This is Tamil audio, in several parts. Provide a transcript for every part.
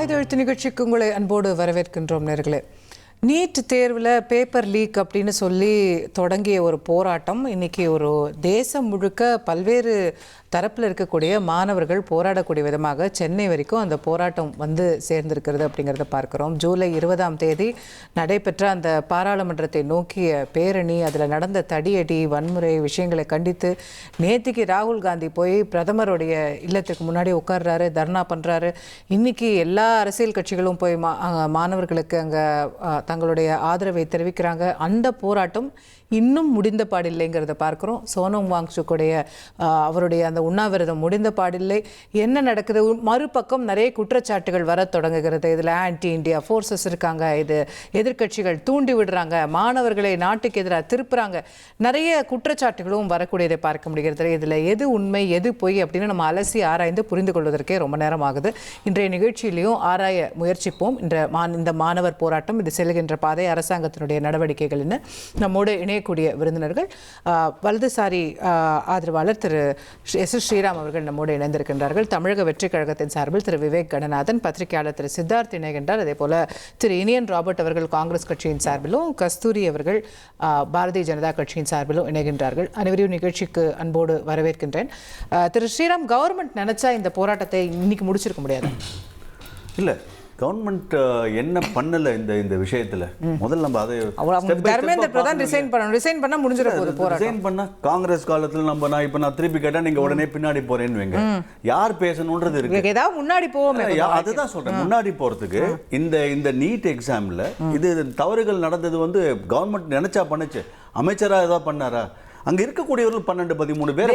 ஆயுத நிகழ்ச்சிக்கு உங்களை அன்போடு வரவேற்கின்றோம் நேர்களே. நீட் தேர்வில் பேப்பர் லீக் அப்படின்னு சொல்லி தொடங்கிய ஒரு போராட்டம் இன்னைக்கு ஒரு தேசம் முழுக்க பல்வேறு தரப்பில் இருக்கக்கூடிய மாணவர்கள் போராடக்கூடிய விதமாக சென்னை வரைக்கும் அந்த போராட்டம் வந்து சேர்ந்திருக்கிறது அப்படிங்கிறத பார்க்குறோம். ஜூலை 20ஆம் தேதி நடைபெற்ற அந்த பாராளுமன்றத்தை நோக்கிய பேரணி, அதில் நடந்த தடியடி வன்முறை விஷயங்களை கண்டித்து நேற்றுக்கு ராகுல் காந்தி போய் பிரதமருடைய இல்லத்துக்கு முன்னாடி உட்கார்றாரு, தர்ணா பண்ணுறாரு. இன்னைக்கு எல்லா அரசியல் கட்சிகளும் போய் மாணவர்களுக்கு அங்கே தங்களுடைய ஆதரவை தெரிவிக்கிறாங்க. அந்த போராட்டம் இன்னும் முடிந்த பாடில்லைங்கிறத பார்க்குறோம். சோனம் வாங்சுக்குடைய அவருடைய அந்த உண்ணாவிரதம் முடிந்த பாடில்லை. என்ன நடக்குது? மறுபக்கம் நிறைய குற்றச்சாட்டுகள் வர தொடங்குகிறது. இதில் ஆன்டி இண்டியா ஃபோர்ஸஸ் இருக்காங்க, இது எதிர்கட்சிகள் தூண்டி விடுறாங்க, மாணவர்களை நாட்டுக்கு எதிராக திருப்புறாங்க, நிறைய குற்றச்சாட்டுகளும் வரக்கூடியதை பார்க்க முடிகிறது. இதில் எது உண்மை எது பொய் அப்படின்னு நம்ம அலசி ஆராய்ந்து புரிந்து கொள்வதற்கே ரொம்ப நேரம் ஆகுது. இன்றைய நிகழ்ச்சியிலையும் ஆராய முயற்சிப்போம். இந்த மாணவர் போராட்டம், இது செல்கின்ற பாதை, அரசாங்கத்தினுடைய நடவடிக்கைகள்னு நம்மோடு இணையக்கூடிய விருந்தினர்கள் வலதுசாரி ஆதரவாளர் திரு எஸ் ஸ்ரீராம் அவர்கள் நம்மோடு இணைந்திருக்கின்றார்கள். தமிழக வெற்றி கழகத்தின் சார்பில் திரு விவேக் கணநாதன், பத்திரிகையாளர் திரு சித்தார்த் இணைகின்றார். அதே போல திரு இனியன் ராபர்ட் அவர்கள் காங்கிரஸ் கட்சியின் சார்பிலும், கஸ்தூரி அவர்கள் பாரதிய ஜனதா கட்சியின் சார்பிலும் இணைகின்றார்கள். அனைவரையும் நிகழ்ச்சிக்கு அன்போடு வரவேற்கின்றேன். திரு ஸ்ரீராம், கவர்மெண்ட் நினைச்சா இந்த போராட்டத்தை இன்னைக்கு முடிச்சிருக்க முடியாது? இல்லை, கவர்மெண்ட் என்ன பண்ணல இந்த விஷயத்துல. முதல்ல நம்ம அதை தர்மேந்திர பிரதான் ரிசைன் பண்ணா முடிஞ்சிட போகுது போராட்டம். ரிசைன் பண்ணா காங்கிரஸ் காலத்துல நான் திருப்பி கேட்டா நீங்க உடனே பின்னாடி போறேன்னு வைங்க. யார் பேசணும்ன்றது இருக்கு. ஏதாவது முன்னாடி போவோமே, அதுதான் சொல்றேன். முன்னாடி போறதுக்கு இந்த நீட் எக்ஸாம்ல இது தவறுகள் நடந்தது வந்து கவர்மெண்ட் நினைச்சா பண்ணுச்சு. அமைச்சரா ஏதாவது பண்ணாரா? அங்க இருக்கக்கூடியவர்கள் 12-13 பேரை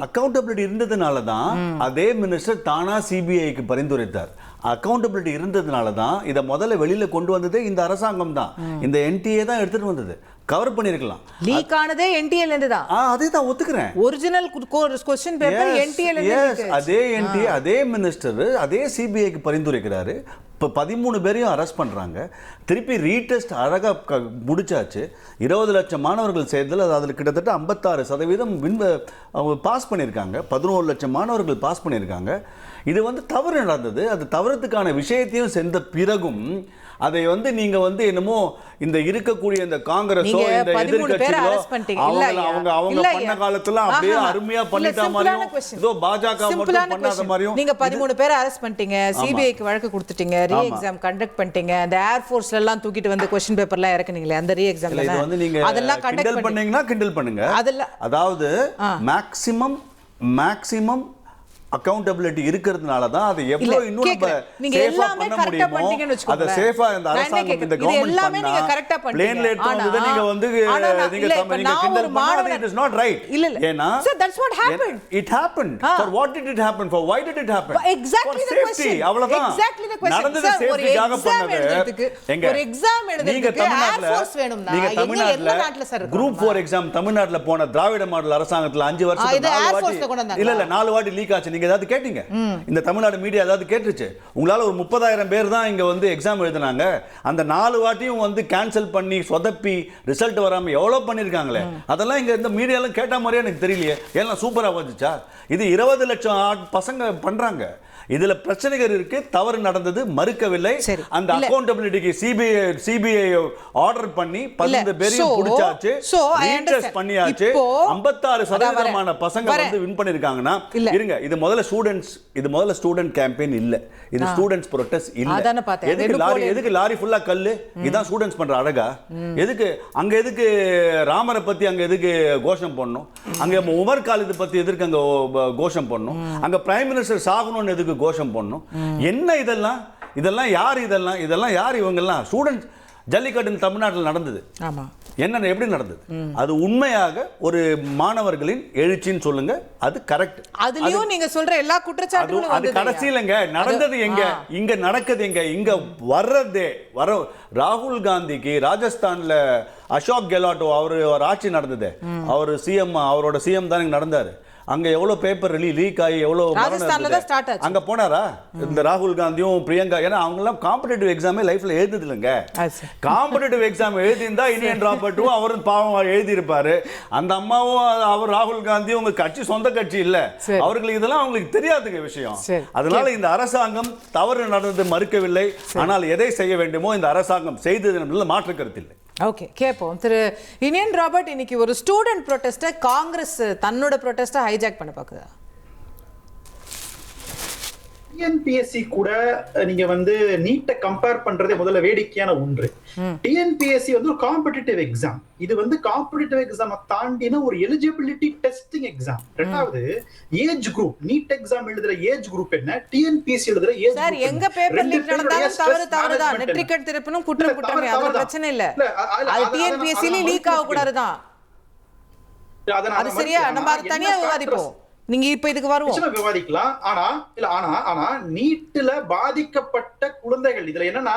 அக்கௌண்டபிலிட்டி இருந்ததுனால தான் அதே மினிஸ்டர் தானா சிபிஐக்கு பரிந்துரைத்தார். அக்கௌண்டபிலிட்டி இருந்ததுனால தான் இதை முதல்ல வெளியில கொண்டு வந்ததே இந்த அரசாங்கம் தான். இந்த என்டிஏ தான் எடுத்துட்டு வந்தது. கவர் பண்ணிருக்கலாம். லீக் ஆனதே என்டிஏல இருந்து தான். அதே தான் ஒத்துக்கிறேன். ஒரிஜினல் क्वेश्चन பேப்பர் என்டிஏல இருந்து. அதே என்டிஏ அதே மினிஸ்டர் அதே சிபிஐக்கு பரிந்துரைக்கிறாரு. இப்போ 13 பேரையும் அரெஸ்ட் பண்ணுறாங்க. திருப்பி ரீடெஸ்ட் அழகாக முடிச்சாச்சு. 20 லட்சம் மாணவர்கள் சேர்ந்ததில் அதில் கிட்டத்தட்ட 56% பாஸ் பண்ணியிருக்காங்க. 11 லட்சம் மாணவர்கள் பாஸ் பண்ணியிருக்காங்க. இது வந்து தவறு நடந்தது. அது தவறுக்கான விஷயத்தையும் சென்ற பிறகும் அதை வந்து நீங்க வந்து என்னமோ இந்த இருக்கக்கூடிய இந்த காங்கிரஸோ இந்த எதிர்க்கட்சிகளோ அவங்க பண்ண காலத்துல அப்படியே அருமையா பண்ணிட்ட மாதிரியும் ஏதோ பாஜக மட்டும் பண்ணாத மாதிரியும். நீங்க 13 பேரை அரெஸ்ட் பண்ணிட்டீங்க, சிபிஐக்கு வழக்கு கொடுத்துட்டீங்க, ரீ எக்ஸாம் கண்டக்ட் பண்ணிட்டீங்க, அந்த ஏர் ஃபோர்ஸ்ல எல்லாம் தூக்கிட்டு வந்து क्वेश्चन பேப்பர்லாம் இறக்குனீங்களே அந்த ரீ எக்ஸாம்ல. இது வந்து நீங்க அதெல்லாம் கிண்டல் பண்ணீங்கன்னா கிண்டல் பண்ணுங்க. அதாவது மேக்ஸிமம் அக்கௌண்டபிலிட்டி இருக்கிறதுனால தான் அது எவ்வளவு இன்னும் நம்ம சேஃபா பண்ண முடியுமோ அத சேஃபா இந்த அரசாங்கம் இந்த கவர்மெண்ட் பண்ணா பிளேன்ல எடுத்து வந்து நீங்க வந்து நீங்க கிண்டல் பண்ணா it is not right. ஏனா so that's what happened. It happened. For what did it happen? For why did it happen? Exactly the question. அவ்வளவுதான். Exactly the question. நடந்தது சேஃப்டிக்காக பண்ணது. ஒரு எக்ஸாம் எழுதுறதுக்கு ஏர் ஃபோர்ஸ் வேணும்னா நீங்க தமிழ்நாட்டுல குரூப் 4 எக்ஸாம் தமிழ்நாட்டுல போன திராவிட மாடல் அரசாங்கத்துல 5 வருஷத்துக்கு 4 வாட்டி இல்ல 4 வாட்டி லீக் ஆச்சு. நீங்க ஏதாவது கேட்டீங்க? இந்த தமிழ்நாடு மீடியா ஏதாவது கேட்டுச்சு? உங்களால ஒரு 30,000 பேர் தான் இங்க வந்து எக்ஸாம் எழுதினாங்க. அந்த 4 வாட்டியும் வந்து கேன்சல் பண்ணி சொதப்பி ரிசல்ட் வராம எவ்வளவு பண்ணிருக்காங்களே. அதெல்லாம் இங்க இந்த மீடியாலாம் கேட்ட மாதிரியே எனக்கு தெரியலையே. எல்லாம் சூப்பரா வந்துச்சா? இது 20 லட்சம் பசங்க பண்றாங்க. இதுல பிரச்சனைகள் இருக்கு. தவறு நடந்தது, மறுக்கவில்லை. அந்த அக்கௌண்டபிலிட்டிக்கு சிபிஐ ஆர்டர் பண்ணி 12 பேரையும் பிடிச்சாச்சு, ரீடெஸ்ட் பண்ணியாச்சு. 56% பசங்க வந்து வின் பண்ணிருக்காங்கன்னா இருங்க. இது முதல்ல ஸ்டூடெண்ட் கேம்பெயின் இல்ல, இது ஸ்டூடெண்ட்ஸ் ப்ரொடெஸ்ட் இல்ல. எதுக்கு லாரி ஃபுல்லா கல்லு? இதான் ஸ்டூடெண்ட்ஸ் பண்ற அழகா? எதுக்கு ராமரை பத்தி அங்க எதுக்கு கோஷம் போடணும்? அங்க உமர் காலித் பத்தி எதுக்கு அங்க கோஷம் போடணும்? அங்க பிரைம் மினிஸ்டர் சாகணும்னு எதுக்கு கோஷம் போடணும்? என்ன இதெல்லாம் யார் இவங்கெல்லாம்? ஸ்டூடெண்ட்ஸ் ஜல்லிக்கட்டு தமிழ்நாட்டில் நடந்தது. என்ன எப்படி நடந்தது? அது உண்மையாக ஒரு மாணவர்களின் எழுச்சின்னு சொல்லுங்க, அது கரெக்ட். அதுலயும் நீங்க சொல்ற எல்லா குற்றச்சாட்டுகளும் அது கடைசியிலங்க நடந்தது எங்க? இங்க நடக்குது எங்க? இங்க வர ராகுல் காந்திக்கு ராஜஸ்தான்ல அசோக் கெலாட்டோ அவர் ஆட்சி நடந்தது, அவர் சிஎம், அவரோட சிஎம் தான் நடந்தாரு. அங்க எவ்வளவு பேப்பர் லீக் ஆகி எவ்வளவு அங்க போனாரா இந்த ராகுல் காந்தியும் பிரியங்கா? ஏன்னா அவங்க எல்லாம் காம்படிட்டிவ் எக்ஸாமே லைஃப்ல எழுதுது இல்லைங்க. காம்படிட்டிவ் எக்ஸாம் எழுதியிருந்தா இனியன் ராபர்ட்டும் அவரும் பாவம் எழுதி இருப்பாரு. அந்த அம்மாவும் அவர் ராகுல் காந்தியும் உங்க கட்சி சொந்த கட்சி இல்ல, அவர்களுக்கு இதெல்லாம் அவங்களுக்கு தெரியாதுங்க விஷயம். அதனால இந்த அரசாங்கம் தவறு நடந்தது மறுக்கவில்லை, ஆனால் எதை செய்ய வேண்டுமோ இந்த அரசாங்கம் செய்தது மாற்று கருத்து இல்லை. ஓகே, கேட்போம். திரு இனியன் ராபர்ட், இன்னைக்கு ஒரு ஸ்டூடெண்ட் ப்ரொடெஸ்ட்டை காங்கிரஸ் தன்னோட ப்ரொடெஸ்ட்டை ஹைஜாக் பண்ண பார்க்குதா? டிஎன்பிஎஸ்சி கூட நீங்க நீட்டை கம்பேர் பண்றதே முதல்ல வேடிக்கையான ஒன்று. டிஎன்பிஎஸ்சி ஒரு காம்படிட்டிவ் எக்ஸாம். இது காம்படிட்டிவ் எக்ஸாம் தாண்டின ஒரு எலிஜிபிலிட்டி டெஸ்டிங் எக்ஸாம். ரெண்டாவது ஏஜ் குரூப். நீட் எக்ஸாம் எழுதுற ஏஜ் குரூப் என்ன, டிஎன்பிஎஸ்சி எழுதுற ஏஜ் சார் எங்க பேப்பர் லீக் நடந்தாலும் தவறு தான். நெட்ரிகட் திருப்பணும் குற்றம் குற்றமே, அது பிரச்சனை இல்ல. அது டிஎன்பிஎஸ்சில லீக் ஆக கூடாது தான். அது சரியா, நம்ம தனியா விவாதிப்போம். நீங்க இப்ப இதுக்கு வருவோம் விவாதிக்கலாம். ஆனா நீட்ல பாதிக்கப்பட்ட குழந்தைகள் இதுல என்னன்னா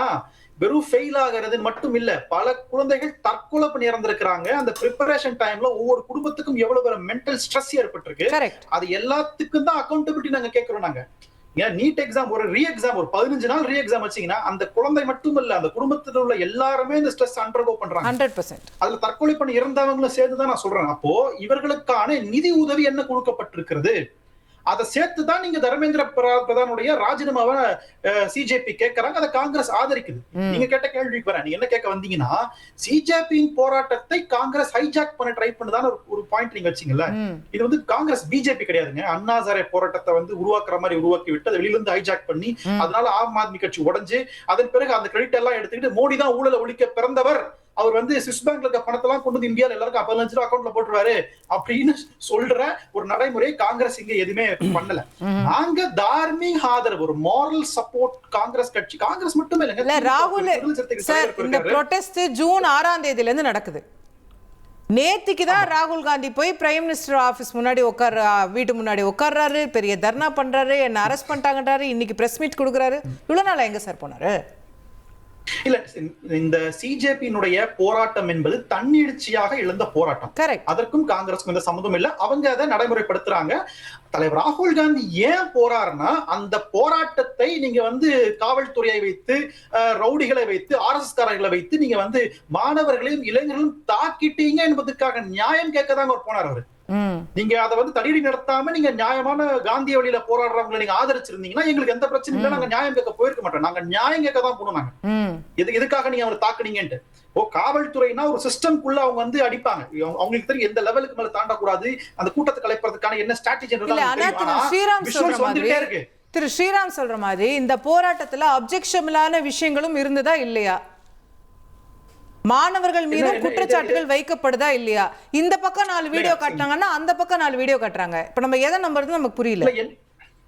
வெறும் ஃபெயில் ஆகிறது மட்டும் இல்ல, பல குழந்தைகள் தற்கொலை பண்ணி இறந்திருக்கிறாங்க. அந்த பிரிப்பரேஷன் டைம்ல ஒவ்வொரு குடும்பத்துக்கும் எவ்வளவு மென்டல் ஸ்ட்ரெஸ் ஏற்பட்டிருக்கு. அது எல்லாத்துக்கும் தான் அக்கௌண்டபிலிட்டி நாங்க கேட்கிறோம். நாங்க நீட் எக்ஸாம் ஒரு ரீ எக்ஸாம், ஒரு 15 நாள் ரீ எக்ஸாம் வச்சீங்கன்னா அந்த குழந்தை மட்டும் இல்ல, அந்த குடும்பத்தில் உள்ள எல்லாருமே இந்த ஸ்ட்ரெஸ் அண்டர்கோ பண்றாங்க. 100%. அதுல தற்கொலை பண்ணி இறந்தவங்களும் சேர்த்துதான் நான் சொல்றேன். அப்போ இவர்களுக்கான நிதி உதவி என்ன கொடுக்கப்பட்டிருக்கிறது, அதை சேர்த்துதான் நீங்க தர்மேந்திர பிரதானுடைய ராஜினாமாவை சிஜேபி கேட்கறாங்க. அதை காங்கிரஸ் ஆதரிக்குது. நீங்க கேட்ட கேள்விக்கு வரேன். நீங்க என்ன கேட்க வந்தீங்கன்னா, சிஜேபியின் போராட்டத்தை காங்கிரஸ் ஹைஜாக் பண்ண ட்ரை பண்ணுதான்னு ஒரு பாயிண்ட் நீங்க வச்சீங்கல்ல. இது காங்கிரஸ் பிஜேபி கிடையாதுங்க. அண்ணா ஹசாரே போராட்டத்தை உருவாக்குற மாதிரி உருவாக்கி விட்டு அதை வெளியில இருந்து ஹைஜாக் பண்ணி அதனால ஆம் ஆத்மி கட்சி உடைஞ்சு அதன் பிறகு அந்த கிரெடிட் எல்லாம் எடுத்துக்கிட்டு மோடி தான் ஊழலை ஒழிக்க பிறந்தவர், அவர் சுவிஸ் பேங்க்ல இருக்க பணத்தெல்லாம் கொண்டு வந்து இந்தியாவில் எல்லாருக்கும் 15 லட்சம் அக்கௌண்ட்ல போட்டுருவாரு அப்படின்னு சொல்ற ஒரு நடைமுறை காங்கிரஸ் இங்க எதுவுமே பண்ணல. நாங்க தார்மீக ஆதரவு, ஒரு மாரல் சப்போர்ட் காங்கிரஸ் கட்சி. காங்கிரஸ் மட்டுமே இல்ல, ராகுல் சார், இந்த ப்ரொடெஸ்ட் ஜூன் 6ஆம் தேதியில இருந்து நடக்குது. நேத்திக்கு தான் ராகுல் காந்தி போய் பிரைம் மினிஸ்டர் ஆபீஸ் முன்னாடி வீட்டு முன்னாடி உட்கார்றாரு, பெரிய தர்ணா பண்றாரு, என்ன அரெஸ்ட் பண்ணிட்டாங்கன்றாரு, இன்னைக்கு பிரஸ் மீட் கொடுக்குறாரு. இவ்வளவு நாளா எங்க சார் போனாரு? இல்ல, இந்த சிஜேபியினுடைய போராட்டம் என்பது தன்னெழுச்சியாக எழுந்த போராட்டம். அதற்கும் காங்கிரஸ்க்கும் எந்த சம்மந்தம் இல்ல. அவங்க அதை நடைமுறைப்படுத்துறாங்க. தலைவர் ராகுல் காந்தி ஏன் போறாருன்னா, அந்த போராட்டத்தை நீங்க காவல்துறையை வைத்து, ரவுடிகளை வைத்து, ஆர்எஸ்எஸ் காரர்களை வைத்து நீங்க மாணவர்களையும் இளைஞர்களும் தாக்கிட்டீங்க என்பதற்காக நியாயம் கேட்கதாங்க அவர் போனார். அவரு நீங்க அதை தடியடி நடத்தாம நீங்க நியாயமான காந்திய வழியில போராடுறவங்களை நீங்க ஆதரிச்சிருந்தீங்கன்னா எங்களுக்கு எந்த பிரச்சனையும் இல்ல, நாங்க நியாயம் கேட்க போயிருக்க மாட்டோம். நாங்க நியாயம் கேட்க தான் போனோம். நாங்க எதுக்காக நீங்க அவரை தாக்குனீங்கன்ட்டு. காவல்துறைனா ஒரு சிஸ்டம்குள்ள அவங்க அடிப்பாங்க. அவங்களுக்கு தெரியும் எந்த லெவலுக்கு மேல தாண்டக்கூடாது, அந்த கூட்டத்தை கலைப்பதற்கான என்ன ஸ்ட்ராட்டஜி இருக்கு. திரு ஸ்ரீராம் சொல்ற மாதிரி இந்த போராட்டத்துல அப்ஜெக்ஷனபிளான விஷயங்களும் இருந்ததா இல்லையா? மாணவர்கள் மீது குற்றச்சாட்டுகள் வைக்கப்படுதா இல்லையா? இந்த பக்கம் 4 வீடியோ காட்டுறாங்கன்னா அந்த பக்கம் 4 வீடியோ காட்டுறாங்க. இப்ப நம்ம எதை நம்புறது நமக்கு புரியல.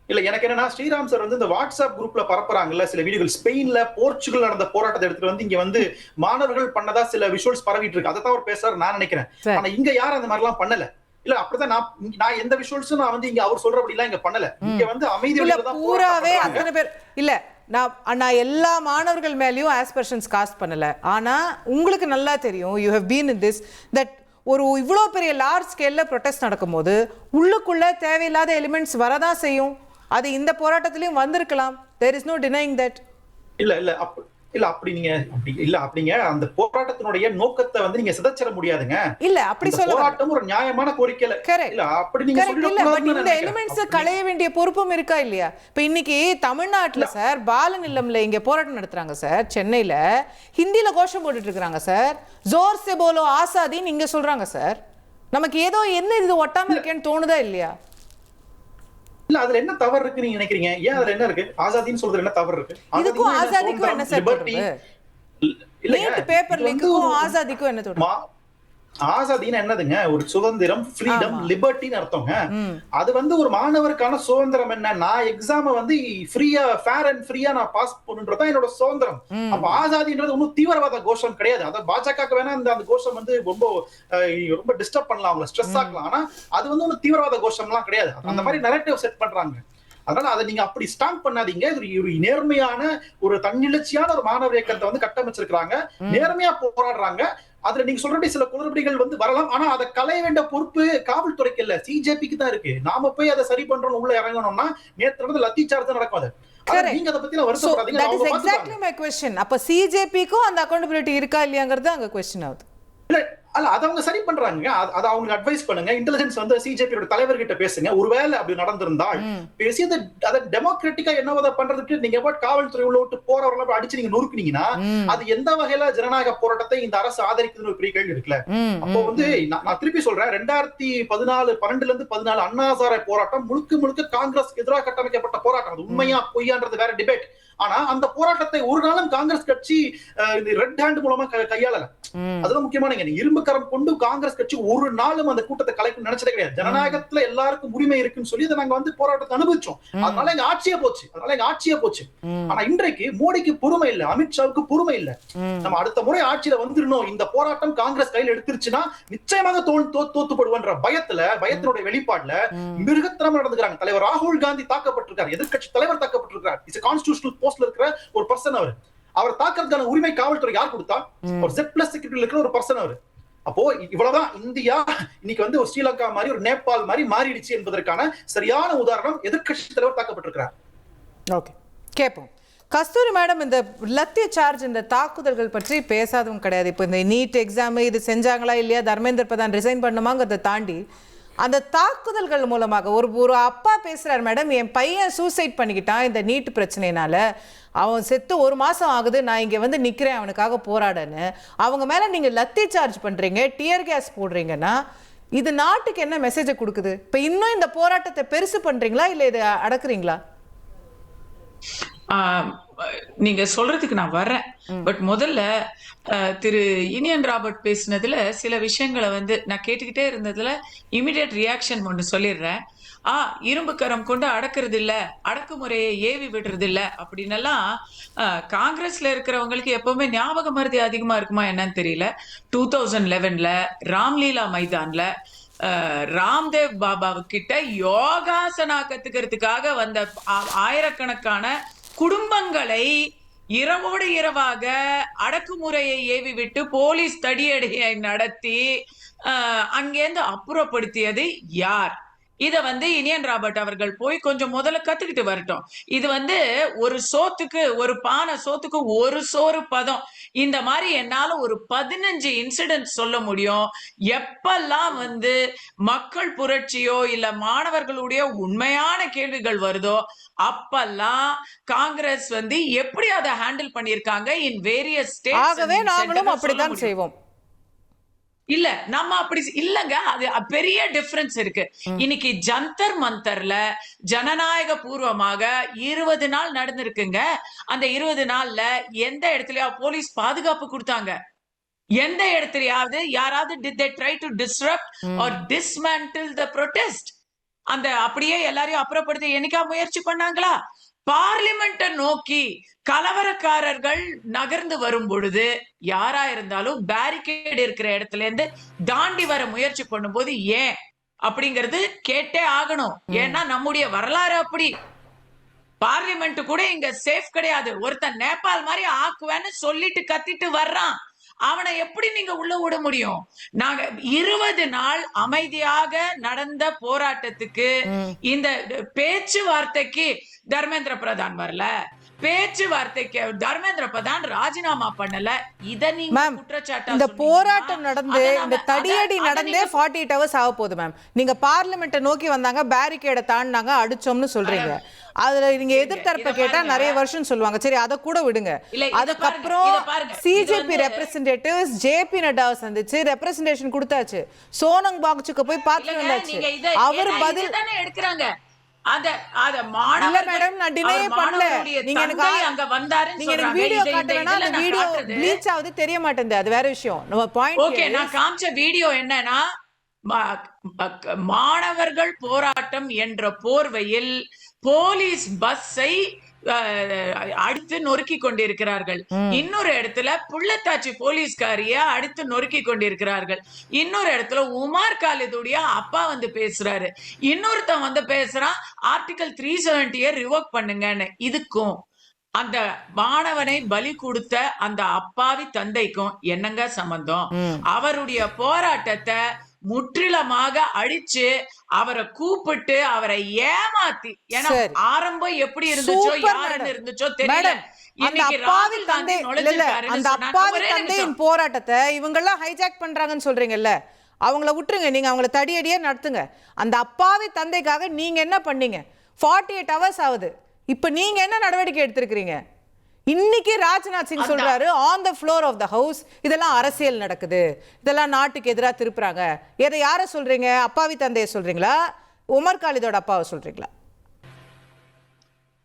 இல்ல, எனக்கு என்னன்னா, ஸ்ரீராம் சார் இந்த வாட்ஸ்அப் குரூப்ல பரப்புறாங்கல்ல சில வீடியோகள், ஸ்பெயின்ல போர்ச்சுகல் நடந்த போராட்டத்தை எடுத்துட்டு இங்க மாணவர்கள் பண்ணதா சில விஷுவல்ஸ் பரவிட்டு இருக்கு. அதை தான் அவர் பேசுறாரு நான் நினைக்கிறேன். ஆனா இங்க யாரும் அந்த மாதிரி எல்லாம் பண்ணல. இல்ல, அப்படிதான் நான் எந்த விஷுவல்ஸும் நான் இங்க அவர் சொல்றபடி எல்லாம் இங்க பண்ணல. இங்க அமைதியா தான் பூராவே அத்தனை பேர் இல்ல. நான் எல்லா மாணவர்கள் மேலயும் ஆஸ்பிரஷன்ஸ் காஸ்ட் பண்ணல. ஆனா உங்களுக்கு நல்லா தெரியும், you have been in this, that ஒரு இவ்வளோ பெரிய லார்ஜ் ஸ்கேல்ல ப்ரொடெஸ்ட் நடக்கும்போது உள்ளுக்குள்ள தேவையில்லாத எலிமெண்ட்ஸ் வரதான் செய்யும். அது இந்த போராட்டத்திலையும் வந்திருக்கலாம். There is no denying that. அப்படிங்க அந்த போராட்டத்தினுடைய நோக்கத்தை நீங்க சிதைச்சிட முடியாதுங்க. இல்ல, அப்படி சொல்ல போராட்டம் ஒரு நியாயமான கோரிக்கை இல்ல. அப்படி நீங்க சொல்லக்கூடாது. இந்த எலிமெண்ட்ஸ் களைய வேண்டிய பொறுப்பும் இருக்கா இல்லையா? இப்ப இன்னைக்கு தமிழ்நாட்டுல சார் பாலன் இல்லம்ல இங்க போராட்டம் நடத்துறாங்க சார். சென்னையில ஹிந்தில கோஷம் போட்டுட்டு இருக்காங்க சார். ஜோர் சே போலோ ஆசாதின்னு இங்க சொல்றாங்க சார். நமக்கு ஏதோ என்ன இது ஒட்டாம இருக்கேன்னு தோணுதா இல்லையா? இல்ல, அதுல என்ன தவறு இருக்கு நீங்க நினைக்கிறீங்க? ஏன் அதுல என்ன இருக்கு? ஆசாதின்னு சொல்றது என்ன தவறு இருக்கு? இதுக்கும் ஆசாதிக்கும் என்ன சார் தொடர்பு? நீட் பேப்பர் லீக்குக்கும் ஆசாதிக்கும் என்ன தொடர்பு? ஆசாதினா என்னதுங்க? ஒரு சுதந்திரம், ஃப்ரீடம், லிபர்ட்டின்னு அர்த்தங்க. அது ஒரு மாணவருக்கான சுதந்திரம். என்ன, நான் எக்ஸாம ஃப்ரீயா, ஃபேர் அண்ட் ஃப்ரீயா நான் பாஸ் பண்ணுன்றதா என்னோட சுதந்திரம். அப்ப ஆசாதின்றது ஒன்னும் தீவிரவாத கோஷம் கிடையாது. அத பாஜக வேணா அந்த கோஷம் ரொம்ப டிஸ்டர்ப் பண்ணலாம், அவங்களை ஸ்ட்ரெஸ் ஆக்கலாம். ஆனா அது ஒன்னும் தீவிரவாத கோஷம் எல்லாம் கிடையாது. அந்த மாதிரி நரேட்டிவ் செட் பண்றாங்க. அதனால அதை நீங்க அப்படி ஸ்டாம்ப் பண்ணாதீங்க. ஒரு நேர்மையான, ஒரு தன்னிழச்சியான ஒரு மாணவர் இயக்கத்தை கட்டமைச்சிருக்காங்க. நேர்மையா போராடுறாங்க. அதுல நீங்க சொல்றபடி சில குளறுபடிகள் வந்து வரலாம். ஆனா அதை களைய வேண்டிய பொறுப்பு காவல்துறைக்கு இல்ல, சிஜேபிக்கு தான் இருக்கு. நாம போய் அதை சரி பண்றோம் உள்ள இறங்கணும்னா நேற்று நடந்த லத்தி சார்ஜ் தான் நடக்கும். அது நீங்க அதை பத்தி வருத்தப்படாதீங்க. that is exactly my question. அப்ப சிஜேபிக்கும் அந்த அக்கௌண்டபிலிட்டி இருக்கா இல்லையாங்கிறது அங்க क्वेश्चन ஆகுது. அல்ல, அது அவங்க சரி பண்றாங்க. அது அவங்க அட்வைஸ் பண்ணுங்க. இன்டெலிஜென்ஸ் வந்து சிஜேபியோட தலைவர்கிட்ட பேசுங்க. ஒருவேளை அப்படி நடந்திருந்தால் பேசி அதை டெமோக்ராட்டிக்கா என்னவோ பண்றதுக்கு நீங்க காவல்துறை உள்ள விட்டு போறவர்கள் அடிச்சு நீங்க நொறுக்குனீங்கன்னா அது எந்த வகையில ஜனநாயக போராட்டத்தை இந்த அரசு ஆதரிக்குதுன்னு ஒரு பெரிய கேள்வி இருக்குல்ல. அப்போ வந்து நான் திருப்பி சொல்றேன், 2014 12ல இருந்து 14 அண்ணா ஹசாரே போராட்டம் முழுக்க முழுக்க காங்கிரஸ் எதிராக கட்டமைக்கப்பட்ட போராட்டம். அது உண்மையா பொய்யான்றது வேற டிபேட். ஆனா அந்த போராட்டத்தை ஒரு நாளும் காங்கிரஸ் கட்சி ரெட் ஹேண்ட் மூலமா கையாளல. அதுதான் முக்கியமான. இரும்பு கரம் கொண்டு காங்கிரஸ் கட்சி ஒரு நாளும் அந்த கூட்டத்தை கலைக்கும் நினைச்சதே கிடையாது. ஜனநாயகத்துல எல்லாருக்கும் உரிமை இருக்குன்னு சொல்லி அதை நாங்க வந்து போராட்டத்தை அனுபவிச்சோம். அதனால எங்க ஆட்சியே போச்சு. ஆனா இன்றைக்கு மோடிக்கு பொறுமை இல்ல, அமித்ஷாவுக்கு பொறுமை இல்ல. நம்ம அடுத்த முறை ஆட்சியில வந்துடணும், இந்த போராட்டம் காங்கிரஸ் கையில் எடுத்துருச்சுன்னா நிச்சயமாக தோத்துப்படுவன்ற பயத்தினுடைய வெளிப்பாடுல மிருகத்தனமா நடந்துக்கிறாங்க. தலைவர் ராகுல் காந்தி தாக்கப்பட்டிருக்காரு, எதிர்கட்சி தலைவர் தாக்கப்பட்டிருக்காரு. இட்ஸ் கான்ஸ்டிடியூஷனல் போஸ்ட்ல இருக்கிற ஒரு பர்சன். அவர் தாக்கிறதுக்கான உரிமை காவல்துறை யார் கொடுத்தா? ஒரு Z+ செக்யூரிட்டில இருக்கிற ஒரு பர்சன் அவர். அப்போ இவ்வளவுதான் இந்தியா இன்னைக்கு வந்து ஒரு ஸ்ரீலங்கா மாதிரி ஒரு நேபாள் மாதிரி மாறிடுச்சு என்பதற்கான சரியான உதாரணம் எதிர்கட்சி தலைவர் தாக்கப்பட்டிருக்கிறார். ஓகே, கேட்போம். கஸ்தூரி மேடம், இந்த லத்தி சார்ஜ், இந்த தாக்குதல்கள் பற்றி பேசாதவங்க கிடையாது. இப்போ இந்த நீட் எக்ஸாம் இது செஞ்சாங்களா இல்லையா, தர்மேந்திர பிரதான் ரிசைன் பண்ணுமாங்கிறத தாண்டி அந்த தாக்குதல்கள் மூலமாக ஒரு அப்பா பேசுறாரு, மேடம் என் பையன் சூசைட் பண்ணிக்கிட்டான் இந்த நீட் பிரச்சனைனால, அவன் செத்து 1 மாசம் ஆகுது, நான் இங்க வந்து நிக்கிறேன் அவனுக்காக போராடன்னு. அவங்க மேல நீங்க லத்தி சார்ஜ் பண்றீங்க, டியர் கேஸ் போடுறீங்கன்னா இது நாட்டுக்கு என்ன மெசேஜை கொடுக்குது? இப்ப இன்னும் இந்த போராட்டத்தை பெருசு பண்றீங்களா இல்ல இதை அடக்குறீங்களா? நீங்க சொல்றதுக்கு நான் வர்றேன். பட் முதல்ல திரு இனியன் ராபர்ட் பேசினதுல சில விஷயங்களை வந்து நான் கேட்டுக்கிட்டே இருந்ததுல இமிடியட் ரியாக்ஷன் ஒன்று சொல்லிடுறேன். இரும்பு கரம் கொண்டு அடக்குறது இல்ல, அடக்குமுறையை ஏவி விடுறது இல்ல அப்படின்னு எல்லாம் காங்கிரஸ்ல இருக்கிறவங்களுக்கு எப்பவுமே ஞாபக மருதி அதிகமா இருக்குமா என்னன்னு தெரியல. 2011ல ராம்லீலா மைதான்ல ராம்தேவ் பாபா கிட்ட யோகாசனா கத்துக்கிறதுக்காக வந்த ஆயிரக்கணக்கான குடும்பங்களை இரவோடு இரவாக அடக்குமுறையை ஏவி விட்டு போலீஸ் தடியடியை நடத்தி அங்கேருந்து அப்புறப்படுத்தியது யார்? இத வந்து இனியன் ராபர்ட் அவர்கள் போய் கொஞ்சம் முதல்ல கத்துக்கிட்டு வரட்டும். இது வந்து ஒரு சோத்துக்கு, ஒரு பானை சோத்துக்கு ஒரு சோறு பதம். இந்த மாதிரி என்னால ஒரு 15 இன்சிடென்ட் சொல்ல முடியும். எப்பெல்லாம் வந்து மக்கள் புரட்சியோ இல்ல மாணவர்களுடைய உண்மையான கேள்விகள் வருதோ அப்பெல்லாம் காங்கிரஸ் வந்து எப்படி அதை ஹேண்டில் பண்ணிருக்காங்க இன் வேரியஸ் ஸ்டேட்ஸ். ஆகவே நாங்களும் அப்படிதான் செய்வோம். இல்ல நம்ம அப்படி இல்லங்க, அது பெரிய டிஃபரன்ஸ் இருக்கு. இன்னைக்கு ஜந்தர் மந்தர்ல ஜனநாயக பூர்வமாக 20 நாள் நடந்திருக்குங்க. அந்த 20 நாள்ல எந்த இடத்துலயாவது போலீஸ் பாதுகாப்பு கொடுத்தாங்க? எந்த இடத்துலயாவது யாராவது did they try to disrupt or dismantle the protest? அந்த அப்படியே எல்லாரையும் அப்புறப்படுத்த என்னைக்கா முயற்சி பண்ணாங்களா? பார்லிமெண்ட்டை நோக்கி கலவரக்காரர்கள் நகர்ந்து வரும் பொழுது யாரா இருந்தாலும் பேரிகேட் இருக்கிற இடத்துல இருந்து தாண்டி வர முயற்சி பண்ணும்போது ஏன் அப்படிங்கிறது கேட்டே ஆகணும். ஏன்னா நம்முடைய வரலாறு அப்படி. பார்லிமெண்ட் கூட இங்க சேஃப் கிடையாது. ஒருத்தன் நேபாள் மாதிரி ஆக்குவேன்னு சொல்லிட்டு கத்திட்டு வர்றான், அவனை எப்படி நீங்க உள்ள விட முடியும்? நாங்க 20 நாள் அமைதியாக நடந்த போராட்டத்துக்கு இந்த பேச்சுவார்த்தைக்கு தர்மேந்திர பிரதான் வரல, பேச்சுவார்த்தைக்கு தர்மேந்திர பிரதான் ராஜினாமா பண்ணல. இத நீங்க குற்றச்சாட்டு. இந்த போராட்டம் நடந்து இந்த தடியடி நடந்தே 48 hours ஆக போகுது மேம். நீங்க பார்லிமெண்ட்டை நோக்கி வந்தாங்க, பேரிகேடை தாண்டினாங்க, அடிச்சோம்னு சொல்றீங்க. அதுல நீங்க எதிர்த்தரப்ப கேட்டா நிறைய வருஷம் சொல்லுவாங்க. சரி, அதை கூட விடுங்க. அதுக்கப்புறம் சிஜேபி ரெப்ரசன்டேட்டிவ்ஸ் ஜேபி நட்டாவை சந்திச்சு ரெப்ரசன்டேஷன் கொடுத்தாச்சு. சோனங் பாக்சுக்கு போய் பார்த்து வந்தாச்சு. அவர் பதில் எடுக்கிறாங்க. தெரிய மாட்டேங்குது, அது வேற விஷயம். நான் காமிச்ச வீடியோ என்னன்னா, மாணவர்கள் போராட்டம் என்ற போர்வையில் போலீஸ் பஸ்ஸை அடுத்து நொறுக்கி கொண்டிருக்கிறார்கள். இன்னொரு இடத்துல புள்ளத்தாச்சி போலீஸ்காரிய அடுத்து நொறுக்கி கொண்டிருக்கிறார்கள். இன்னொரு இடத்துல உமார் காலிதுடைய அப்பா வந்து பேசுறாரு. இன்னொருத்தன் வந்து பேசுறான் ஆர்டிகல் 370 ரிவோக் பண்ணுங்கன்னு. இதுக்கும் அந்த மாணவனை பலி கொடுத்த அந்த அப்பாவி தந்தைக்கும் என்னங்க சம்பந்தம்? அவருடைய போராட்டத்தை முற்றிலுமாக அழிச்சு அவரை கூப்பிட்டு அவரை ஏமாத்தி, ஏன்னா ஆரம்பம் எப்படி இருந்துச்சோ யாருன்னு இருந்துச்சோ தெரியல. அந்த அப்பாவி தந்தை அந்த அப்பாவி தந்தையின் போராட்டத்தை இவங்க எல்லாம் ஹைஜாக் பண்றாங்கன்னு சொல்றீங்கல்ல, அவங்கள விட்டுருங்க, நீங்க அவங்கள தடியடியே நடத்துங்க. அந்த அப்பாவி தந்தைக்காக நீங்க என்ன பண்ணீங்க? 48 hours ஆகுது. இப்ப நீங்க என்ன நடவடிக்கை எடுத்திருக்கீங்க? இன்னைக்கு ராஜ்நாத் சிங் சொல்றாரு on the floor of the house, இதெல்லாம் அரசியல் நடக்குது, இதெல்லாம் நாட்டுக்கு எதிராக திருப்புறாங்க. எதை யார சொல்றீங்க? அப்பாவி தந்தையை சொல்றீங்களா, உமர் காலிதோட அப்பாவை சொல்றீங்களா?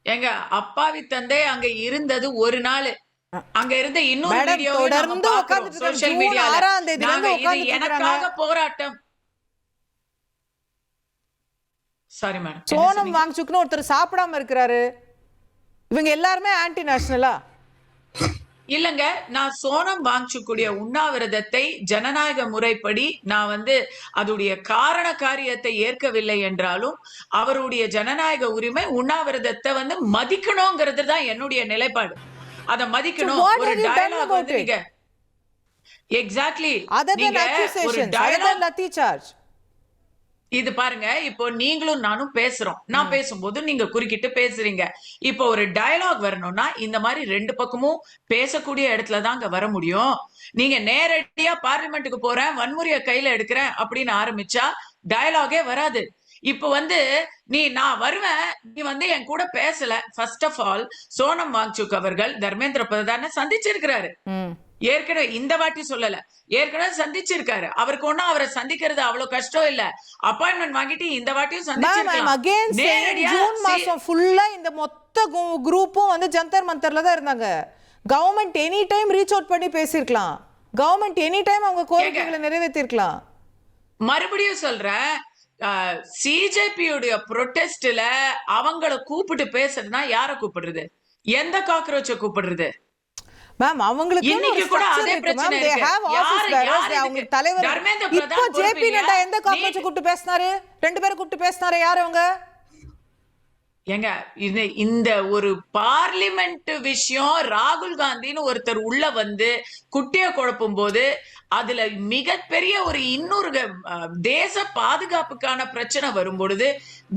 எங்க அப்பாவி தந்தை அங்க இருந்தது ஒரு நாள், அங்க இருந்த இன்னொரு வீடியோ தொடர்ந்து உட்கார்ந்துட்டு சோஷியல் இருக்காங்க. மீடியால 6ஆம் தேதியில இருந்து உட்கார்ந்துட்டு எனக்காக போராட்டம். சாரி மேடம், சோனம் வாங்சுக்னு ஒருத்தர் சாப்பிடாம இருக்கிறாரு. இவங்க எல்லாருமே ஆன்டி நேஷனலா? இல்லங்க, நான் சோனம் வாங்சுக்குடைய உண்ணாவிரதத்தை ஜனநாயக முறைப்படி நான் அதோடைய காரண காரியத்தை ஏற்கவில்லை என்றாலும் அவருடைய ஜனநாயக உரிமை உண்ணாவிரதத்தை மதிக்கணுங்கிறது தான் என்னுடைய நிலைப்பாடு. அத மதிக்கணும். ஒரு டயலாக் நீங்க எக்ஸாக்ட்லி நீங்க ஒரு டயலாக் இது பாருங்க, இப்போ நீங்களும் நானும் பேசுறோம், நான் பேசும்போது நீங்க குறுக்கிட்டு பேசுறீங்க. இப்போ ஒரு டயலாக் வரணும்னா இந்த மாதிரி ரெண்டு பக்கமும் பேசக்கூடிய இடத்துல தான் அங்க வர முடியும். நீங்க நேரடியா பார்லிமெண்ட்டுக்கு போறேன், வன்முறையை கையில எடுக்கிறேன் அப்படின்னு ஆரம்பிச்சா டயலாகே வராது. இப்ப நான் வருவேன், நீ என் கூட பேசல. First of all Sonam Wangchuk அவர்கள் தர்மேந்திர பிரதான சந்திச்சிருக்கிறாரு. ஏற்கனவே இந்த வாட்டி சொல்லல, ஏற்கனவே சந்திச்சிருக்காரு. அவருக்கு ஒண்ணும் அவரை சந்திக்கிறது அவ்வளவு கஷ்டம் இல்ல. அப்பாயின்மெண்ட் வாங்கிட்டு இந்த வாட்டியும் சந்திச்சிருக்கலாம். ஜூன் மாசம் ஃபுல்லா இந்த மொத்த குரூப்பும் ஜந்தர் மந்தர்ல தான் இருந்தாங்க. Government any time reach out பண்ணி பேசிருக்கலாம். கவர்மெண்ட் எனி டைம் அவங்க கோரிக்கைகளை நிறைவேற்றிருக்கலாம். மறுபடியும் சொல்றேன், சிஜேபியுடைய ப்ரொடெஸ்ட்ல அவங்கள கூப்பிட்டு பேசுறதுனா யார கூப்பிடுறது? எந்த காக்ரோச்சை கூப்பிடுறது? மேம் அவங்களுக்கு இன்னைக்கு கூட அதே பிரச்சனை இருக்கு. அவங்க தலைவர் இப்போ ஜேபி நட்டா எந்த காக்ரோச்சை கூப்பிட்டு பேசினாரு? ரெண்டு பேரும் கூப்பிட்டு பேசினாரு. யாரு அவங்க? ஏங்க இந்த ஒரு பார்லிமெண்ட் விஷயம், ராகுல் காந்தின்னு ஒருத்தர் உள்ள குட்டிய குழப்பும் போது அதுல மிகப்பெரிய ஒரு இன்னொரு தேச பாதுகாப்புக்கான பிரச்சனை வரும் பொழுது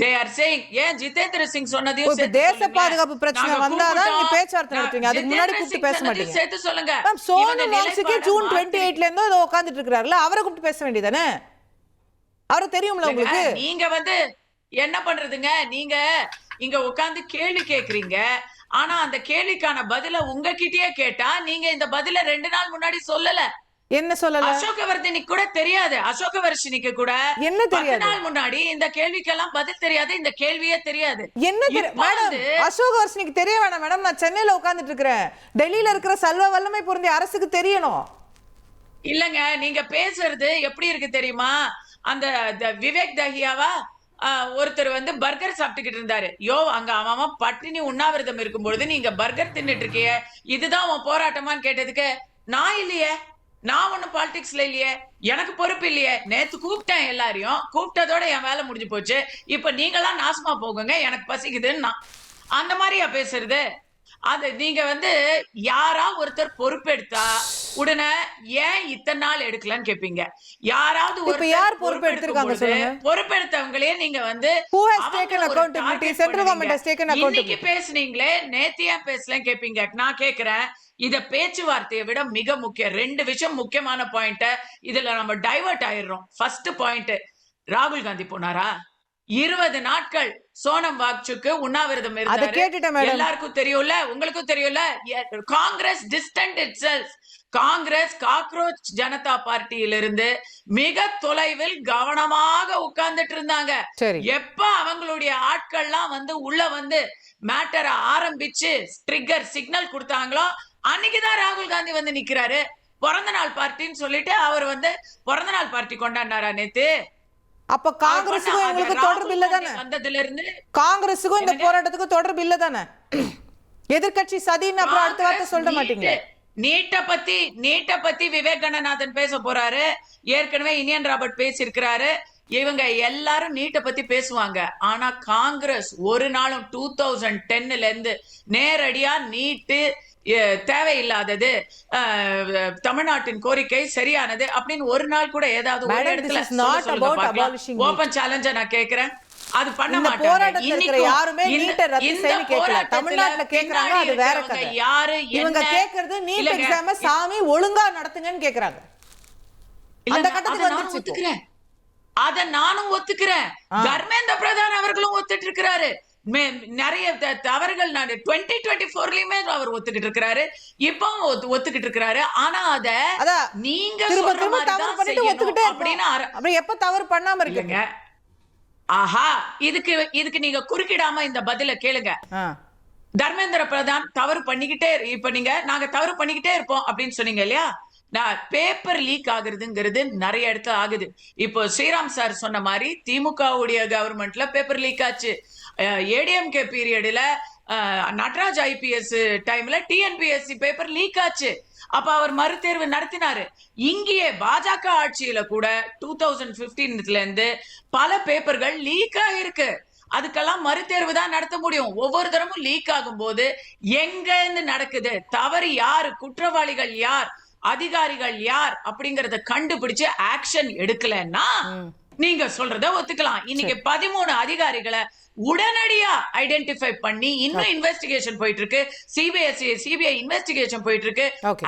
they are saying, ஏன் ஜிதேந்திர சிங் சொன்னதையும் தேச பாதுகாப்பு பிரச்சனை வந்தாதான் நீங்க பேச்சுவார்த்தை நடத்துவீங்க, அதுக்கு முன்னாடி கூப்பிட்டு பேச மாட்டீங்க. சேர்த்து சொல்லுங்க. சோனம் வாங்சுக்கு ஜூன் 28ல இருந்து ஏதோ உட்கார்ந்துட்டு இருக்காருல்ல, அவரை கூப்பிட்டு பேச வேண்டியதானே? அவருக்கு தெரியும்ல உங்களுக்கு. நீங்க என்ன பண்றதுங்க, நீங்க இங்க உட்கார்ந்து கேள்வி கேக்குறீங்க. ஆனா அந்த கேள்விக்கான பதில உங்ககிட்டயே கேட்டா நீங்க இந்த பதில 2 நாள் முன்னாடி சொல்லல. என்ன சொல்லல? அசோகவர்தனிக்கு கூட தெரியாது, அசோகவர்ஷினிக்கு கூட என்ன தெரியாது? 10 நாள் முன்னாடி இந்த கேள்விக்கெல்லாம் பதில் தெரியாது, இந்த கேள்வியே தெரியாது. என்ன மேடம், அசோகவர்ஷினிக்கு தெரிய வேணாம் மேடம். நான் சென்னையில உட்கார்ந்துட்டு இருக்கிறேன். டெல்லியில இருக்கிற சல்வ வல்லமை பொருந்திய அரசுக்கு தெரியணும். இல்லங்க, நீங்க பேசுறது எப்படி இருக்கு தெரியுமா? அந்த விவேக் தஹியாவா ஒருத்தர் பர்கர் சாப்பிட்டுக்கிட்டு இருந்தாரு. அங்க அவன் பட்டினி உண்ணாவிரதம் இருக்கும் பொழுது நீங்க பர்கர் தின்னுட்டு இருக்கிய, இதுதான் உன் போராட்டமான்னு கேட்டதுக்கு நான் இல்லையே, நான் ஒண்ணும் பாலிடிக்ஸ்ல இல்லையே, எனக்கு பொறுப்பு இல்லையே, நேத்து கூப்பிட்டேன் எல்லாரையும், கூப்பிட்டதோட என் வேலை முடிஞ்சு போச்சு, இப்ப நீங்களாம் நாசமா போகுங்க, எனக்கு பசிக்குதுன்னு. அந்த மாதிரியா பேசுறது? அது நீங்க யாரா ஒருத்தர் பொறுப்பெடுத்தா உடனே ஏன் இத்தனை நாள் எடுக்கலன்னு கேப்பீங்க. யாராவது ஒரு யார் பொறுப்பெடுத்திருக்காங்க சொல்லுங்க? பொறுப்பெடுத்தவங்களே நீங்க இன்னைக்கு பேசுனீங்களே, நேத்தியா பேசலன்னு கேப்பீங்க. நான் கேக்குறேன், இத பேச்சுவார்த்தையை விட மிக முக்கியம் 2 விஷயம், முக்கியமான பாயிண்ட் இதுல நம்ம டைவர்ட் ஆயிடுறோம். ஃபர்ஸ்ட் பாயிண்ட், ராகுல் காந்தி போனாரா? 20 நாட்கள் சோனம் வாங்சுக்கு உண்ணாவிரதம் இருந்தாரு. எல்லாருக்கும் தெரியும்ல, உங்களுக்கும் தெரியும்ல. Congress distant itself. Congress cockroach Janata பார்ட்டியிலிருந்து மிக தொலைவில் கவனமாக உட்கார்ந்துட்டு இருந்தாங்க. எப்ப அவங்களுடைய ஆட்கள்லாம் உள்ள மேட்டரை ஆரம்பிச்சு ட்ரிகர் சிக்னல் கொடுத்தாங்களோ அன்னைக்குதான் ராகுல் காந்தி நிக்கிறாரு. பிறந்த நாள் பார்ட்டின்னு சொல்லிட்டு அவர் பிறந்த நாள் பார்ட்டி கொண்டாடினாரா நேத்து? அப்ப காங்கிரஸுக்கும் எங்களுக்கு தொடர்பு இல்ல தானே? காங்கிரஸுக்கும் இந்த போராட்டத்துக்கும் தொடர்பு இல்ல தானே? எதிர்கட்சி சதின்னு அப்புறம் அடுத்த வார்த்தை சொல்ல மாட்டீங்க. நீட்ட பத்தி விவேக் கண்ணநாதன் பேச போறாரு. ஏற்கனவே இனியன் ராபர்ட் பேசியிருக்கிறாரு. இவங்க எல்லாரும் நீட்டை பத்தி பேசுவாங்க. ஆனா காங்கிரஸ் ஒரு நாளும் 2010ல இருந்து நேரடியா நீட்டு தேவையில்லாதது, தமிழ்நாட்டின் கோரிக்கை சரியானது அப்படின்னு ஒரு நாள் கூட ஏதாவது ஒரு இடத்துல ஓபன் சேலஞ்ச நான் கேக்குறேன். அது பண்ண மாட்டாங்க. இன்னைக்கு யாருமே நீட்டை ரத்து செய்ய கேட்கல. தமிழ்நாட்டுல கேக்குறாங்க, அது வேற கதை. யாரு இவங்க கேக்குறது நீட் எக்ஸாம் சாமி ஒழுங்கா நடத்துங்கன்னு கேக்குறாங்க. அந்த கட்டத்துக்கு வந்துருச்சு. அத நானும் ஒத்துக்கிறேன். தர்மேந்திர பிரதான் அவர்களும் ஒத்துட்டு இருக்கிறாரு. நிறைய தவறுகள் 2024லயுமே அவர் ஒத்துக்கிட்டு இருக்கிறாரு, இப்போ ஒத்துக்கிட்டு இருக்கிறாரு. ஆனா அத நீங்க எப்ப தவறு பண்ணாம இருக்கீங்க? ஆஹா, இதுக்கு நீங்க குறுக்கிடாம இந்த பதில கேளுங்க. தர்மேந்திர பிரதான் தவறு பண்ணிக்கிட்டே, இப்ப நீங்க நாங்க தவறு பண்ணிக்கிட்டே இருப்போம் அப்படின்னு சொன்னீங்க இல்லையா? பேப்பர் லீக் ஆகுறதுங்கிறது நிறைய இடத்துல ஆகுது. இப்போ ஸ்ரீராம் சார் சொன்ன மாதிரி திமுக உடைய கவர்மெண்ட்ல பேப்பர் லீக் ஆச்சு. ஏடிஎம்கே பீரியட்ல நட்ராஜ் ஐபிஎஸ் டைம்ல டிஎன்பிஎஸ்சி பேப்பர் லீக் ஆச்சு. அப்ப அவர் மறுதேர்வு நடத்தினாரு. இங்கேயே பாஜக ஆட்சியில கூட 2015ல இருந்து பல பேப்பர்கள் லீக் ஆகிருக்கு. அதுக்கெல்லாம் மறுதேர்வு தான் நடத்த முடியும். ஒவ்வொரு தரமும் லீக் ஆகும் போது எங்க இருந்து நடக்குது, தவறு யாரு, குற்றவாளிகள் யார், அதிகாரிகள் யார் அப்படிங்கறத கண்டுபிடிச்சு ஆக்ஷன் எடுக்கலன்னா நீங்க சொல்றத ஒத்துக்கலாம். இன்னைக்கு 13 அதிகாரிகளை உடனடியா ஐடென்டிஃபை பண்ணி இன்னும் இன்வெஸ்டிகேஷன் போயிட்டு இருக்கு. சிபிஐ இன்வெஸ்டிகேஷன் போயிட்டு இருக்கு.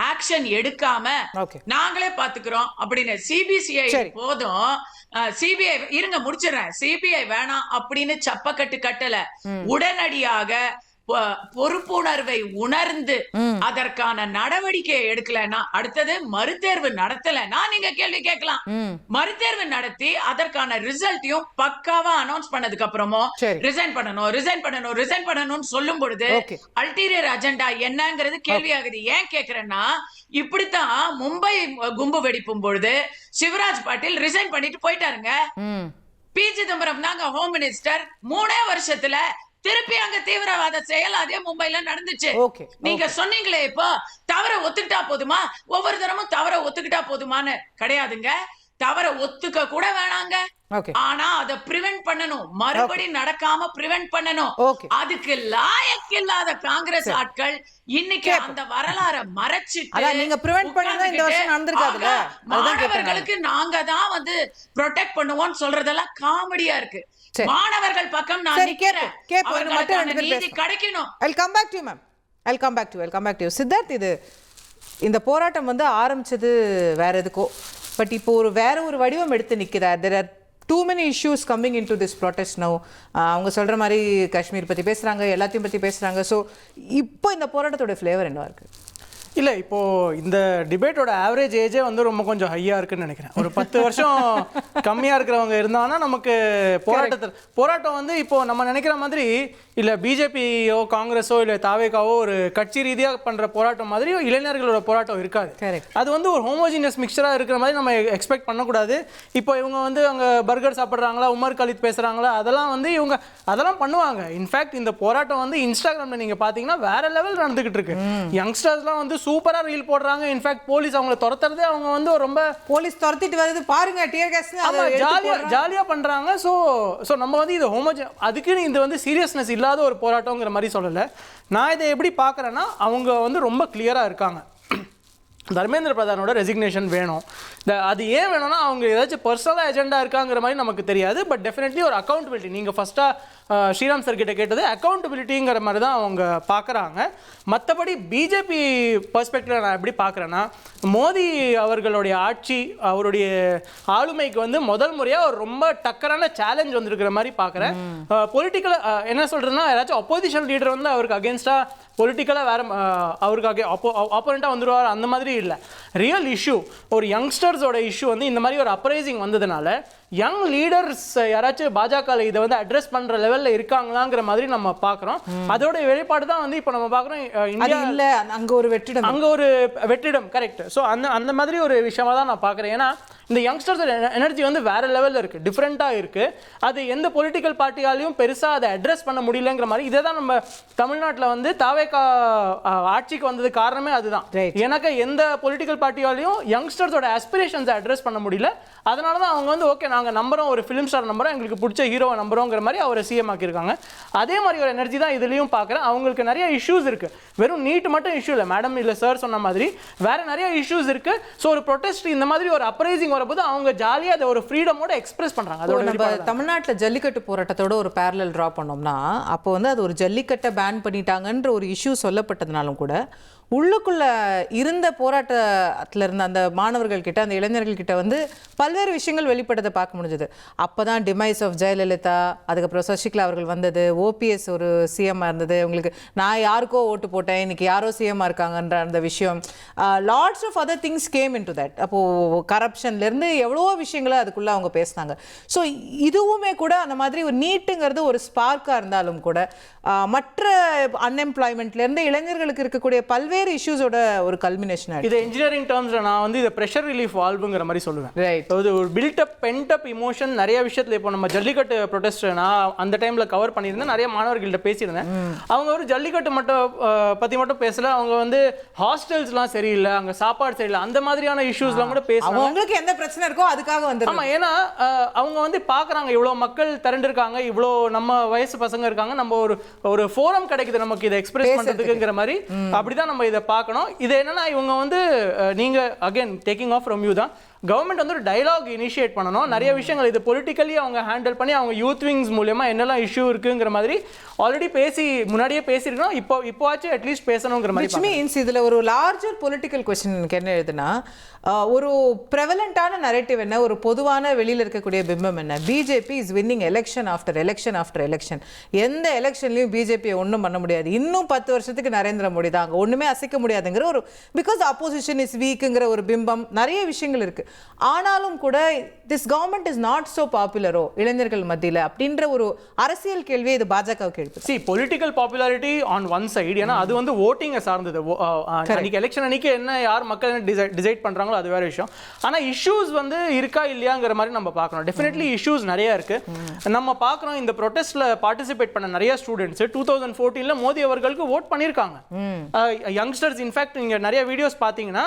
ஆக்ஷன் எடுக்காம நாங்களே பாத்துக்கிறோம் அப்படின்னு சிபிசிஐ போதும், சிபிஐ இருங்க முடிச்சிடறேன், சிபிஐ வேணாம் அப்படின்னு சப்பக்கட்டு கட்டல. உடனடியாக பொறுப்புணர்வை உணர்ந்து அதற்கான நடவடிக்கை எடுக்கலன்னா, அடுத்தது மறுதேர்வு நடத்தலன்னா நீங்க கேள்வி கேட்கலாம். மறுதேர்வு நடத்தி அதற்கான ரிசல்ட்டையும் பக்காவா அனௌன்ஸ் பண்ணதுக்கு அப்புறமும் ரிசைன் பண்ணணும் சொல்லும் பொழுது அல்டீரியர் அஜெண்டா என்னங்கிறது கேள்வி ஆகுது. ஏன் கேக்குறேன்னா, இப்படித்தான் மும்பை கும்பு வெடிப்பும் பொழுது சிவராஜ் பாட்டீல் ரிசைன் பண்ணிட்டு போயிட்டாருங்க. பி சிதம்பரம் தாங்க ஹோம் மினிஸ்டர். 3 வருஷத்துல திருப்பி அங்க தீவிரவாத செயல் அதே மும்பைல நடந்துச்சு. நீங்க சொன்னீங்களே இப்போ தவற ஒத்துக்கிட்டா போதுமா, ஒவ்வொரு தரமும் தவற ஒத்துக்கிட்டா போதுமான்னு கிடையாதுங்க. தவற ஒத்துக்க கூட வேணாங்க, ஆனா அதை பிரிவென்ட் பண்ணணும், மறுபடி நடக்காம பிரிவென்ட் பண்ணணும். அதுக்கு லாயக்கு இல்லாத காங்கிரஸ் ஆட்கள் இன்னைக்கு அந்த வரலாறை மறைச்சிட்டு நீங்க பிரிவென்ட் பண்ணீங்க, இந்த வருஷம் நடந்துருக்காதுல, மாணவர்களுக்கு நாங்க தான் வந்து ப்ரொடெக்ட் பண்ணுவோம் சொல்றதெல்லாம் காமெடியா இருக்கு. மாணவர்கள் பக்கம் நான் நிக்கிறேன், அவர்களுக்கு நீதி கிடைக்கணும். I'll come back to you, ma'am. I'll come back to you. Siddharth, இந்த போராட்டம் வந்து ஆரம்பிச்சது வேற எதுக்கோ, பட் இப்போ வேற ஒரு வடிவம் எடுத்து நிக்குதா? There are too many issues coming into this protest now. அவங்க சொல்ற மாதிரி காஷ்மீர் பத்தி பேசுறாங்க, எல்லாத்தையும் பத்தி பேசுறாங்க. ஸோ இப்போ இந்த போராட்டத்தோட ஃப்ளேவர் என்னவா இருக்கு? இல்லை, இப்போது இந்த டிபேட்டோட ஆவரேஜ் ஏஜே வந்து ரொம்ப கொஞ்சம் ஹையாக இருக்குன்னு நினைக்கிறேன். ஒரு 10 வருஷம் கம்மியாக இருக்கிறவங்க இருந்தாங்கன்னா நமக்கு போராட்டம் வந்து இப்போது நம்ம நினைக்கிற மாதிரி இல்லை பிஜேபியோ காங்கிரஸோ இல்லை தாவேகாவோ ஒரு கட்சி ரீதியாக பண்ணுற போராட்டம் மாதிரி இளைஞர்களோட போராட்டம் இருக்காது. அது வந்து ஒரு ஹோமோஜினியஸ் மிக்சராக இருக்கிற மாதிரி நம்ம எக்ஸ்பெக்ட் பண்ணக்கூடாது. இப்போ இவங்க வந்து அங்கே பர்கர் சாப்பிட்றாங்களா, உமர் கலித் பேசுகிறாங்களா, அதெல்லாம் வந்து இவங்க அதெல்லாம் பண்ணுவாங்க. இன்ஃபேக்ட் இந்த போராட்டம் வந்து இன்ஸ்டாகிராமில் நீங்கள் பார்த்தீங்கன்னா வேற லெவல் நடந்துக்கிட்டு இருக்கு. யங்ஸ்டர்ஸ்லாம் வந்து சூப்பரா ரீல் போடுறாங்க. இன்ஃபேக்ட் போலீஸ் அவங்கள துரத்துறதே, அவங்க வந்து ரொம்ப போலீஸ் துரத்திட்டு வருது பாருங்க, டியர் கேஸ் ஜாலியா பண்றாங்க. சோ நம்ம வந்து இது அதுக்குன்னு இது வந்து சீரியஸ்னஸ் இல்லாத ஒரு போராட்டம்ங்கிற மாதிரி சொல்லல. நான் இதை எப்படி பார்க்கறேன்னா, அவங்க வந்து ரொம்ப கிளியரா இருக்காங்க. தர்மேந்திர பிரதானோட ரெசிக்னேஷன் வேணும். அது ஏன் வேணும்னா, அவங்க ஏதாச்சும் பர்சனலாக அஜெண்டா இருக்காங்கிற மாதிரி நமக்கு தெரியாது. பட் டெஃபினெட்லி ஒரு அக்கௌண்டபிலிட்டி, நீங்கள் ஃபஸ்ட்டாக ஸ்ரீராம் சார் கிட்ட கேட்டது அக்கௌண்டபிலிட்டிங்கிற மாதிரி தான் அவங்க பார்க்குறாங்க. மற்றபடி பிஜேபி பர்ஸ்பெக்டிவில் நான் எப்படி பார்க்குறேன்னா, மோடி அவர்களுடைய ஆட்சி, அவருடைய ஆளுமைக்கு வந்து முதல் முறையாக ஒரு ரொம்ப டக்கரான சேலஞ்ச் வந்துருக்கிற மாதிரி பார்க்குறேன். பொலிட்டிக்கல் என்ன சொல்கிறதுன்னா, ஏதாச்சும் அப்போசிஷன் லீடர் வந்து அவருக்கு அகேன்ஸ்டாக பொலிட்டிக்கலாக வேறு அவருக்கு ஆப்போனண்ட்டாக வந்துடுவார் அந்த மாதிரி இல்லை. ரியல் இஷ்யூ, ஒரு யங்ஸ்டர்ஸோட இஷ்யூ வந்து இந்த மாதிரி ஒரு அப்ரைசிங் வந்ததுனால யங் லீடர்ஸ் யாராச்சும் பாஜகவில் இதை வந்து அட்ரஸ் பண்ணுற லெவலில் இருக்காங்களாங்கிற மாதிரி நம்ம பார்க்குறோம். அதோட வெளிப்பாடு தான் வந்து இப்போ நம்ம பார்க்குறோம். இந்தியா இல்லை, அங்கே ஒரு வெற்றிடம் கரெக்ட். ஸோ அந்த மாதிரி ஒரு விஷயமா தான் நான் பார்க்குறேன். ஏன்னா இந்த யங்ஸ்டர்ஸோட எனர்ஜி வந்து வேற லெவலில் இருக்குது, டிஃப்ரெண்ட்டாக இருக்குது. அது எந்த பொலிட்டிக்கல் பார்ட்டியாலையும் பெருசாக அதை அட்ரஸ் பண்ண முடியலங்கிற மாதிரி. இதை தான் நம்ம தமிழ்நாட்டில் வந்து தாவேகா ஆட்சிக்கு வந்தது காரணமே அதுதான். எனக்கு எந்த பொலிட்டிக்கல் பார்ட்டியாலையும் யங்ஸ்டர்ஸோட ஆஸ்பிரேஷன்ஸை அட்ரஸ் பண்ண முடியல. அதனால தான் அவங்க வந்து ஓகே நாங்கள் நம்புறோம், ஒரு ஃபிலிம் ஸ்டார் நம்புறோம், எங்களுக்கு பிடிச்ச ஹீரோவை நம்புறோங்கிற மாதிரி அவரை சிஎம் ஆக்கியிருக்காங்க. அதே மாதிரி ஒரு எனர்ஜி தான் இதுலேயும் பார்க்குறேன். அவங்களுக்கு நிறைய இஷ்யூஸ் இருக்குது, வெறும் நீட் மட்டும் இஷ்யூ இல்லை மேடம், இல்லை சார் சொன்ன மாதிரி வேற நிறைய இஷ்யூஸ் இருக்குது. ஸோ ஒரு ப்ரொடெஸ்ட் இந்த மாதிரி ஒரு அப்ரைசிங் வரும்போது அவங்க ஜாலியாக அதை ஒரு ஃப்ரீடமோட எக்ஸ்பிரஸ் பண்ணுறாங்க. அதோட நம்ம தமிழ்நாட்டில் ஜல்லிக்கட்டு போராட்டத்தோட ஒரு பேரலல் ட்ரா பண்ணோம்னா, அப்போ வந்து அது ஒரு ஜல்லிக்கட்டை பேன் பண்ணிட்டாங்கன்ற ஒரு இஷ்யூ சொல்லப்பட்டதுனாலும் கூட உள்ளுக்குள்ள இருந்த போராட்டத்தில் இருந்த அந்த மாணவர்கள் கிட்ட, அந்த இளைஞர்கள் கிட்ட வந்து பல்வேறு விஷயங்கள் வெளிப்பட்டதை பார்க்க முடிஞ்சது. அப்போதான் டிமைஸ் ஆஃப் ஜெயலலிதா, அதுக்கப்புறம் சசிகலா அவர்கள் வந்தது, ஓபிஎஸ் ஒரு சிஎம்மாக இருந்தது, உங்களுக்கு நான் யாருக்கோ ஓட்டு போட்டேன், இன்னைக்கு யாரோ சிஎம்மாக இருக்காங்கன்ற அந்த விஷயம், lots of other things came into that. அப்போது கரப்ஷன்லேருந்து எவ்வளவோ விஷயங்களை அதுக்குள்ளே அவங்க பேசினாங்க. ஸோ இதுவுமே கூட அந்த மாதிரி ஒரு நீட்டுங்கிறது ஒரு ஸ்பார்க்காக இருந்தாலும் கூட மற்ற அன்எம்ப்ளாய்மெண்ட்லேருந்து இளைஞர்களுக்கு இருக்கக்கூடிய பல்வேறு இஷ்யூஸோட ஒரு கல்மினேஷன். இது இன்ஜினியரிங் டேர்ம்ஸ்ல நான் வந்து இதை ப்ரெஷர் ரிலீஃப் வால்வுங்கிற மாதிரி சொல்லுவேன். ரைட். அது ஒரு பில்ட் அப் இமோஷன் நிறைய விஷயத்துல. இப்போ நம்ம ஜல்லிக்கட்டு ப்ரொடெஸ்ட் நான் அந்த டைம்ல கவர் பண்ணியிருந்தேன், நிறைய மாணவர்கள்ட்ட பேசியிருந்தேன். அவங்க ஒரு ஜல்லிக்கட்டு பத்தி மட்டும் பேசல, அவங்க வந்து ஹாஸ்டல்ஸ்லாம் சரியில்லை, அங்க சாப்பாடு சரியில்லை, அந்த மாதிரியான இஷ்யூஸ்லாம் கூட பேசுவாங்க. அவங்களுக்கு எந்த பிரச்சனை இருக்கோ அதுக்காக வந்து. ஆமா, ஏன்னா அவங்க வந்து பாக்குறாங்க இவ்வளவு மக்கள் திரண்டிருக்காங்க, இவ்வளோ நம்ம வயசு பசங்க இருக்காங்க, நம்ம ஒரு ஃபோரம் கிடைக்குது நமக்கு இதை எக்ஸ்பிரஸ் பண்றதுக்குங்கிற மாதிரி. அப்படிதான் நம்ம இதை பார்க்கணும். இது என்னன்னா இவங்க வந்து நீங்க again taking off from you தான், கவர்மெண்ட் வந்து ஒரு டயலாக் இனிஷியேட் பண்ணணும். நிறைய விஷயங்கள் இது பொலிட்டிக்கலி அவங்க ஹேண்டில் பண்ணி அவங்க யூத் விங்ஸ் மூலமா என்னெல்லாம் இஷ்யூ இருக்குங்கிற மாதிரி ஆல்ரெடி முன்னாடியே பேசியிருக்கோம். இப்போவாச்சும் அட்லீஸ்ட் பேசணுங்கிற மாதிரி. which means இதுல ஒரு லார்ஜர் பொலிட்டிக்கல் கொஸ்டின் எனக்கு என்ன எழுதுனா, ஒரு ப்ரெவலண்டான நரேட்டிவ் என்ன, ஒரு பொதுவான வெளியில் இருக்கக்கூடிய பிம்பம் என்ன, BJP is winning election after election after election. எந்த எலெக்ஷன்லையும் பிஜேபியை ஒன்றும் பண்ண முடியாது, இன்னும் 10 வருஷத்துக்கு நரேந்திர மோடி தான், அங்கே ஒன்றுமே அசைக்க முடியாதுங்கிற ஒரு, பிகாஸ் அப்போசிஷன் இஸ் வீக்குங்கிற ஒரு பிம்பம், நிறைய விஷயங்கள் இருக்கு. ஆனாலும் கூட this government is not so பாப்புலரோ இளைஞர்கள் மத்தியில் அப்படின்ற ஒரு அரசியல் கேள்வியை இது பாஜகவுக்கு எழுப்பு. சி political popularity on one side, ஏன்னா அது வந்து ஓட்டிங்கை சார்ந்தது. அன்னைக்கு எலெக்ஷன் அன்னைக்கு என்ன யார் மக்கள் டிசைட் பண்றாங்களோ அது வேற விஷயம். ஆனா இஷ்யூஸ் வந்து இருக்கா இல்லையாங்கிற மாதிரி நம்ம பார்க்கணும். டெஃபினெட்லி இஷ்யூஸ் நிறைய இருக்கு. நம்ம பார்க்கறோம் இந்த ப்ரொடெஸ்ட்ல பார்ட்டிசிபேட் பண்ண நிறைய ஸ்டூடெண்ட்ஸ் 2014ல மோடி அவர்களுக்கு ஓட் பண்ணிருக்காங்க. யங்ஸ்டர்ஸ் இன்ஃபேக்ட் நீங்க நிறைய வீடியோஸ் பார்த்தீங்கன்னா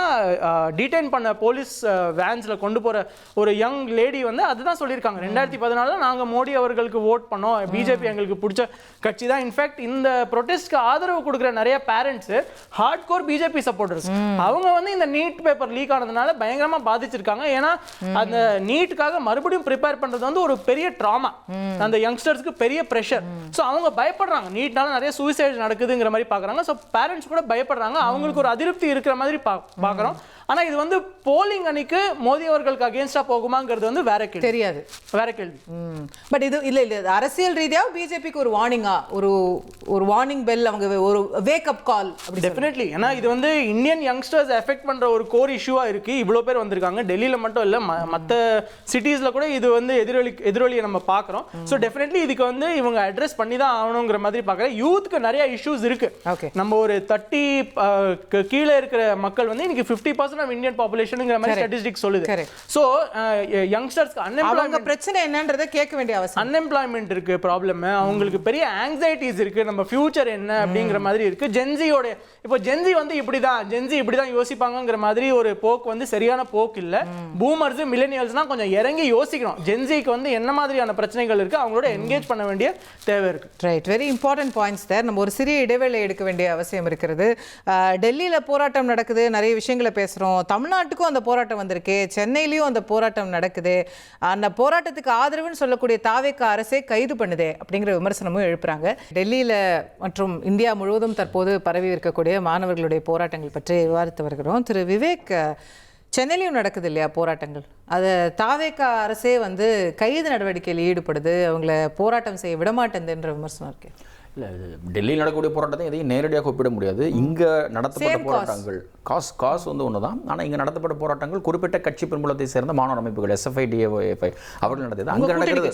டீடைன் பண்ண போலீஸ் வேன்ஸ்ல கொண்டு போற ஒரு யங் லேடி வந்து அதுதான் சொல்லியிருக்காங்க, 2014ல நாங்க மோடி அவர்களுக்கு ஓட் பண்ணோம், பிஜேபி எங்களுக்கு பிடிச்ச கட்சி தான். இன்ஃபேக்ட் இந்த ப்ரொடெஸ்ட்க்கு ஆதரவு கொடுக்குற நிறைய parents hard core BJP supporters. அவங்க வந்து இந்த நீட் பேப்பர் லீக் ஆனதுனால பயங்கரமா பாதிச்சிருக்காங்க. ஏன்னா அந்த நீட்டுக்காக மறுபடியும் ப்ரிப்பேர் பண்றது வந்து ஒரு பெரிய ட்ராமா, அந்த யங்ஸ்டர்ஸ்க்கு பெரிய பிரஷர். ஸோ அவங்க பயப்படுறாங்க, நீட்னால நிறைய சூசைட் நடக்குதுங்கிற மாதிரி பார்க்குறாங்க. ஸோ பேரண்ட்ஸ் கூட பயப்படுறாங்க, அவங்களுக்கு ஒரு அதிருப்தி இருக்கிற மாதிரி பார்க்குறோம். ஆனா இது வந்து போலிங் அன்னைக்கு மோடி அவர்களுக்கு அகைன்ஸ்டா போகுமாங்கிறது வந்து வேற கேள்வி, தெரியாது, வேற கேள்வி. பட் இது இல்ல அரசியல் ரீதியா பிஜேபிக்கு ஒரு வார்னிங்கா, ஒரு வார்னிங் பெல், அவங்க ஒரு வேக் அப் கால். டெஃபினெட்லி, ஏன்னா இது வந்து இந்தியன் யங்ஸ்டர்ஸ் எஃபெக்ட் பண்ற ஒரு கோர் இஷ்யூவா இருக்கு. இவ்வளோ பேர் வந்திருக்காங்க, டெல்லியில மட்டும் இல்ல மற்ற சிட்டிஸ்ல கூட இது வந்து எதிரொலியை நம்ம பார்க்குறோம். ஸோ டெஃபினெட்லி இதுக்கு வந்து இவங்க அட்ரஸ் பண்ணி தான் ஆகணுங்கிற மாதிரி பார்க்குறேன். யூத்துக்கு நிறைய இஷ்யூஸ் இருக்கு. நம்ம ஒரு 30 கீழே இருக்கிற மக்கள் வந்து இன்னைக்கு 50% ஆஃப் இந்தியன் பாப்புலேஷன்ங்கிற மாதிரி ஸ்டாட்டிஸ்டிக்ஸ் சொல்லுது. சோ யங்ஸ்டர்ஸ்க்கு அன்எம்ப்ளாய்மென்ட் பிரச்சனை என்னன்றதை கேட்க வேண்டிய அவசியம். அன்எம்ப்ளாய்மென்ட் இருக்கு ப்ராப்ளம், அவங்களுக்கு பெரிய ஆங்ஸைட்டிஸ் இருக்கு, நம்ம ஃபியூச்சர் என்ன அப்படிங்கிற மாதிரி இருக்கு. ஜென்சியோட இப்போ ஜென்சி வந்து இப்படிதான் யோசிப்பாங்கங்கிற மாதிரி ஒரு போக்கு வந்து சரியான போக்கு இல்ல. பூமர்ஸ் மில்லேனியல்ஸ்னா கொஞ்சம் இறங்கி யோசிக்கணும், ஜென்சிக்கு வந்து என்ன மாதிரியான பிரச்சனைகள் இருக்கு, அவங்களோட என்கேஜ் பண்ண வேண்டிய தேவை இருக்கு. ரைட், வெரி இம்பார்ட்டன்ட் பாயிண்ட்ஸ் தேர். நம்ம ஒரு சிறிய இடைவேளை எடுக்க வேண்டிய அவசியம் இருக்கிறது. டெல்லியில போராட்டம் நடக்குது, நிறைய விஷயங்களை பேசுறோம். தமிழ்நாட்டுக்கும் அந்த போராட்டம் வந்திருக்கு, சென்னையிலயும் அந்த போராட்டம் நடக்குது. அந்த போராட்டத்துக்கு ஆதரவுன்னு சொல்லக்கூடிய தாவேக அரசே கைது பண்ணுதே அப்படிங்கிற விமர்சனமும் எழுப்புறாங்க. டெல்லியில மற்றும் இந்தியா முழுவதும் தற்போது பரவி இருக்கக்கூடிய மாணவர்களுடைய போராட்டங்கள் பற்றி விவாதித்து வருகிறோம். திரு விவேக், சென்னையிலையும் நடக்குது இல்லையா போராட்டங்கள், அது தாவேக அரசே வந்து கைது நடவடிக்கையில் ஈடுபடுது, அவங்கள போராட்டம் செய்ய விடமாட்டேன்ற விமர்சனம் இருக்கு. இல்லை, டெல்லியில் நடக்கக்கூடிய போராட்டத்தை எதையும் நேரடியாக ஒப்பிட முடியாது. இங்கே நடத்தப்பட்ட போராட்டங்கள் காசு வந்து ஒன்று தான். ஆனால் இங்கே நடத்தப்பட்ட போராட்டங்கள் குறிப்பிட்ட கட்சி பின்புலத்தை சேர்ந்த மாணவர் அமைப்புகள் SFI, DAOFI அவர்கள் நடத்தியது. அங்கே நடக்கிறது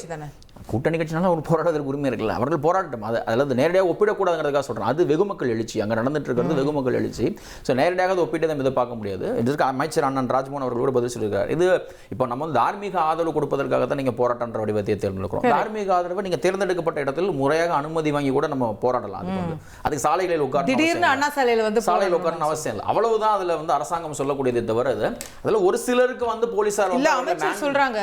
கூட்டணி கட்சினால ஒரு போராட்டத்திற்கு உரிமை இருக்குல்ல, அவர்கள் போராட்டம் அதில் நேரடியாக ஒப்பிடக்கூடாதுங்கிறதுக்காக சொல்கிறேன். அது வெகுமக்கள் எழுச்சி, அங்கே நடந்துட்டு இருக்கிறது வெகுமக்கள் எழுச்சி. ஸோ நேரடியாக அதை ஒப்பிட்டு இதை பார்க்க முடியாது. இதற்கு அமைச்சர் அண்ணன் ராஜ்மோகன் அவர்களோட பதில் சொல்லியிருக்காரு. இது இப்போ நம்ம வந்து தார்மீக ஆதரவு கொடுப்பதற்காக தான் நீங்கள் போராட்டன்ற வடிவத்தை தேர்ந்தெடுக்கிறோம். தார்மீக ஆதரவு நீங்கள் தேர்ந்தெடுக்கப்பட்ட இடத்தில் முறையாக அனுமதி வாங்கி கூட நம்ம போராடலாம். அதுக்கு சாலைகளில் உட்கார்ந்து திடீர்னு அண்ணா சாலையில் வந்து சாலையில் உட்காரணும் அவசியம் இல்லை. அவ்வளவுதான் அதில் வந்து அரசாங்கம் சொல்லக்கூடியதை தவிர அதில் ஒரு சிலருக்கு வந்து போலீசார் இல்ல அமைச்சர் சொல்றாங்க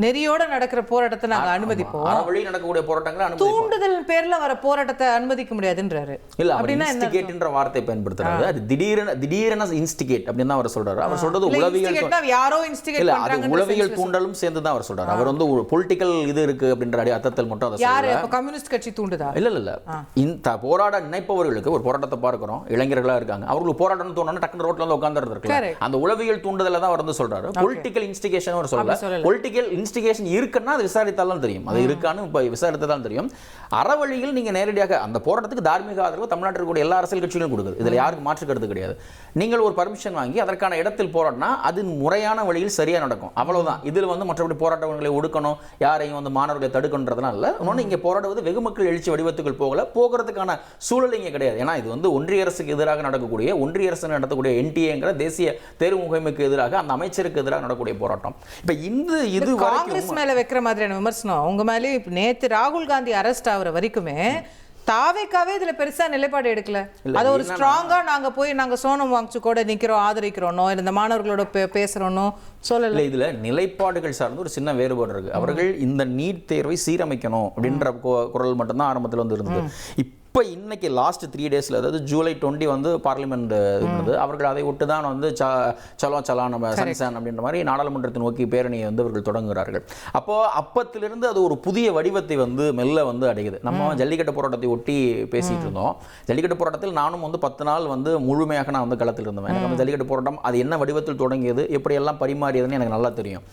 நெறியோட நடக்கிற போராட்டத்தை நாங்க அனுமதிப்போம், வழி நடக்கக்கூடிய போராட்டங்களை தூண்டுதல் பேர்ல வர போராட்டத்தை அனுமதிக்க முடியாதுன்றாரு. இல்ல அப்படின்னா இன்ஸ்டிகேட்ன்ற வார்த்தை பயன்படுத்துறாரு. அது திடீரென இன்ஸ்டிகேட் அப்படின்னு தான் அவர் சொல்றாரு. அவர் சொல்றது உளவியல், யாரோ இன்ஸ்டிகேட் இல்ல அது உளவியல் தூண்டலும் சேர்ந்து தான் அவர் சொல்றாரு. அவர் வந்து பொலிட்டிக்கல் இது இருக்கு அப்படின்ற அர்த்தத்தில் மட்டும் அதை யாரு கம்யூனிஸ்ட் கட்சி தூண்டுதா? இல்ல இந்த போராட நினைப்பவர்களுக்கு ஒரு போராட்டத்தை பார்க்கிறோம், இளைஞர்களா இருக்காங்க, அவங்களுக்கு போராட்டம்னு தோணுனா டக்குனு ரோட்ல வந்து உட்கார்ந்து இருக்கு. அந்த உளவியல் தூண்டுதல தான் அவர் வந்து சொல்றாரு. பொலிட்டிக்கல் இன்ஸ்டிகேஷன் அவர் சொல்லல. பொலிட்டிக்கல் இன்ஸ்டிகேஷன் இருக்குன்னா அது விசாரித்தாலும் தெரியும், அது இருக்கான்னு இப்ப விசாரித்தாலும் தெரியும். அறவழியில் நீங்க நேரடியாக அந்த போராட்டத்துக்கு தார்மீக ஆதரவு தமிழ்நாட்டில் இருக்கக்கூடிய எல்லா அரசியல் கட்சிகளும் கொடுக்குது. இதுல யாருக்கு மாற்று கருத்து கிடையாது. நீங்கள் ஒரு பர்மிஷன் வாங்கி அதற்கான இடத்தில் போராடினா அது முறையான வழியில் சரியா நடக்கும், அவ்வளவுதான். இதுல வந்து மற்றபடி போராட்டங்களை ஒடுக்கணும், யாரையும் வந்து மாணவர்களை தடுக்கணுன்றதுனால இல்ல. இன்னொன்று இங்க போராடுவது வெகுமக்கள் எழுச்சி வடிவத்துக்குள் போகிறதுக்கான சூழல் இங்க கிடையாது. ஏன்னா இது வந்து ஒன்றிய அரசுக்கு எதிராக நடக்கக்கூடிய, ஒன்றிய அரசு நடத்தக்கூடிய NTA தேசிய தேர்வு முகமைக்கு எதிராக, அந்த அமைச்சருக்கு எதிராக நடக்கக்கூடிய போராட்டம். இப்ப இது காங்கிரஸ் மேல வைக்கிற மாதிரியான விமர்சனம் உங்க மேலே நேத்து ராகுல் காந்தி அரெஸ்ட் ஆகுற வரைக்குமே தாவேக்காவே இதுல பெருசா நிலைப்பாடு எடுக்கல. அது ஒரு ஸ்ட்ராங்கா நாங்க சோனம் வாங்சு கூட நிக்கிறோம், ஆதரிக்கிறோனோ, இந்த மாணவர்களோட பேசுறோனோ சொல்லல. இதுல நிலைப்பாடுகள் சார்ந்து ஒரு சின்ன வேறுபாடு இருக்கு. அவர்கள் இந்த நீட் தேர்வை சீரமைக்கணும் அப்படின்ற குரல் மட்டும்தான் ஆரம்பத்தில் வந்து இருந்தது. இப்போ இன்னைக்கு லாஸ்ட் 3 daysல, அதாவது ஜூலை 20 வந்து பார்லிமெண்ட் இருந்தது. அவர்கள் அதை விட்டு தான் வந்து சலோ நம்ம சன்சான் அப்படின்ற மாதிரி நாடாளுமன்றத்தை நோக்கி பேரணியை வந்து அவர்கள் தொடங்குகிறார்கள். அப்பத்திலிருந்து அது ஒரு புதிய வடிவத்தை வந்து மெல்ல வந்து அடையுது. நம்ம ஜல்லிக்கட்டு போராட்டத்தை ஒட்டி பேசிட்டு இருந்தோம். ஜல்லிக்கட்டு போராட்டத்தில் நானும் வந்து 10 நாள் வந்து முழுமையாக நான் வந்து களத்தில் இருந்தேன். எனக்கு வந்து ஜல்லிக்கட்டு போராட்டம் அது என்ன வடிவத்தில் தொடங்கியது, எப்படியெல்லாம் பரிமாறியதுன்னு எனக்கு நல்லா தெரியும்.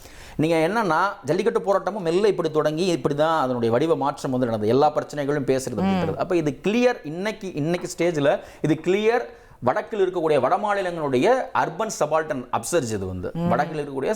நீங்கள் என்னன்னா ஜல்லிக்கட்டு போராட்டமும் மெல்ல இப்படி தொடங்கி இப்படி தான் அதனுடைய வடிவ மாற்றம் வந்து நடந்தது. எல்லா பிரச்சனைகளும் பேசுறது அப்படின்றது. அப்போ இது கிளியர், இன்னைக்கு ஸ்டேஜில் இது கிளியர். வடக்கில் இருக்கக்கூடிய வட மாநிலங்களுடைய அர்பன் சபால்டன் அப்சர்ஜ், இது வந்து வடக்கில் இருக்கக்கூடிய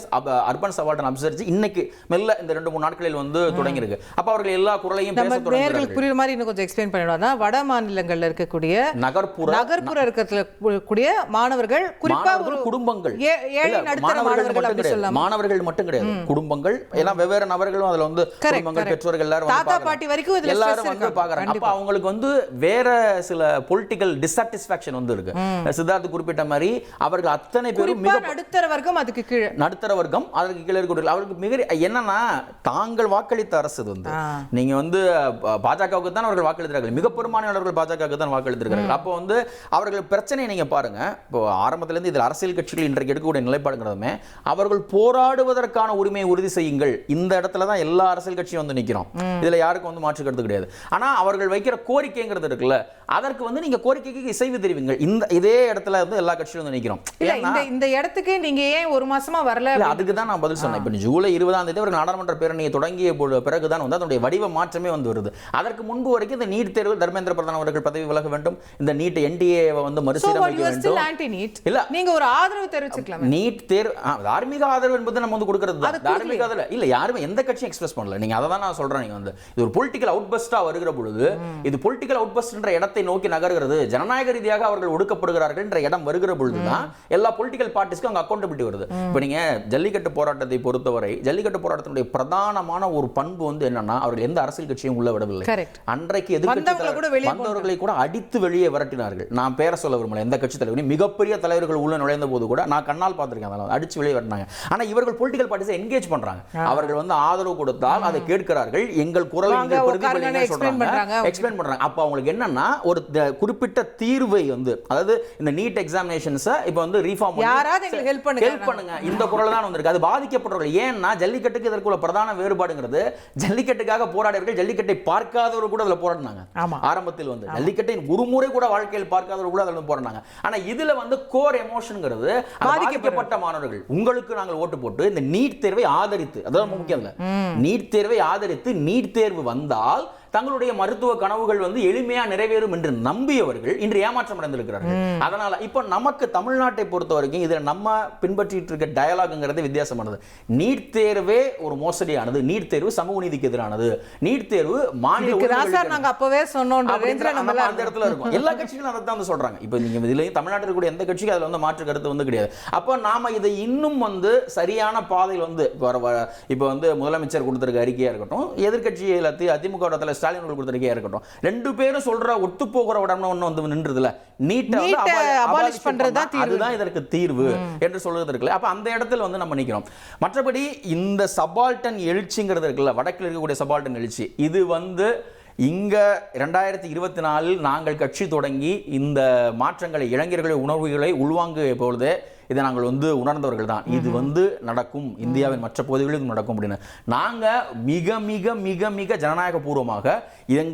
அர்பன் சபால்டன் அப்சர்ஜ் இன்னைக்கு மெல்ல இந்த 2-3 நாட்களில் வந்து தொடங்கியிருக்கு. அப்ப அவர்கள் எல்லா குரலையும் பேச தொடங்குறாங்க. புரியுற மாதிரி இன்னும் கொஞ்சம் எக்ஸ்பிளைன் பண்ணிடுவாங்க. வட மாநிலங்கள்ல இருக்கக்கூடிய நகர்ப்புற இருக்கக்கூடிய மாணவர்கள், குறிப்பா ஒரு குடும்பங்கள், ஏழை நடுத்தர மாணவர்கள் அப்படி சொல்லலாம். மாணவர்கள் மட்டும் கிடையாது, குடும்பங்கள், ஏன்னா வெவ்வேறு நபர்களும் அதுல வந்து குடும்பங்கள், பெற்றோர்கள் எல்லாரும் தாத்தா பாட்டி வரைக்கும் இதுல எல்லாரும் வந்து பாக்குறாங்க. அப்ப அவங்களுக்கு வந்து வேற சில பொலிட்டிக்கல் டிசாட்டிஸ்ஃபேக்ஷன் வந்து இருக்கு. சித்தார்த் குறிப்பிட்ட மாதிரி அவர்கள் அத்தனை பேரும் மிக நடுத்தர வர்க்கம், அதுக்கு கீழே நடுத்தர வர்க்கம், அதற்கு கீழே இருக்கக்கூடிய அவருக்கு மிக என்னன்னா தாங்கள் வாக்களித்த அரசு வந்து நீங்க வந்து பாஜகவுக்கு தான் அவர்கள் வாக்களித்தார்கள். மிக பெரும்பான்மையானவர்கள் பாஜகவுக்கு தான் வாக்களித்திருக்கிறார்கள். அப்போ வந்து அவர்கள் பிரச்சனையை நீங்க பாருங்க. இப்போ ஆரம்பத்திலிருந்து இதில் அரசியல் கட்சிகள் இன்றைக்கு எடுக்கக்கூடிய நிலைப்பாடுங்கிறதுமே அவர்கள் போராடுவதற்கான உரிமையை உறுதி செய்யுங்கள். இந்த இடத்துல தான் எல்லா அரசியல் கட்சியும் வந்து நிற்கிறோம். இதுல யாருக்கும் வந்து மாற்று கருத்து கிடையாது. ஆனா அவர்கள் வைக்கிற கோரிக்கைங்கிறது இருக்குல்ல, அதற்கு வந்து நீங்க கோரிக்கைக்கு இசைவு தெரிவிங்கள். இதே இடத்துல வந்து எல்லா கட்சியும் வந்து நிக்கிறோம். இந்த இடத்துக்கு நீங்க ஏன் ஒரு மாசமா வரல? அதுக்கு தான் நான் பதில் சொன்னேன். இப்போ ஜூலை 20ஆம் தேதி ஒரு நாடாளுமன்ற பேரணியை தொடங்கிய பிறகுதான் வந்து அதனுடைய வடிவ மாற்றமே வந்து வருது. அதற்கு முன்பு வரைக்கும் இந்த நீட் தேர்வு தர்மேந்திர பிரதான் அவர்கள் பதவி விலக வேண்டும், இந்த நீட் NTA வந்து மறுசீரமைக்க வேண்டும். இல்ல நீங்க ஒரு ஆதரவு தெரிவிச்சுக்கலாம். நீட் தேர்வு தார்மீக ஆதரவு என்பது நம்ம வந்து கொடுக்கிறது தான். தார்மீக ஆதரவு இல்ல, யாருமே எந்த கட்சியும் எக்ஸ்பிரஸ் பண்ணல. நீங்க அதை தான் நான் சொல்றேன். நீங்க வந்து இது ஒரு பொலிட்டிக்கல் அவுட்பஸ்டா வருகிற பொழுது, இது பொலிட்டிக்கல் அவுட்பஸ்ட்ன்ற இடத்தை நோக்கி நகர்கிறது, ஜனநாயக ரீதியாக அவர்கள் ஒடுக்கப்படுகிறார்கள் என்ற இடம் வருகிற பொழுதுதான் எல்லா பொலிட்டிக்கல் பார்ட்டிஸ்க்கும் அங்க அக்கௌண்டபிலிட்டி வருது. இப்போ நீங்க ஜல்லிக்கட்டு போராட்டத்தை பொறுத்தவரை ஜல்லிக்கட்டு போராட்டத்தினுடைய பிரதானமான ஒரு பண்பு வந்து என்னன்னா, அவர்கள் எந்த அரசியல் கட்சியும் உள்ள விடவில்லை. அன்றைக்கு எதிர்க்கட்சிகளை கூட அடித்து வெளியே விரட்டினார்கள். நான் பேர சொல்ல விரும்பல எந்த கட்சி தலைவரையும். மிகப்பெரிய தலைவர்கள் உள்ள நுழைந்த போது கூட நான் கண்ணால் பார்த்திருக்கேன், அடிச்சு வெளியே விரட்டினாங்க. ஆனா இவர்கள் பொலிட்டிக்கல் பார்ட்டிஸை என்கேஜ் பண்றாங்க. அவர்கள் வந்து ஆதரவு கொடுத்தால் அதை கேட்கிறார்கள், எங்கள் குரலை எக்ஸ்பிளைன் பண்றாங்க. அப்ப அவங்களுக்கு என்னன்னா ஒரு குறிப்பிட்ட தீர்வை வந்து, அதாவது இந்த நீட் எக்ஸாமினேஷன்ஸை இப்போ வந்து ரீஃபார்ம் ஹெல்ப் பண்ணுங்க, இந்த குரல் தான் வந்திருக்கு. அது பாதிக்கப்படுறவர்கள். ஏன்னா ஜல்லிக்கட்டுக்கு இதற்குள்ள பிரதான வேறுபாடுங்கிறது, ஜல்லிக்கட்டுக்காக போராடியவர்கள் ஜல்லிக்கட்டை பார்க்காதவர்கள் கூட அதில் போராடினாங்க. ஆரம்பத்தில் வந்து ஜல்லிக்கட்டை ஒரு முறை கூட வாழ்க்கையில் பார்க்காதவர்கள் கூட அதில் போராடினாங்க. ஆனா இதுல வந்து கோர் எமோஷன்ங்கிறது பாதிக்கப்பட்ட மாணவர்கள். உங்களுக்கு நாங்கள் ஓட்டு போட்டு இந்த நீட் தேர்வை ஆதரித்து, அதாவது முக்கியம் இல்லை, நீட் தேர்வை ஆதரித்து நீட் தேர்வு வந்தால் தங்களுடைய மருத்துவ கனவுகள் வந்து எளிமையா நிறைவேறும் என்று நம்பியவர்கள் இன்று ஏமாற்றம் அடைந்திருக்கிறார்கள். அதனால இப்போ நமக்கு தமிழ்நாட்டை பொறுத்த வரைக்கும் இதுல நம்ம பின்பற்றிட்டு இருக்க டயலாக்ங்கிறது வித்தியாசமானது. நீட் தேர்வே ஒரு மோசடியானது, நீட் தேர்வு சமூக நீதிக்கு எதிரானது, நீட் தேர்வு மாநில நாங்க அப்பவே சொன்னோம் அந்த இடத்துல இருக்கும். எல்லா கட்சிகளும் அதை தான் சொல்றாங்க. இப்போ நீங்க இதுலயும் தமிழ்நாட்டில் இருக்கக்கூடிய எந்த கட்சிக்கும் அதுல வந்து மாற்று கருத்து வந்து கிடையாது. அப்போ நாம இதை இன்னும் வந்து சரியான பாதையில் வந்து இப்போ வந்து முதலமைச்சர் கொடுத்திருக்க அறிக்கையா இருக்கட்டும், எதிர்கட்சியில் அதிமுக ஸ்டாலின் கொடுத்த அறிக்கையா இருக்கட்டும், ரெண்டு பேரும் சொல்ற ஒத்து போகிற உடனே ஒண்ணு வந்து நின்றதுல நீட்டை அபாலிஷ் பண்றதா அதுதான் இதற்கு தீர்வு என்று சொல்றது இருக்குல்ல. அப்ப அந்த இடத்துல வந்து நம்ம நிக்கிறோம். மற்றபடி இந்த சபால்டன் எழுச்சிங்கிறது இருக்குல்ல, வடக்கில் இருக்கக்கூடிய சபால்டன் எழுச்சி, இது வந்து இங்க 2024 நாங்கள் கட்சி தொடங்கி இந்த மாற்றங்களை, இளைஞர்களை, உணர்வுகளை உள்வாங்கிய பொழுது இதை நாங்கள் வந்து உணர்ந்தவர்கள் தான். இது வந்து நடக்கும், இந்தியாவின் மற்ற பகுதிகளிலும் நடக்கும் அப்படின்னு நாங்க மிக மிக மிக மிக ஜனநாயக பூர்வமாக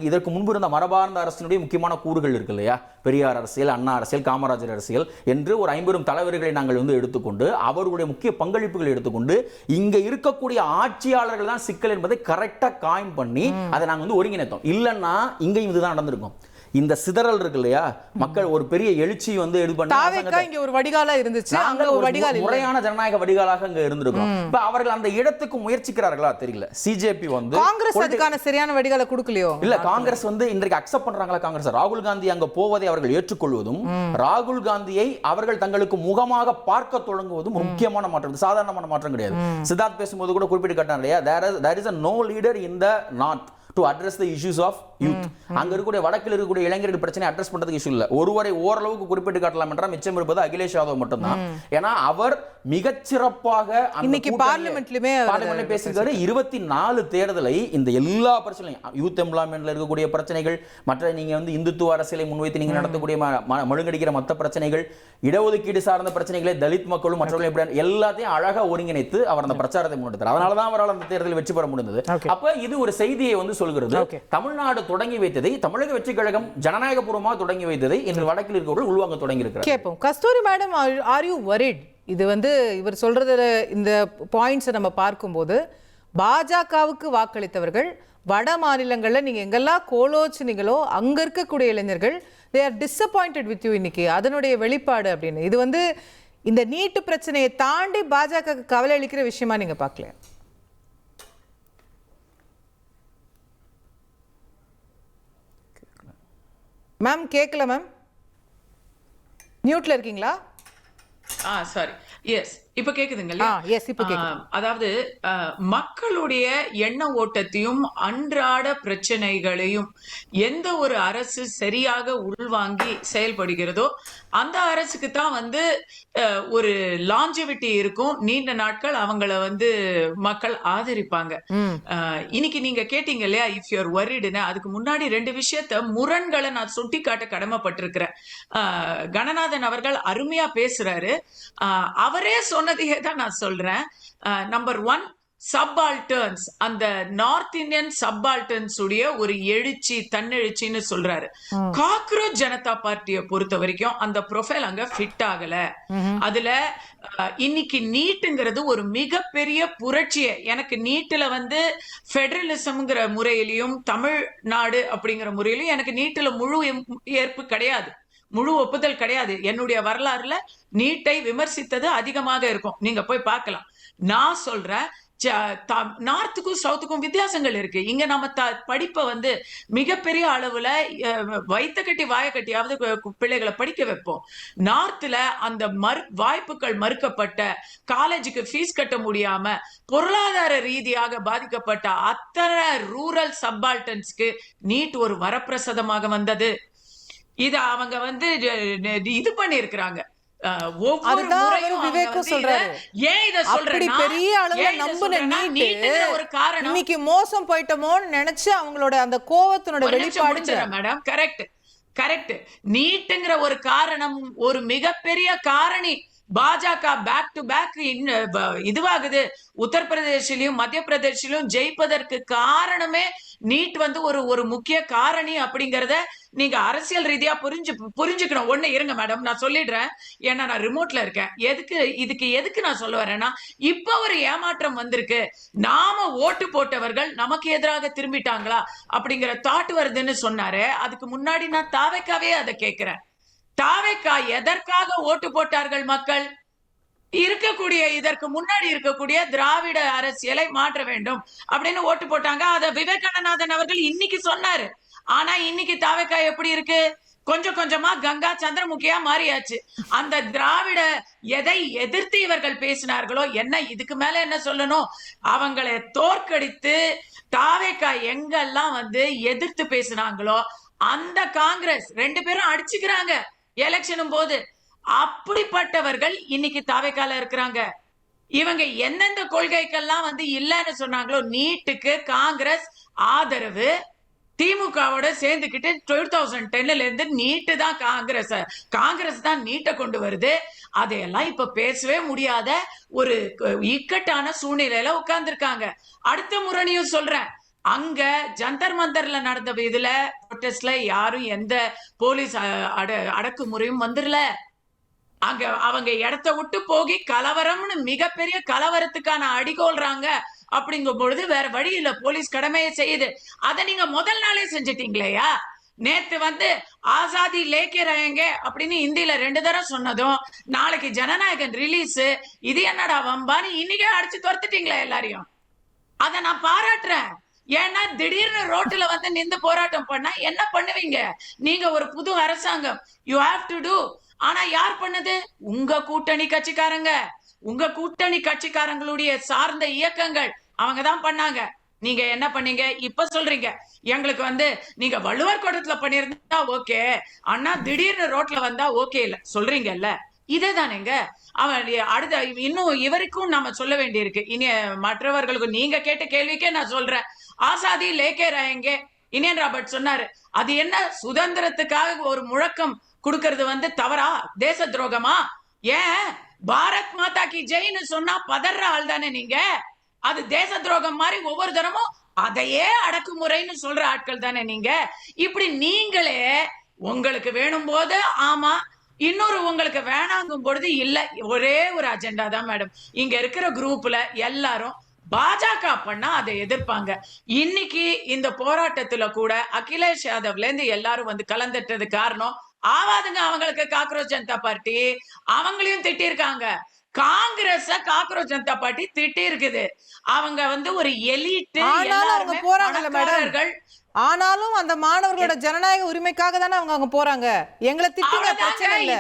இதற்கு முன்பு இருந்த மரபார்ந்த அரசினுடைய முக்கியமான கூறுகள் இருக்கு இல்லையா, பெரியார் அரசியல், அண்ணா அரசியல், காமராஜர் அரசியல் என்று ஒரு 50 தலைவர்களை நாங்கள் வந்து எடுத்துக்கொண்டு அவர்களுடைய முக்கிய பங்களிப்புகளை எடுத்துக்கொண்டு இங்க இருக்கக்கூடிய ஆட்சியாளர்கள் தான் சிக்கல் என்பதை கரெக்டா காயின் பண்ணி அதை நாங்கள் வந்து ஒருங்கிணைத்தோம். இல்லைன்னா இங்கேயும் இதுதான் நடந்திருக்கும். இந்த சிதறல் இருக்கு இல்லையா, மக்கள் ஒரு பெரிய எழுச்சி வந்து இது பண்ணாங்க. இங்க ஒரு வடிகாலா இருந்துச்சு, அங்க ஒரு வடிகால், முறையான ஜனநாயக வடிகாலாக அங்க இருந்திருக்கும். இப்ப அவர்கள் அந்த இடத்துக்கு முயற்சிக்கிறார்களா தெரியல. சிஜேபி வந்து காங்கிரஸ் அதுக்கான சரியான வடிகாலை கொடுக்கலையோ? இல்ல, காங்கிரஸ் வந்து இன்றைக்கு அக்செப்ட் பண்றாங்களா? காங்கிரஸ் ராகுல் காந்தி அங்க போவதை அவர்கள் ஏற்றுக்கொள்வதும், ராகுல் காந்தியை அவர்கள் தங்களுக்கு முகமாக பார்க்க தொடங்குவதும் முக்கியமான மாற்றம், சாதாரணமான மாற்றம் கிடையாது. சித்தார்த் பேசும்போது கூட குறிப்பிட்டு காட்டினார் இல்லையா, there is a no leader in the north to address the issues of youth. அங்க இருக்கக்கூடிய வடக்கில் இருக்கக்கூடிய இளைஞர்கள் பிரச்சனை அட்ரஸ் பண்றதுக்கு இஷ்யூ இல்ல. ஒருவரை ஓரளவுக்கு குறிப்பிட்டு காட்டலாம் என்றால் மிச்சம் இருப்பது அகிலேஷ் யாதவ் மட்டும்தான். ஏன்னா அவர் மிகச்சிறப்பாக இன்னைக்கு பார்லிமெண்ட்லயுமே பேசியிருக்காரு. 24 தேர்தலை இந்த எல்லா பிரச்சனையும், யூத் எம்ப்ளாய்மெண்ட்ல இருக்கக்கூடிய பிரச்சனைகள், மற்ற நீங்க வந்து இந்துத்துவ அரசியலை முன்வைத்து நீங்க நடத்தக்கூடிய மழுங்கடிக்கிற மற்ற பிரச்சனைகள், இடஒதுக்கீடு சார்ந்த பிரச்சனைகளை, தலித் மக்களும் மற்றவர்களும் எல்லாத்தையும் அழகா ஒருங்கிணைத்து அவர் அந்த பிரச்சாரத்தை முன்னெடுத்தார். அதனாலதான் அவரால் அந்த தேர்தலில் வெற்றி பெற முடிந்தது. அப்ப இது ஒரு செய்தியை வந்து சொல்கிறது. தமிழ்நாடு தொடங்கி வைத்ததை, தமிழக வெற்றி கழகம் ஜனநாயகபூர்வமாக தொடங்கி வைத்ததை இன்று வடக்கில் இருக்கிறவர்கள் உள்வாங்க தொடங்கி இருக்கிறார். கேட்போம். கஸ்தூரி மேடம், ஆர் யூ வரிட்? இது வந்து இவர் சொல்றதுல இந்த பாயிண்ட்ஸை நம்ம பார்க்கும்போது பாஜகவுக்கு வாக்களித்தவர்கள் வட மாநிலங்கள்ல நீங்க எங்கெல்லாம் கோலோச்சுனீங்களோ அங்க இருக்கக்கூடிய இளைஞர்கள் they are disappointed with you இன்னைக்கு, அதனுடைய வெளிப்பாடு அப்படின்னு. இது வந்து இந்த நீட்டு பிரச்சனையை தாண்டி பாஜக கவலை அளிக்கிற விஷயமா நீங்க பார்க்கல? மேம் கேட்கல மேம், மியூட்ல இருக்கீங்களா? சாரி, எஸ், இப்ப கேக்குதுங்களா? எஸ், இப்ப கேக்குது. அதாவது மக்களுடைய எண்ண ஓட்டத்தையும் அன்றாட பிரச்சனைகளையும் எந்த ஒரு அரசு சரியாக உள்வாங்கி செயல்படுகிறதோ அந்த அரசுக்கு தான் வந்து ஒரு லாஞ்சிவிட்டி இருக்கும், நீண்ட நாட்கள் அவங்கள வந்து மக்கள் ஆதரிப்பாங்க. இன்னைக்கு நீங்க கேட்டீங்க இல்லையா, இஃப் யூர் வரிடுன்னு, அதுக்கு முன்னாடி 2 விஷயத்த முரண்களை நான் சுட்டி காட்ட கடமைப்பட்டிருக்கிறேன். கணநாதன் அவர்கள் அருமையா பேசுறாரு. அவரே சொன்னதையே தான் நான் சொல்றேன். நம்பர் 1, சப்பால்டர்ன்ஸ், அந்த நார்த் இந்தியன் சப்பால்டர்ன்ஸ் உடைய ஒரு எழுச்சி, தன்னெழுச்சின்னு சொல்றாரு. காக்ரோச் ஜனதா பார்ட்டியை பொறுத்த வரைக்கும் அந்த ப்ரொஃபைல் அங்க ஃபிட் ஆகல. அதுல இன்னைக்கு நீட்டுங்கிறது ஒரு மிகப்பெரிய புரட்சியை, எனக்கு நீட்டுல வந்து ஃபெடரலிசம்ங்கிற முறையிலையும் தமிழ்நாடு அப்படிங்கிற முறையிலையும் எனக்கு நீட்டுல முழு ஏற்பு கிடையாது, முழு ஒப்புதல் கிடையாது. என்னுடைய வரலாறுல நீட்டை விமர்சித்தது அதிகமாக இருக்கும், நீங்க போய் பார்க்கலாம். நான் சொல்றேன், நார்த்துக்கும் சவுத்துக்கும் வித்தியாசங்கள் இருக்கு. இங்க நம்ம படிப்பை வந்து மிகப்பெரிய அளவுல வைத்த கட்டி வாய கட்டியாவது பிள்ளைகளை படிக்க வைப்போம். நார்த்ல அந்த வாய்ப்புகள் மறுக்கப்பட்ட, காலேஜுக்கு ஃபீஸ் கட்ட முடியாம, பொருளாதார ரீதியாக பாதிக்கப்பட்ட அத்தனை ரூரல் சப்பால்டன்ஸ்க்கு நீட் ஒரு வரப்பிரசாதமாக வந்தது. இத அவங்க வந்து இது பண்ணி இருக்கிறாங்க. இன்னைக்கு மோசம் போயிட்டோமோன்னு நினைச்சு அவங்களோட அந்த கோவத்தினோட வெளிப்பாடு. Madam correct, correct. நீட்டுங்கிற ஒரு காரணம் ஒரு மிகப்பெரிய காரணி பாஜக பேக் டு பேக் இதுவாகுது. உத்தரப்பிரதேசிலும் மத்திய பிரதேசிலும் ஜெயிப்பதற்கு காரணமே நீட் வந்து ஒரு முக்கிய காரணி அப்படிங்கறத நீங்க அரசியல் ரீதியா புரிஞ்சுக்கணும். ஒண்ணு இருங்க மேடம், நான் சொல்லிடுறேன். ஏன்னா நான் ரிமோட்ல இருக்கேன். எதுக்கு நான் சொல்ல வரேன்னா, இப்ப ஒரு ஏமாற்றம் வந்திருக்கு. நாம ஓட்டு போட்டவர்கள் நமக்கு எதிராக திரும்பிட்டாங்களா அப்படிங்கிற தாட் வருதுன்னு சொன்னாரு. அதுக்கு முன்னாடி நான் தாவேக்காவே அதை கேட்கிறேன். தாவேக்கா எதற்காக ஓட்டு போட்டார்கள் மக்கள்? இருக்கக்கூடிய இதற்கு முன்னாடி இருக்கக்கூடிய திராவிட அரசியலை மாற்ற வேண்டும் அப்படின்னு ஓட்டு போட்டாங்க. அத விவேகானந்தன் அவர்கள் இன்னைக்கு சொன்னாரு. ஆனா இன்னைக்கு தாவேக்கா எப்படி இருக்கு? கொஞ்சம் கொஞ்சமா கங்கா சந்திரமுகியா மாறியாச்சு. அந்த திராவிட எதை எதிர்த்து இவர்கள் பேசினார்களோ, என்ன இதுக்கு மேல என்ன சொல்லணும், அவங்களை தோற்கடித்து தாவேக்கா எங்கெல்லாம் வந்து எதிர்த்து பேசினாங்களோ அந்த காங்கிரஸ் 2 பேரும் அடிச்சுக்கிறாங்க எலெக்ஷனும் போது. அப்படிப்பட்டவர்கள் இன்னைக்கு தாவேக்கால இருக்கிறாங்க. இவங்க எந்தெந்த கொள்கைக்கெல்லாம் வந்து இல்லன்னு சொன்னாங்களோ, நீட்டுக்கு காங்கிரஸ் ஆதரவு, திமுகவோட சேர்ந்துக்கிட்டு 2010ல இருந்து நீட்டு தான் காங்கிரஸ் தான் நீட்டை கொண்டு வருது. அதையெல்லாம் இப்ப பேசவே முடியாத ஒரு இக்கட்டான சூழ்நிலையில உட்கார்ந்துருக்காங்க. அடுத்த முரணியும் சொல்றேன், அங்க ஜந்தர் மந்தர்ல நடந்த இதுல ப்ரொட்டஸ்ட்ல யாரும் எந்த போலீஸ் அடக்குமுறையும் வந்துடல. அங்க அவங்க இடத்த விட்டு போகி கலவரம்னு மிகப்பெரிய கலவரத்துக்கான அடிகோல்றாங்க. அப்படிங்கும் பொழுது வேற வழி இல்ல, போலீஸ் கடமையை செய்யுது. அதை நீங்க முதல் நாளே செஞ்சிட்டீங்களேயா? நேத்து வந்து ஆசாதி லேக்கே ரயங்க அப்படின்னு ஹிந்தியில 2 தடவை சொன்னதும், நாளைக்கு ஜனநாயகன் ரிலீஸ், இது என்னடா வம்பான்னு இன்னைக்கே அடிச்சு துரத்துட்டீங்களா எல்லாரையும்? அதை நான் பாராட்டுறேன். ஏன்னா திடீர்னு ரோட்ல வந்து நின்று போராட்டம் பண்ணா என்ன பண்ணுவீங்க நீங்க? ஒரு புது அரசாங்கம், யூ ஹாவ் டு டூ. ஆனா யார் பண்ணது? உங்க கூட்டணி கட்சிக்காரங்க, உங்க கூட்டணி கட்சிக்காரங்களுடைய சார்ந்த இயக்கங்கள் அவங்க தான் பண்ணாங்க. நீங்க என்ன பண்ணீங்க? இப்ப சொல்றீங்க எங்களுக்கு வந்து நீங்க வள்ளுவர் கோட்டத்துல பண்ணிருந்தா ஓகே, ஆனா திடீர்னு ரோட்ல வந்தா ஓகே இல்ல சொல்றீங்கல்ல. இதேதானேங்க அவன் அடுத்த இன்னும் இவருக்கும் நாம சொல்ல வேண்டியிருக்கு. இனி மற்றவர்களுக்கு நீங்க கேட்ட கேள்விக்கே நான் சொல்றேன். ஆசாதி லேக்கே ரயங்கே இனியன் ராபர்ட் சொன்னாரு. அது என்ன சுதந்திரத்துக்காக ஒரு முழக்கம் கொடுக்கறது வந்து தவறா, தேச துரோகமா? ஏன் பாரத் மாதா கி ஜெயின்னு சொன்னா பதற ஆள் தானே நீங்க? அது தேச துரோகம் மாதிரி ஒவ்வொரு தரமும் அதையே அடக்குமுறைன்னு சொல்ற ஆட்கள் தானே நீங்க? இப்படி நீங்களே உங்களுக்கு வேணும் போது ஆமா, இன்னொரு உங்களுக்கு வேணாங்கும் பொழுது இல்ல. ஒரே ஒரு அஜெண்டா தான் மேடம். இங்க இருக்கிற குரூப்ல எல்லாரும் பாஜக பண்ணா அதை எதிர்ப்பாங்க. இன்னைக்கு இந்த போராட்டத்துல கூட அகிலேஷ் யாதவ்ல இருந்து எல்லாரும் வந்து கலந்துட்டது காரணம் ஆவாதுங்க. அவங்களுக்கு காக்ரோச் ஜனதா பார்ட்டி அவங்களையும் திட்டி இருக்காங்க. காங்கிரஸ் காக்ரோச் ஜனதா பார்ட்டி திட்டி இருக்குது. அவங்க வந்து ஒரு எலிட் போராட்டங்கள். ஆனாலும் அந்த மாணவர்களோட ஜனநாயக உரிமைக்காக தானே அவங்க அங்க போறாங்க. எங்களை திட்டுங்க, பிரச்சனை இல்ல.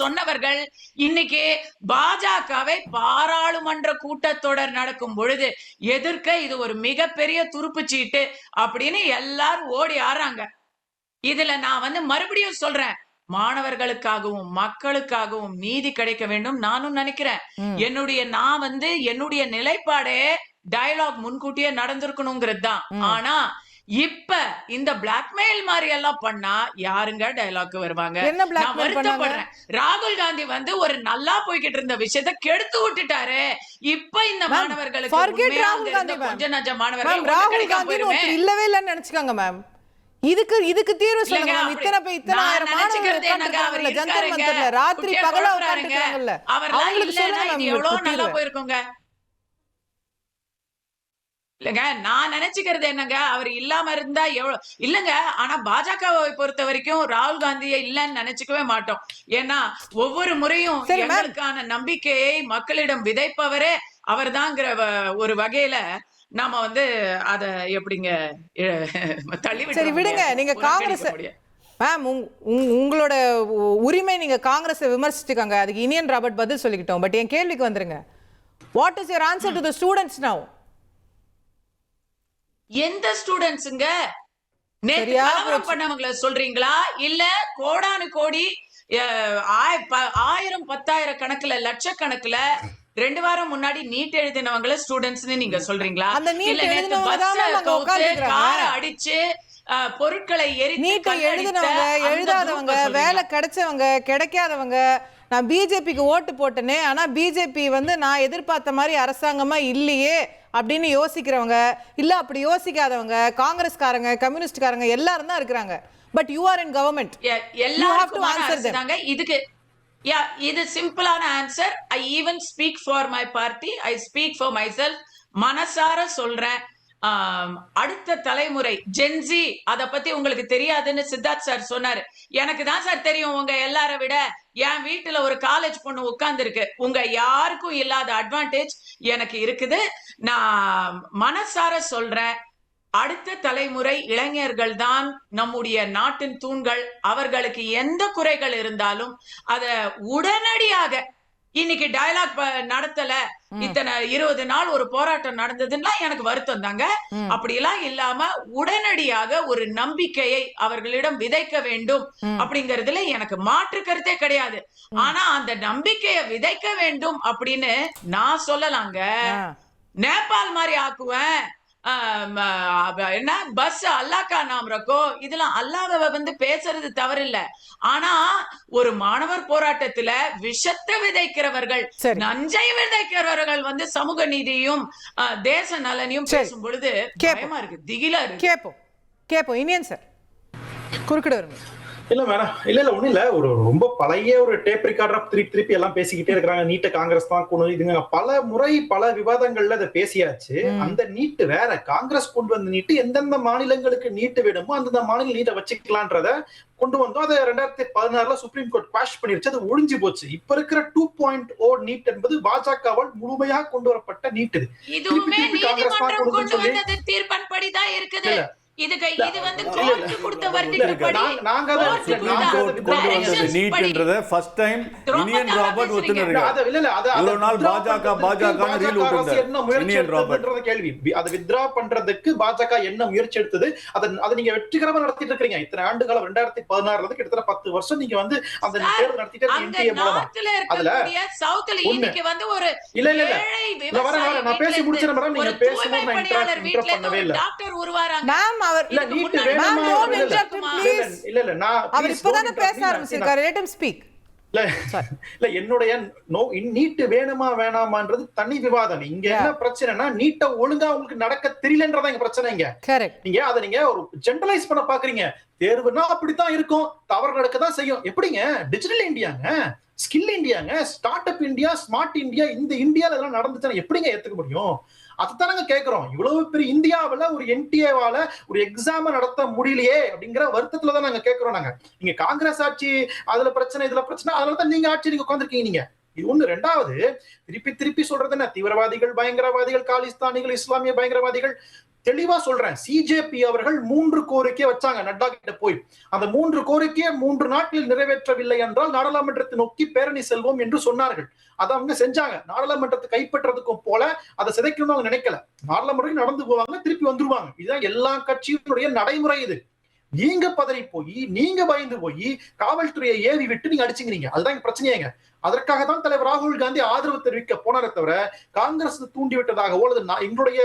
சொன்னவர்கள் இன்னைக்கு பாஜகவை பாராளுமன்ற கூட்டத்தொடர் நடக்கும் பொழுது எதிர்க்க இது ஒரு மிகப்பெரிய துருப்பு சீட்டு அப்படின்னு எல்லாரும் ஓடி ஆறாங்க. இதுல நான் வந்து மறுபடியும் சொல்றேன், மாணவர்களுக்காகவும் மக்களுக்காகவும் நீதி கிடைக்க வேண்டும் நானும் நினைக்கிறேன். என்னுடைய நிலைப்பாடே டயலாக் முன்கூட்டியே நடந்திருக்கணுங்கிறது தான். ஆனா இப்ப இந்த பிளாக்மெயில் மாதிரி எல்லாம் பண்ணா யாருங்க டயலாக் வருவாங்க? நான் வருத்தப்படுறேன். ராகுல் காந்தி வந்து ஒரு நல்லா போய்கிட்டு இருந்த விஷயத்த கெடுத்து விட்டுட்டாரு. இப்ப இந்த மாணவர்களுக்கு கொஞ்ச நஞ்ச மாணவர்கள் இல்லவே இல்லன்னு நினைச்சுக்காங்க மேம். இதுக்கு தீர்வு சொல்லுங்க. இத்தனை ஆயிரம் மாணவர்கள் உட்கார்ந்திருக்காங்கல்ல ஜந்தர் மந்தர்ல, ராத்திரி பகலா உட்கார்ந்திருக்காங்கல்ல, அவங்களுக்கு சொல்லுங்க மேம் எவ்வளவு நல்லா போயிருக்குங்க. இல்லங்க நான் நினைச்சுக்கிறது என்னங்க, அவர் இல்லாம இருந்தா எவ்வளவு இல்லங்க. ஆனா பாஜகவை பொறுத்த வரைக்கும் ராகுல் காந்தியை இல்லன்னு நினைச்சுக்கவே மாட்டோம். ஏன்னா ஒவ்வொரு முறையும் எங்களுக்கான நம்பிக்கையை மக்களிடம் விதைப்பவரே அவர் தாங்கிற ஒரு வகையில நாம வந்து அத எப்படிங்க தள்ளி சரி விடுங்க. நீங்க காங்கிரஸ் மேம் உங்களோட உரிமை, நீங்க காங்கிரஸை விமர்சிச்சுக்காங்க, அதுக்கு இனியன் ராபர்ட் பதில் சொல்லிக்கிட்டோம். பட் என் கேள்விக்கு வந்துருங்க. What is your answer to the students நவ? எந்த ஸ்டூடண்ட்ஸ்ங்க? நேத்து கலவரம் பண்ணவங்கள சொல்றீங்களா இல்ல கோடானு கோடி 1000 10,000 கணக்குல லட்சக்கணக்குல 2 வாரம் முன்னாடி நீட் எழுதினவங்கள ஸ்டூடண்ட்ஸ்னு நீங்க சொல்றீங்களா? இல்ல நேத்து பஸ் காரை அடிச்சு பொருட்களை நீட்டை எழுதினவங்க, எழுதாதவங்க, வேலை கிடைச்சவங்க, கிடைக்காதவங்க, நான் பிஜேபிக்கு ஓட்டு போட்டேனே, ஆனா பிஜேபி வந்து நான் எதிர்பார்த்த மாதிரி அரசாங்கமா இல்லையே அப்படின்னு யோசிக்கிறவங்க, இல்ல அப்படி யோசிக்காதவங்க, காங்கிரஸ்காரங்க, கம்யூனிஸ்ட்காரங்க எல்லாரும் தான் இருக்கிறாங்க. But you are in government. எல்லாரும் இதுக்கு இது சிம்பிளான answer. I even speak for my party, I speak for my self. மனசார சொல்றேன். அடுத்த தலைமுறை ஜென்சி அத பத்தி உங்களுக்கு தெரியாதுன்னு சித்தார்த் சார் சொன்னாரு. எனக்கு தான் சார் தெரியும் உங்க எல்லாரை விட. என் வீட்டுல ஒரு காலேஜ் பொண்ணு உட்கார்ந்து இருக்கு. உங்க யாருக்கும் இல்லாத அட்வான்டேஜ் எனக்கு இருக்குது. நான் மனசார சொல்றேன், அடுத்த தலைமுறை இளைஞர்கள் தான் நம்முடைய நாட்டின் தூண்கள். அவர்களுக்கு எந்த குறைகள் இருந்தாலும் அத உடனடியாக, இன்னைக்கு டயலாக் நடத்தல, இத்தனை 20 நாள் ஒரு போராட்டம் நடந்ததுன்னா எனக்கு வருத்தம் தாங்க. அப்படி எல்லாம் இல்லாம உடனடியாக ஒரு நம்பிக்கையை அவர்களிடம் விதைக்க வேண்டும் அப்படிங்கறதுல எனக்கு மாற்று கருத்தே கிடையாது. ஆனா அந்த நம்பிக்கையை விதைக்க வேண்டும் அப்படின்னு நான் சொல்லலாங்க. நேபாள் மாதிரி ஆக்குவேன், என்ன பஸ் அல்லாக்கா நாம் ரக்கோ, இதெல்லாம் அல்லாஹ்வை வந்து பேசுறது தவறில்ல. ஆனா ஒரு மாணவர் போராட்டத்துல விஷத்தை விதைக்கிறவர்கள், நஞ்சை விதைக்கிறவர்கள் வந்து சமூக நீதியும் தேச நலனையும் பேசும் பொழுது பயமா இருக்கு, திகிலா இருக்கு. கேப்போம் இனியன் சார், குறுக்கிட வருங்க. இல்ல மேடம், இல்ல ஒண்ணு இல்ல, ஒரு ரொம்ப பழைய ஒரு டேப் ரெக்கார்டர் திருப்பி எல்லாம் பேசிக்கிட்டே இருக்கிறாங்க. நீட்ட காங்கிரஸ் தான் கொண்டு இதுங்க பல முறை பல விவாதங்கள்ல அதை பேசியாச்சு. அந்த நீட்டு வேற, காங்கிரஸ் கொண்டு வந்த நீட்டு எந்தெந்த மாநிலங்களுக்கு நீட்டு வேணுமோ அந்தந்த மாநில நீட்டை வச்சுக்கலான்றத கொண்டு வந்தோம். அதை 2016 சுப்ரீம் கோர்ட் குவாஷ் பண்ணிருச்சு. அது ஒழிஞ்சு போச்சு. இப்ப இருக்கிற 2.0 நீட் என்பது பாஜகவால் முழுமையாக கொண்டு வரப்பட்ட நீட். காங்கிரஸ் தீர்ப்பன்படிதான் இருக்குது. இது வந்து கோர்ட் கொடுத்த வர்டிக்ட்படி நீட்ன்றத ஃபர்ஸ்ட் டைம் யூனியன் ராபர்ட் ஒத்துனருங்க. இவ்வளவு நாள் பாஜக ரீல் விட்டுட்டாரு யூனியன் ராபர்ட். கேள்வி அதை வித்ரா பண்றதுக்கு பாஜக என்ன முயற்சி எடுத்தது? அதை நீங்க வெற்றிகரமா நடத்திட்டு இருக்கீங்க. இத்தனை ஆண்டு காலம் 2016 இருந்து கிட்டத்தட்ட 10 வருஷம் நீங்க வந்து அந்த தேர்தல் நடத்திட்டு இருக்கீங்க. அதுல சவுத்ல இன்னைக்கு வந்து ஒரு இல்ல வர நான் பேசி முடிச்சறேன் மேடம். நீங்க பேசும்போது நான் இன்டரப்ட் பண்ணவே இல்ல. டாக்டர் உருவாராங்க. அவர் இப்பதானே பேச ஆரம்பிச்சிருக்காரு. Let him speak. இல்ல என்னுடைய நீட்டு வேணுமா வேணாமான்றது தனி விவாதம். இங்க என்ன பிரச்சனைனா நீட்ட ஒழுங்கா உங்களுக்கு நடக்க தெரியலன்றதா இங்க பிரச்சனை. இங்க நீங்க அதை நீங்க ஒரு ஜெனரலைஸ் பண்ண பாக்குறீங்க. தேர்வுனா அப்படித்தான் இருக்கும், தவறு நடக்கதான் செய்யும். எப்படிங்க டிஜிட்டல் இந்தியாங்க, ஸ்கில் இந்தியாங்க, start up India, smart India, இந்த இந்தியால இதெல்லாம் நடந்துச்சுன்னா எப்படிங்க ஏத்துக்க முடியும்? அதைத்தானங்க கேட்கிறோம். இவ்வளவு பெரிய இந்தியாவில ஒரு என்டிஏவால ஒரு எக்ஸாம நடத்த முடியலையே அப்படிங்கிற வருத்தத்துலதான் நாங்க கேட்கிறோம். நாங்க நீங்க காங்கிரஸ் ஆட்சி அதுல பிரச்சனை இதுல பிரச்சனை, அதனாலதான் நீங்க ஆட்சி நீங்க உட்காந்துருக்கீங்க. நீங்க இது ஒண்ணு. ரெண்டாவது, திருப்பி சொல்றது என்ன, தீவிரவாதிகள், பயங்கரவாதிகள், காலிஸ்தானிகள், இஸ்லாமிய பயங்கரவாதிகள், தெளிவா சொல்றேன். சிஜேபி அவர்கள் 3 கோரிக்கை வச்சாங்க நட்டா கிட்ட போய். அந்த 3 கோரிக்கையை 3 நாட்களில் நிறைவேற்றவில்லை என்றால் நாடாளுமன்றத்தை நோக்கி பேரணி செல்வோம் என்று சொன்னார்கள். அதை அவங்க செஞ்சாங்க. நாடாளுமன்றத்தை கைப்பற்றதுக்கும் போல அதை சிதைக்கணும்னு அவங்க நினைக்கல. நாடாளுமன்றம் நடந்து போவாங்க, திருப்பி வந்துருவாங்க. இதுதான் எல்லா கட்சியினுடைய நடைமுறை. இது நீங்க பதறி போய், நீங்க பயந்து போய் காவல்துறையை ஏவி விட்டு நீங்க அடிச்சுக்கிறீங்க. அதுதான் பிரச்சனையாங்க. அதற்காக தான் தலைவர் ராகுல் காந்தி ஆதரவு தெரிவிக்க போனாரே தவிர காங்கிரஸ் தூண்டி விட்டதாகவோ அல்லது எங்களுடைய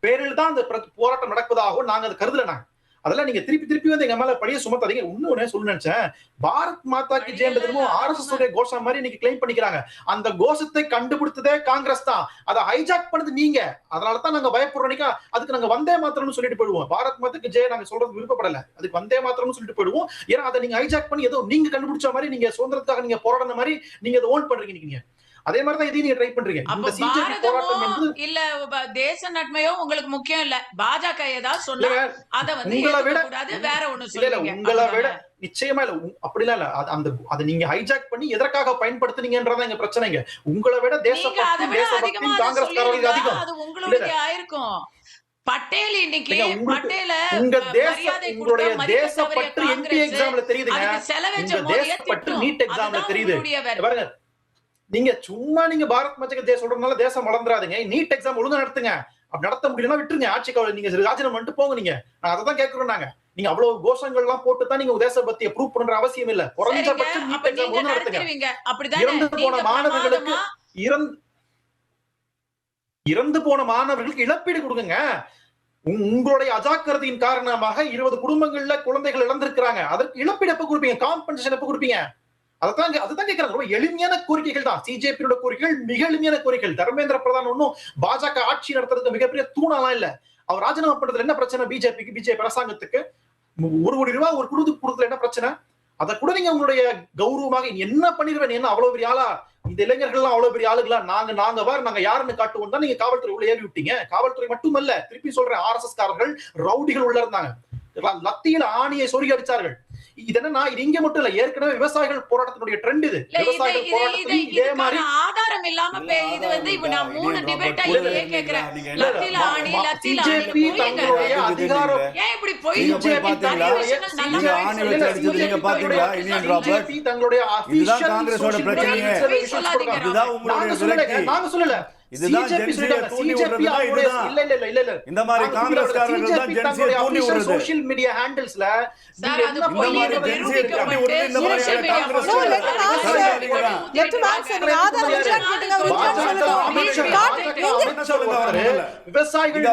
பேரில் தான் அந்த போராட்டம் நடப்பதாகவோ நாங்க அதை கருதல. நாங்க அதெல்லாம் நீங்க திருப்பி வந்து எங்க மேல படிய சுமத்தாதீங்க. இன்னொன்னு சொல்ல நினைச்சேன், பாரத் மாதா கி ஜெயன்றதுமோ RSS உடைய கோஷம் மாதிரி இன்னைக்கு கிளைம் பண்ணிக்கிறாங்க. அந்த கோஷத்தை கண்டுபிடித்ததே காங்கிரஸ் தான். அதை ஹைஜாக் பண்ணது நீங்க. அதனாலதான் நாங்க பயப்படுறோம். அதுக்கு நாங்க வந்தே மாத்திரம்னு சொல்லிட்டு போயிடுவோம். பாரத் மாதாக்கு ஜெய நாங்க சொல்றது விருப்பப்படல, அதுக்கு வந்தே மாத்திரம்னு சொல்லிட்டு போயிடுவோம். ஏன்னா அதை நீங்க ஹைஜாக் பண்ணி ஏதோ நீங்க கண்டுபிடிச்ச மாதிரி, நீங்க சுதந்திரத்துக்காக நீங்க போராடின மாதிரி நீங்க அதை ஓன் பண்றீங்க. நீங்க அதே மாதிரி தான் இதையும் நீங்க ட்ரை பண்றீங்க. இந்த சிஜேபி போராட்டம் வந்து இல்ல தேச நன்மையோ உங்களுக்கு முக்கியம் இல்ல. பாஜக ஏதாவது சொன்னா அத வந்து கூடாது, வேற ஒண்ணு சொல்லுங்க. உங்களை விட நிச்சயமா இல்ல, அப்படிலாம் இல்ல. அந்த அதை நீங்க ஹைஜாக் பண்ணி எதற்காக பயன்படுத்துனீங்கன்றதா எங்க பிரச்சனைங்க. உங்களை விட தேசப்பக்தி காங்கிரஸ்காரர்களுக்கு அதிகம். அது உங்களுக்கு ஆயிருக்கும். பட்டேல் இன்னைக்கு உங்க உங்களுடைய தேசப்பற்று எம்பி எக்ஸாம்ல தெரியுதுங்க. உங்க தேசப்பற்று நீட் எக்ஸாம்ல தெரியுது. பாருங்க, நீங்க சும்மா நீங்க பாரத் மாதா கி ஜெய் சொல்றதுனால தேசம் வளர்ந்துராதுங்க. நீட் எக்ஸாம் ஒழுங்கா நடத்துங்க. அப்படி நடத்த முடியலன்னா விட்டுருங்க. ஆட்சிக்கு நீங்க ராஜினாமா பண்ணிட்டு போங்க. நீங்க நான் அதை தான் கேட்கிறோம். நாங்க நீங்க அவ்வளவு கோஷங்கள் எல்லாம் போட்டு தான் நீங்க தேசபக்தியை ப்ரூவ் பண்ற அவசியம் இல்ல. குறைஞ்சபட்சம் நீட் எக்ஸாம் ஒழுங்கா நடத்துங்க. இறந்து போன மாணவர்களுக்கு இழப்பீடு கொடுங்க. உங்களுடைய அஜாக்கிரதையின் காரணமாக 20 குடும்பங்கள்ல குழந்தைகள் இழந்திருக்கிறாங்க. அதற்கு இழப்பீடு எப்ப கொடுப்பீங்க? காம்பன்சேஷன் எப்ப கொடுப்பீங்க? அதுதான் கேட்கறாங்க. ரொம்ப எளிமையான கோரிக்கைகள் தான் சிஜேபியோட கோரிக்கைகள், மிக எளிமையான கோரிக்கைகள். தர்மேந்திர பிரதான் ஒன்னும் பாஜக ஆட்சி நடத்துறதுக்கு மிகப்பெரிய தூணாலாம் இல்ல. அவர் ராஜினாமா பண்றதுல என்ன பிரச்சனை? பிஜேபி அரசாங்கத்துக்கு 1 கோடி ரூபாய் ஒரு குடும்பத்துக்கு என்ன பிரச்சனை? அதை கூட நீங்க உங்களுடைய கௌரவமாக என்ன பண்ணிருவேன், என்ன அவ்வளவு பெரிய ஆளா, இந்த இளைஞர்கள் எல்லாம் அவ்வளவு பெரிய ஆளுகளா, நாங்க யாருன்னு காட்டுவோம் தான் நீங்க காவல்துறை உள்ள ஏறி விட்டீங்க. காவல்துறை மட்டுமல்ல, திருப்பி சொல்றேன், RSS காரர்கள் ரவுடிகள் உள்ள இருந்தாங்க. லத்தியில ஆணியை சொருகி அடிச்சார்கள். இது என்னன்னா, இது இங்க மட்டும் இல்ல, ஏற்கனவே விவசாயிகள் போராட்டத்தினுடைய ட்ரெண்ட் இது. விவசாயிகள் போராட்டத்துல இதே மாதிரி ஆதாரம் இல்லாம இது வந்து இப்ப நான் 3 டிபேட்டா இதே கேக்குறேன். லத்தில ஆணி பிஜேபி தங்களுடைய அதிகாரம் ஏன் இப்படி போய் பிஜேபி தங்களுடைய அபிஷியல் காங்கிரஸோட பிரச்சனையே. இதுதான் உங்களுடைய நாங்க சொல்லல. இதுதான் ஜென்சியை தூண்டி விடுறதுனா இதுதான். இல்ல இந்த மாதிரி காங்கிரஸ்காரர்கள் தான் ஜென்சியை தூண்டி விடுறது. சோஷியல் மீடியா ஹேண்டில்ஸ்ல சார் அது போய் ஜென்சியை தூண்டி விடுறது. இந்த மாதிரி காங்கிரஸ் விவசாயிகள்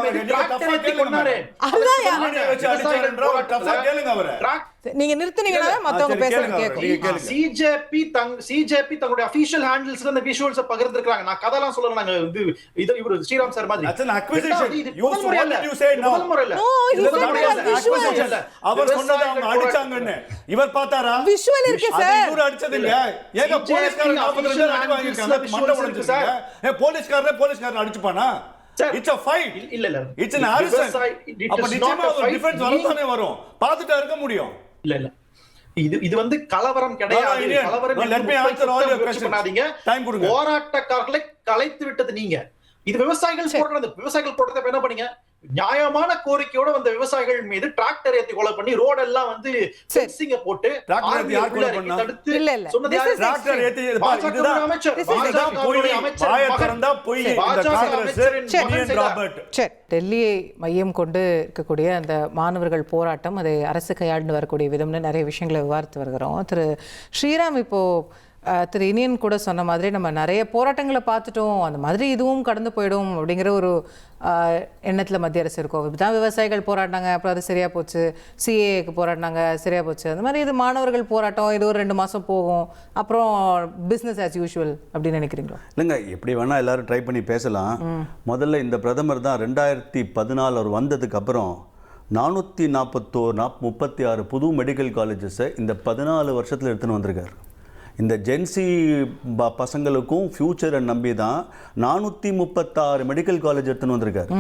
நீங்க நிறுத்துனீங்கன்னா மத்தவங்க பேசுறது கேட்கும். சிஜேபி தங்களுடைய அபிஷியல் ஹேண்டில்ஸ்ல அந்த விஷுவல்ஸ் பகிர்ந்திருக்காங்க. நான் கதலாம் சொல்லல. நாங்க இது இவரு ஸ்ரீராம் சார் மாதிரி That's an acquisition. You முதல் முறை இல்ல. you say now. முதல் முறை இல்ல. No, he said acquisition. அவர் சொன்னது அவங்க அடிச்சாங்கன்னு இவர் பார்த்தாரா? விஷுவல் இருக்கு சார். இவரு அடிச்சதுங்க. ஏங்க போலீஸ்காரர் 42 அடி வாங்கிருக்காங்க. மண்ட உடைஞ்சிருக்காங்க. போலீஸ்காரர் அடிச்சுப்பானா? It's a fight. இல்ல. It's an arson. அப்ப நிச்சயமா ஒரு டிஃபென்ஸ் வரதானே வரும். பார்த்துட்டா இருக்க முடியும். இல்ல. இது வந்து கலவரம் கிடையாது. போராட்டக்காரர்களை கலைத்து விட்டது நீங்க. இது விவசாயிகள் போராட்டத்தை என்ன பண்ணீங்க? நியாயமான கோரிக்கையோட வந்த விவசாயிகள் மீது டிராக்டர் ஏத்தி கொலை பண்ணி ரோடெல்லாம் வந்து ஃபென்சிங்க போட்டு தடுத்து சொன்னது யாரு? டிராக்டர் ஏத்தி இதுதான் அமைச்சர். டெல்லியை மையம் கொண்டு இருக்கக்கூடிய அந்த மாணவர்கள் போராட்டம், அதை அரசு கையாண்டு வரக்கூடிய விதம்னு நிறைய விஷயங்களை விவாதித்து வருகிறோம். திரு ஸ்ரீராம், இப்போ திரு இனியன் கூட சொன்ன மாதிரி நம்ம நிறைய போராட்டங்களை பார்த்துட்டோம், அந்த மாதிரி இதுவும் கடந்து போயிடும் அப்படிங்கிற ஒரு எண்ணத்தில் மத்திய அரசு இருக்கும். இப்படிதான் விவசாயிகள் போராடினாங்க, அப்புறம் அது சரியாக போச்சு, சிஏக்கு போராடினாங்க, சரியாக போச்சு. அந்த மாதிரி இது மாணவர்கள் போராட்டம், இது ஒரு 2 மாதம் போகும், அப்புறம் பிஸ்னஸ் ஆஸ் யூஷுவல் அப்படின்னு நினைக்கிறீங்களா? இல்லைங்க, எப்படி வேணால் எல்லாரும் ட்ரை பண்ணி பேசலாம். முதல்ல இந்த பிரதமர் தான் 2014 அவர் வந்ததுக்கு அப்புறம் 436 புது மெடிக்கல் காலேஜஸை இந்த 14 வருஷத்தில் எடுத்துன்னு வந்திருக்காரு. இந்த ஜென்சி பசங்களுக்கும் ஃபியூச்சரை நம்பி தான் 436 மெடிக்கல் காலேஜ் எடுத்துன்னு வந்திருக்காரு.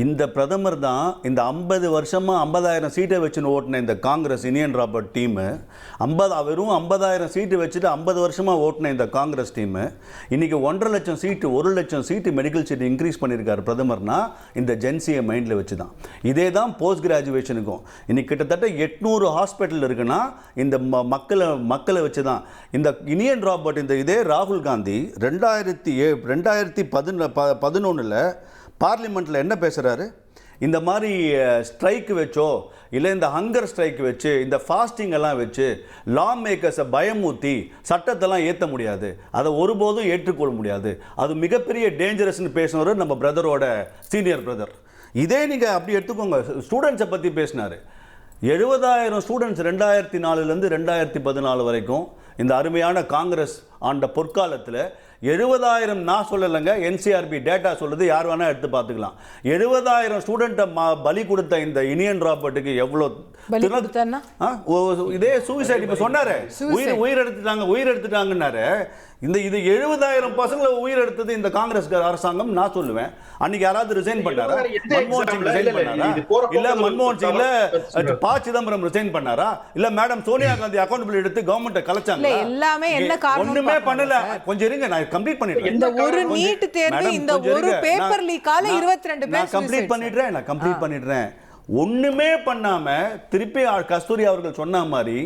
இந்த பிரதமர் தான் இந்த 50 வருஷமா 50,000 சீட்டை வச்சுன்னு ஓட்டின இந்த காங்கிரஸ் இனியன் ராபர்ட் டீமு, வெறும் 50,000 சீட்டு வச்சுட்டு 50 வருஷமா ஓட்டின இந்த காங்கிரஸ் டீமு இன்னைக்கு 1.5 லட்சம் சீட்டு 1 லட்சம் சீட்டு மெடிக்கல் சீட்டு இன்க்ரீஸ் பண்ணியிருக்காரு பிரதமர்னா இந்த ஜென்சியை மைண்டில் வச்சு தான். இதே தான் போஸ்ட் கிராஜுவேஷனுக்கும். இன்னைக்கு கிட்டத்தட்ட 800 ஹாஸ்பிட்டல் இருக்குன்னா இந்த மக்களை வச்சு தான். இந்த இனியன் ராபர்ட் இதே ராகுல் காந்தி 2011 பார்லிமெண்ட்டில் என்ன பேசுகிறாரு? இந்த மாதிரி ஸ்ட்ரைக்கு வச்சோ இல்லை இந்த ஹங்கர் ஸ்ட்ரைக் வச்சு இந்த ஃபாஸ்டிங் எல்லாம் வச்சு லா மேக்கர்ஸை பயமூத்தி சட்டத்தெல்லாம் ஏற்ற முடியாது, அதை ஒருபோதும் ஏற்றுக்கொள்ள முடியாது, அது மிகப்பெரிய டேஞ்சரஸ்ன்னு பேசினவர் நம்ம பிரதரோட சீனியர் பிரதர். இதே நீங்கள் அப்படி எடுத்துக்கோங்க. ஸ்டூடெண்ட்ஸை பற்றி பேசினார். 70,000 ஸ்டூடெண்ட்ஸ் 2004லேருந்து 2014 வரைக்கும் இந்த அருமையான காங்கிரஸ் ஆண்ட பொற்காலத்தில் 70,000 நான் சொல்லலைங்க, என்சிஆர்பி டேட்டா சொல்லுது, யார் வேணால் எடுத்து பார்த்துக்கலாம். 70,000 ஸ்டூடெண்ட்டை பலி கொடுத்த இந்த இனியன் ராபர்ட்டுக்கு எவ்வளோ இதே சூசைட் இப்போ சொன்னாரு, உயிர் எடுத்துட்டாங்கன்னாரு. இது 70,000 பசங்களை உயிர் எடுத்தது இந்த காங்கிரஸ் அரசாங்கம் நான் சொல்லுவேன். அன்னைக்கு யாராவது ரிசைன் பண்ணாரா? மன்மோகன் சிங் ரிசைன் பண்ணாரா? இல்ல மன்மோகன் சிங்ல ப. சிதம்பரம் ரிசைன் பண்ணாரா? இல்ல மேடம் சோனியா காந்தி அக்கௌண்டபிள் எடுத்து கவர்மெண்ட் கலைச்சாங்க? எல்லாமே என்ன காரணம்? ஒண்ணுமே பண்ணல. கொஞ்சம் இருங்க, நான் கம்ப்ளீட் பண்ணிடுறேன். இந்த ஒரு நீட் தேர்வு, இந்த ஒரு பேப்பர் லீக்கால 22 பேர் நான் கம்ப்ளீட் பண்ணிடுறேன். ஒண்ணுமே பண்ணாம திருப்பி கஸ்தூரி அவர்கள் சொன்ன மாதிரி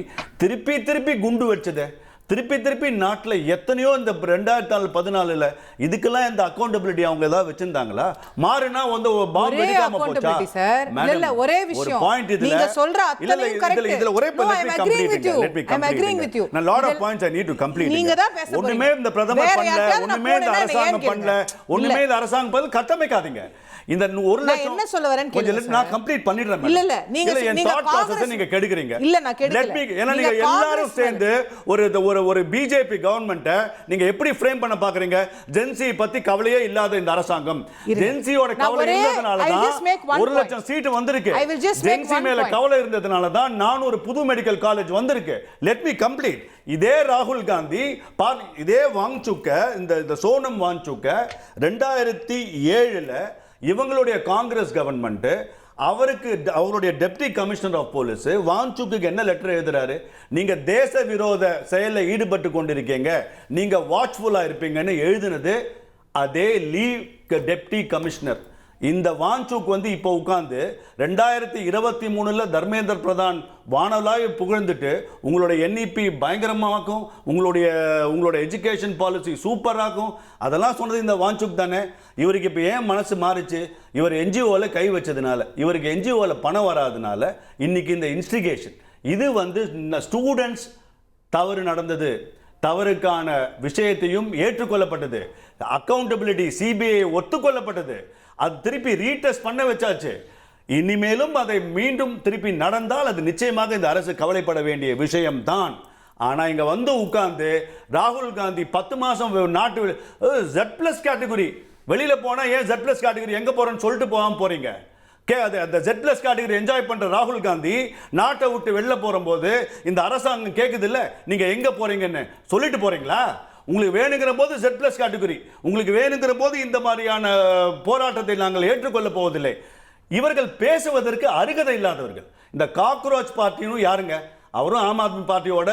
திருப்பி குண்டு வச்சது, திருப்பி நாட்டில் எத்தனையோ இந்த 2014 இதுக்கெல்லாம் இந்த அக்கௌண்டபிலிட்டி அவங்க ஏதாவது வச்சிருந்தாங்களா? மாறினா வந்து பாம்பு வெடிக்காம போச்சா? இல்ல ஒரே விஷயம் நீங்க சொல்ற அத்தனையும் கரெக்ட். இதுல ஒரே நான் lot of points I need to complete. நீங்க தான் பேச ஒண்ணுமே இந்த பிரதமர் பண்ணல, ஒண்ணுமே இந்த அரசாங்கம் பண்ணல, ஒண்ணுமே இந்த அரசாங்கம் பண்ணல, கட்டமைக்காதீங்க. இந்த 1 நான் என்ன சொல்ல வரேன்னு கொஞ்சம் கேளுங்க நான் கம்ப்ளீட் பண்ணிடுறேன் madam. இல்ல நீங்க என் நீங்க thought process காங்கிரஸ் நீங்க கெடுக்குறீங்க. இல்ல நான் கெடுக்கல. ஏன்னா நீங்க எல்லாரும் சேர்ந்து ஒரு பிஜேபி கவர்மெண்ட்டை நீங்க எப்படி ஃப்ரேம் பண்ண பாக்குறீங்க? ஜென்சி பத்தி கவலையே இல்லாத இந்த அரசாங்கம், ஜென்சியோட கவலை இருந்ததனால தான் 1 லட்சம் சீட் வந்திருக்கு. ஜென்சி மேல கவலை இருந்ததனால தான் 400 புது மெடிக்கல் காலேஜ் வந்திருக்கு. Let me complete. இதே ராகுல் காந்தி இதே வாங்சுக்க இந்த சோனம் வாங்சுக்க 2007 இவங்களுடைய காங்கிரஸ் கவர்மெண்ட் அவருடைய டெப்டி கமிஷனர் ஆஃப் போலீஸ் வாங்சுக்கு என்ன லெட்டர் எழுதுறாரு? நீங்க தேச விரோத செயலில் ஈடுபட்டு கொண்டிருக்கீங்க, நீங்க வாட்ச்ஃபுல்லா இருப்பீங்கன்னு எழுதினது அதே லீவ் டெப்டி கமிஷனர். இந்த வாங்சுக் இப்போ உட்கார்ந்து 2023 தர்மேந்திர பிரதான் வானலாய் புகழ்ந்துட்டு உங்களுடைய என்இபி பயங்கரமாக்கும், உங்களுடைய எஜுகேஷன் பாலிசி சூப்பராகும், அதெல்லாம் சொன்னது இந்த வாங்சுக் தானே. இவருக்கு இப்போ ஏன் மனசு மாறிச்சு? இவர் என்ஜிஓவில் கை வச்சதுனால, இவருக்கு என்ஜிஓவில் பணம் வராதனால இன்னைக்கு இந்த இன்ஸ்டிகேஷன் இது ஸ்டூடெண்ட்ஸ் தவறு நடந்தது, தவறுக்கான விஷயத்தையும் ஏற்றுக்கொள்ளப்பட்டது, அக்கௌண்டபிலிட்டி சிபிஐ ஒத்துக்கொள்ளப்பட்டது, அது திருப்பி ரீடெஸ்ட் பண்ண வச்சாச்சு. இனிமேலும் அதை மீண்டும் திருப்பி நடந்தால் அது நிச்சயமாக இந்த அரசு கவலைப்பட வேண்டிய விஷயம்தான். ஆனா இங்க உட்கார்ந்து ராகுல் காந்தி 10 மாசம் நாட்டு Z+ கேட்டகரி வெளியில போனா ஏன் Z+ கேட்டகரி எங்க போறேன்னு சொல்லிட்டு போகாம போறீங்க? அந்த Z+ கேட்டகரி என்ஜாய் பண்ற ராகுல் காந்தி நாட்டை விட்டு வெளில போகும்போது இந்த அரசாங்கம் கேக்குது இல்ல, நீங்க எங்க போறீங்கன்னு சொல்லிட்டு போறீங்களா? உங்களுக்கு வேணுங்கிற போது Z+ கேட்டகரி, உங்களுக்கு வேணுங்கிற போது இந்த மாதிரியான போராட்டத்தை நாங்கள் ஏற்றுக்கொள்ள போவதில்லை. இவர்கள் பேசுவதற்கு அருகதை இல்லாதவர்கள். இந்த காக்ரோச் பார்ட்டியும் யாருங்க? அவரும் ஆம் ஆத்மி பார்ட்டியோட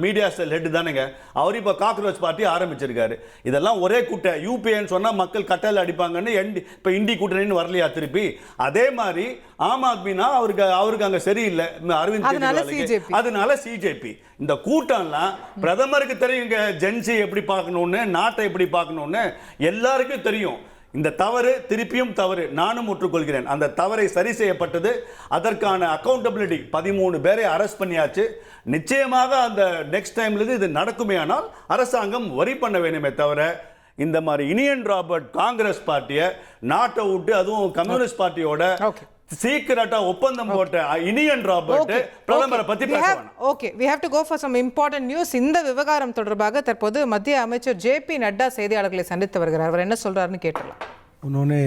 மீடியா செல் ஹெட் தானுங்க. அவர் இப்போ காக்ரோச் பார்ட்டி ஆரம்பிச்சிருக்காரு. இதெல்லாம் ஒரே கூட்ட யூபிஏன்னு சொன்னால் மக்கள் கட்டல் அடிப்பாங்கன்னு இப்போ இண்டி கூட்டணின்னு வரலையா திருப்பி? அதே மாதிரி ஆம் ஆத்மினா அவருக்கு அங்கே சரியில்லை அரவிந்த் கெஜ்ரிவால், அதனால சிஜேபி. இந்த கூட்டம்லாம் பிரதமருக்கு தெரியுங்க ஜென்சி எப்படி பார்க்கணும்னு, நாட்டை எப்படி பார்க்கணும்னு எல்லாருக்கும் தெரியும். இந்த தவறு திருப்பியும் தவறு, நானும் ஒற்றுக்கொள்கிறேன். அந்த தவறை சரி செய்யப்பட்டது, அதற்கான அக்கௌண்டபிலிட்டி 13 பேரை அரெஸ்ட் பண்ணியாச்சு. நிச்சயமாக அந்த நெக்ஸ்ட் டைம்ல இது நடக்குமே ஆனால் அரசாங்கம் வரி பண்ண வேணுமே தவிர இந்த மாதிரி யூனியன் ராபர்ட் காங்கிரஸ் பார்ட்டியை நாட்டை விட்டு அதுவும் கம்யூனிஸ்ட் பார்ட்டியோட சீக்கிரட்டா ஒப்பந்தம் போட்ட யூனியன் ராபர்ட் பிரதமரை பத்தி பேசணும். Okay, we have to go for some important news. இந்த விவகாரம் தொடர்பாக தற்போது மத்திய அமைச்சர் JP நட்டா செய்தியாளர்களை சந்தித்து வருகிறார். அவர் என்ன சொல்றாருன்னு கேட்டலாம். उन्होंने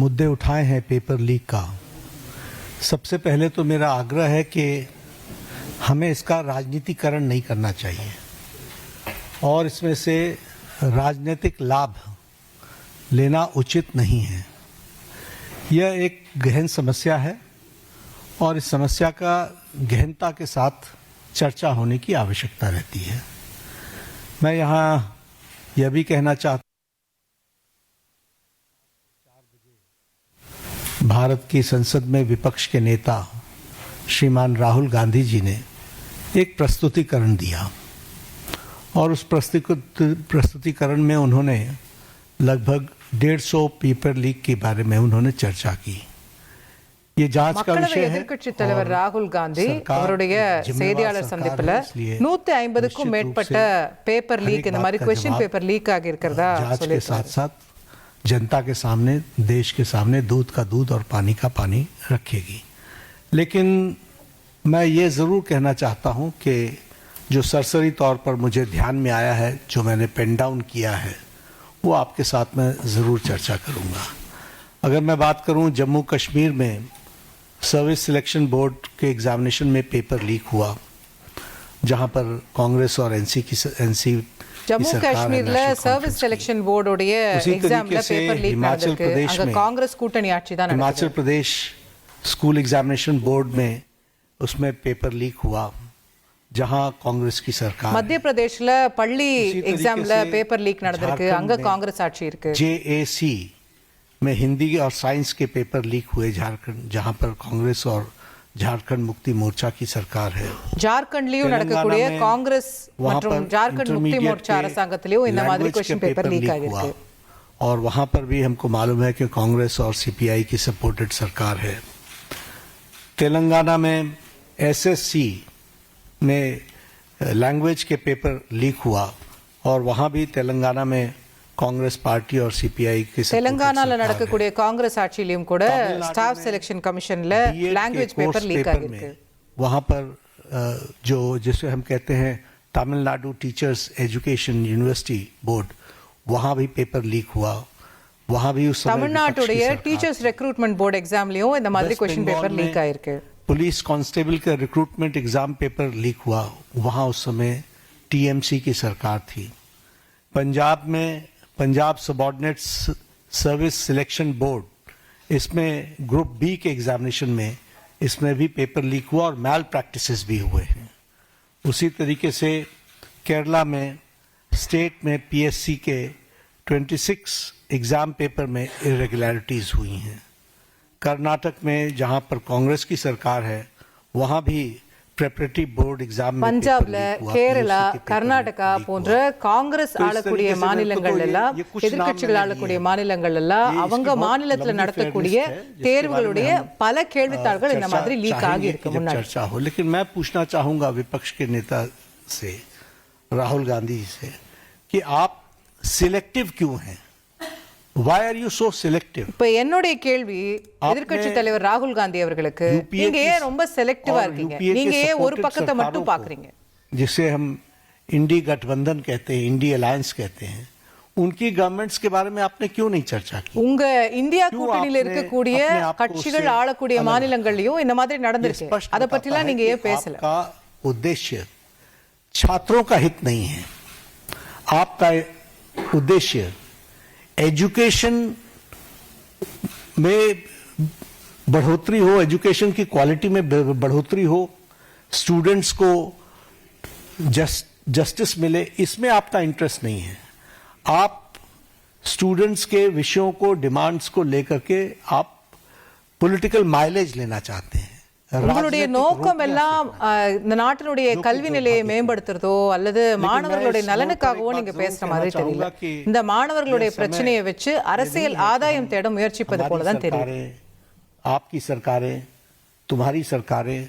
मुद्दे उठाए हैं पेपर लीक का. सबसे पहले तो मेरा आग्रह है कि हमें इसका राजनीतिकरण नहीं करना चाहिए और इसमें से राजनीतिक लाभ लेना उचित नहीं है. यह एक गहन समस्या है और इस समस्या का गहनता के साथ चर्चा होने की आवश्यकता रहती है. मैं यहाँ यह भी कहना चाहता हूँ, भारत की संसद में विपक्ष के नेता श्रीमान राहुल गांधी जी ने एक प्रस्तुतिकरण दिया और उस प्रस्तुतिकरण में उन्होंने लगभग 150 पेपर लीक के बारे में उन्होंने चर्चा की. ये जांच का विषय है. எதிர்க்கட்சித் தலைவர் ராகுல் காந்தி அவருடைய செய்தியாளர் சந்திப்புல 150க்கும் மேற்பட்ட பேப்பர் லீக், இந்த மாதிரி क्वेश्चन பேப்பர் லீக் ஆகி இருக்கிறதா के साथ साथ जनता के सामने, देश के सामने दूध का दूध और पानी का पानी रखेगी. लेकिन मैं ये जरूर कहना चाहता हूं कि जो सरसरी तौर पर मुझे ध्यान में आया है, जो मैंने पेन डाउन किया है, वो आपके साथ में ज़रूर चर्चा करूंगा. अगर मैं बात करूं जम्मू कश्मीर में सर्विस सिलेक्शन बोर्ड के एग्जामिनेशन में पेपर लीक हुआ, जहां पर कांग्रेस और एनसी ஜம்மு காஷ்மீர்ல சர்வீஸ் செலக்ஷன் போர்டுடைய எக்ஸாம்ல பேப்பர் லீக் நடந்திருக்கு. அங்க காங்கிரஸ் கூட்டணி ஆட்சி தான் நடக்குது. Himachal Pradesh school examination board में उसमें पेपर लीक हुआ, जहां कांग्रेस की सरकार. மத்திய பிரதேஷ்ல பள்ளி எக்ஸாம்ல பேப்பர் லீக் நடந்திருக்கு. அங்க காங்கிரஸ் ஆட்சி இருக்கு. JAC में हिंदी और साइंस के पेपर लीक हुए झारखंड, जहां पर कांग्रेस और झारखंड मुक्ति मोर्चा की सरकार है. ஜார்க்கண்ட்லயும் நடக்கக்கூடிய காங்கிரஸ் மற்றும் ஜார்க்கண்ட் முக்தி மோர்ச்சா அரசாங்கத்திலயும் இந்த மாதிரி क्वेश्चन पेपर लीक ஆகிருக்கு. और वहां पर भी हमको मालूम है कि कांग्रेस और CPI की सपोर्टेड सरकार है. तेलंगाना में SSC में लैंग्वेज के पेपर लीक हुआ और वहाँ भी तेलंगाना में कांग्रेस पार्टी और सीपीआई के தெலங்கானால நடக்கக்கூடிய காங்கிரஸ் ஆட்சியிலும் கூட ஸ்டாஃப் செலெக்शन கமிஷன்ல லாங்குவேஜ் पेपर लीक ஆகிருக்கு. वहां पर जो जिसे हम कहते हैं Tamil Nadu teachers education university board, वहां भी पेपर लीक हुआ. वहां भी उस समय தமிழ்நாட்டுடைய டீச்சர்ஸ் ரெக்ரூட்மெண்ட் போர்டு எக்ஸாம்லயும் இந்த மாதிரி क्वेश्चन पेपर लीक ஆயிருக்கு. पुलिस कांस्टेबल का रिक्रूटमेंट एग्जाम पेपर लीक हुआ. वहां उस समय टीएमसी की सरकार थी. पंजाब में Punjab subordinate service selection board, इसमें ग्रुप बी के एग्जामिनेशन में इसमें भी पेपर लीक हुआ और मैल प्रैक्टिसेस भी हुए हैं. उसी तरीके से केरला में स्टेट में पीएससी के 26 एग्जाम पेपर में इरेगुलरिटीज हुई हैं. कर्नाटक में जहां पर कांग्रेस की सरकार है वहां भी प्रेपरेटरी बोर्ड एग्जाम में பஞ்சாப்ல, கேரளா, கர்நாடகா போன்ற காங்கிரஸ் ஆளக்கூடிய மாநிலங்கள் எல்லாம், எதிர்க்கட்சிகள் ஆளக்கூடிய மாநிலங்கள் எல்லாம் அவங்க மாநிலத்தில் நடத்தக்கூடிய தேர்வுகளுடைய பல கேள்வித்தாள்கள் இந்த மாதிரி லீக் ஆகி இருக்கு முன்னாடி. चर्चा हो, लेकिन मैं पूछना चाहूंगा विपक्ष के नेता से, राहुल गांधी से, कि आप सिलेक्टिव क्यों हैं? Why are you so selective? இப்ப என்னுடைய கேள்வி எதிர்க்கட்சி தலைவர் ராகுல் காந்தி அவர்களுக்கு, நீங்க ஏன் ரொம்ப செலக்டிவா இருக்கீங்க? நீங்க ஏன் ஒரு பக்கத்தை மட்டும் பாக்குறீங்க? जिसे हम इंडी गठबंधन कहते हैं, इंडी अलायंस कहते हैं, उनकी गवर्नमेंट्स के बारे में आपने क्यों नहीं चर्चा की? உங்க இந்தியா கூட்டணியில இருக்கக்கூடிய கட்சிகள் ஆளக்கூடிய மாநிலங்கள்லயும் இந்த மாதிரி நடந்திருக்கு, அத பத்திலாம் நீங்க ஏன் பேசல? आपका उद्देश्य छात्रों का हित नहीं है. आपका उद्देश्य एजुकेशन में बढ़ोतरी हो, एजुकेशन की क्वालिटी में बढ़ोतरी हो, स्टूडेंट्स को जस्टिस मिले, इसमें आपका इंटरेस्ट नहीं है. आप स्टूडेंट्स के विषयों को, डिमांड्स को लेकर के आप पॉलिटिकल माइलेज लेना चाहते हैं. உங்களுடைய நோக்கம் எல்லாம் இந்த நாட்டினுடைய கல்வி நிலையை மேம்படுத்துறதோ அல்லது மாணவர்களுடைய நலனுக்காகவோ நீங்க பேசுற மாதிரி தெரியல. இந்த மாணவர்களுடைய பிரச்சனையை வச்சு அரசியல் ஆதாயம் தேட முயற்சிப்பது போலதான் தெரியும். आपकी सरकारें, तुम्हारी सरकारें,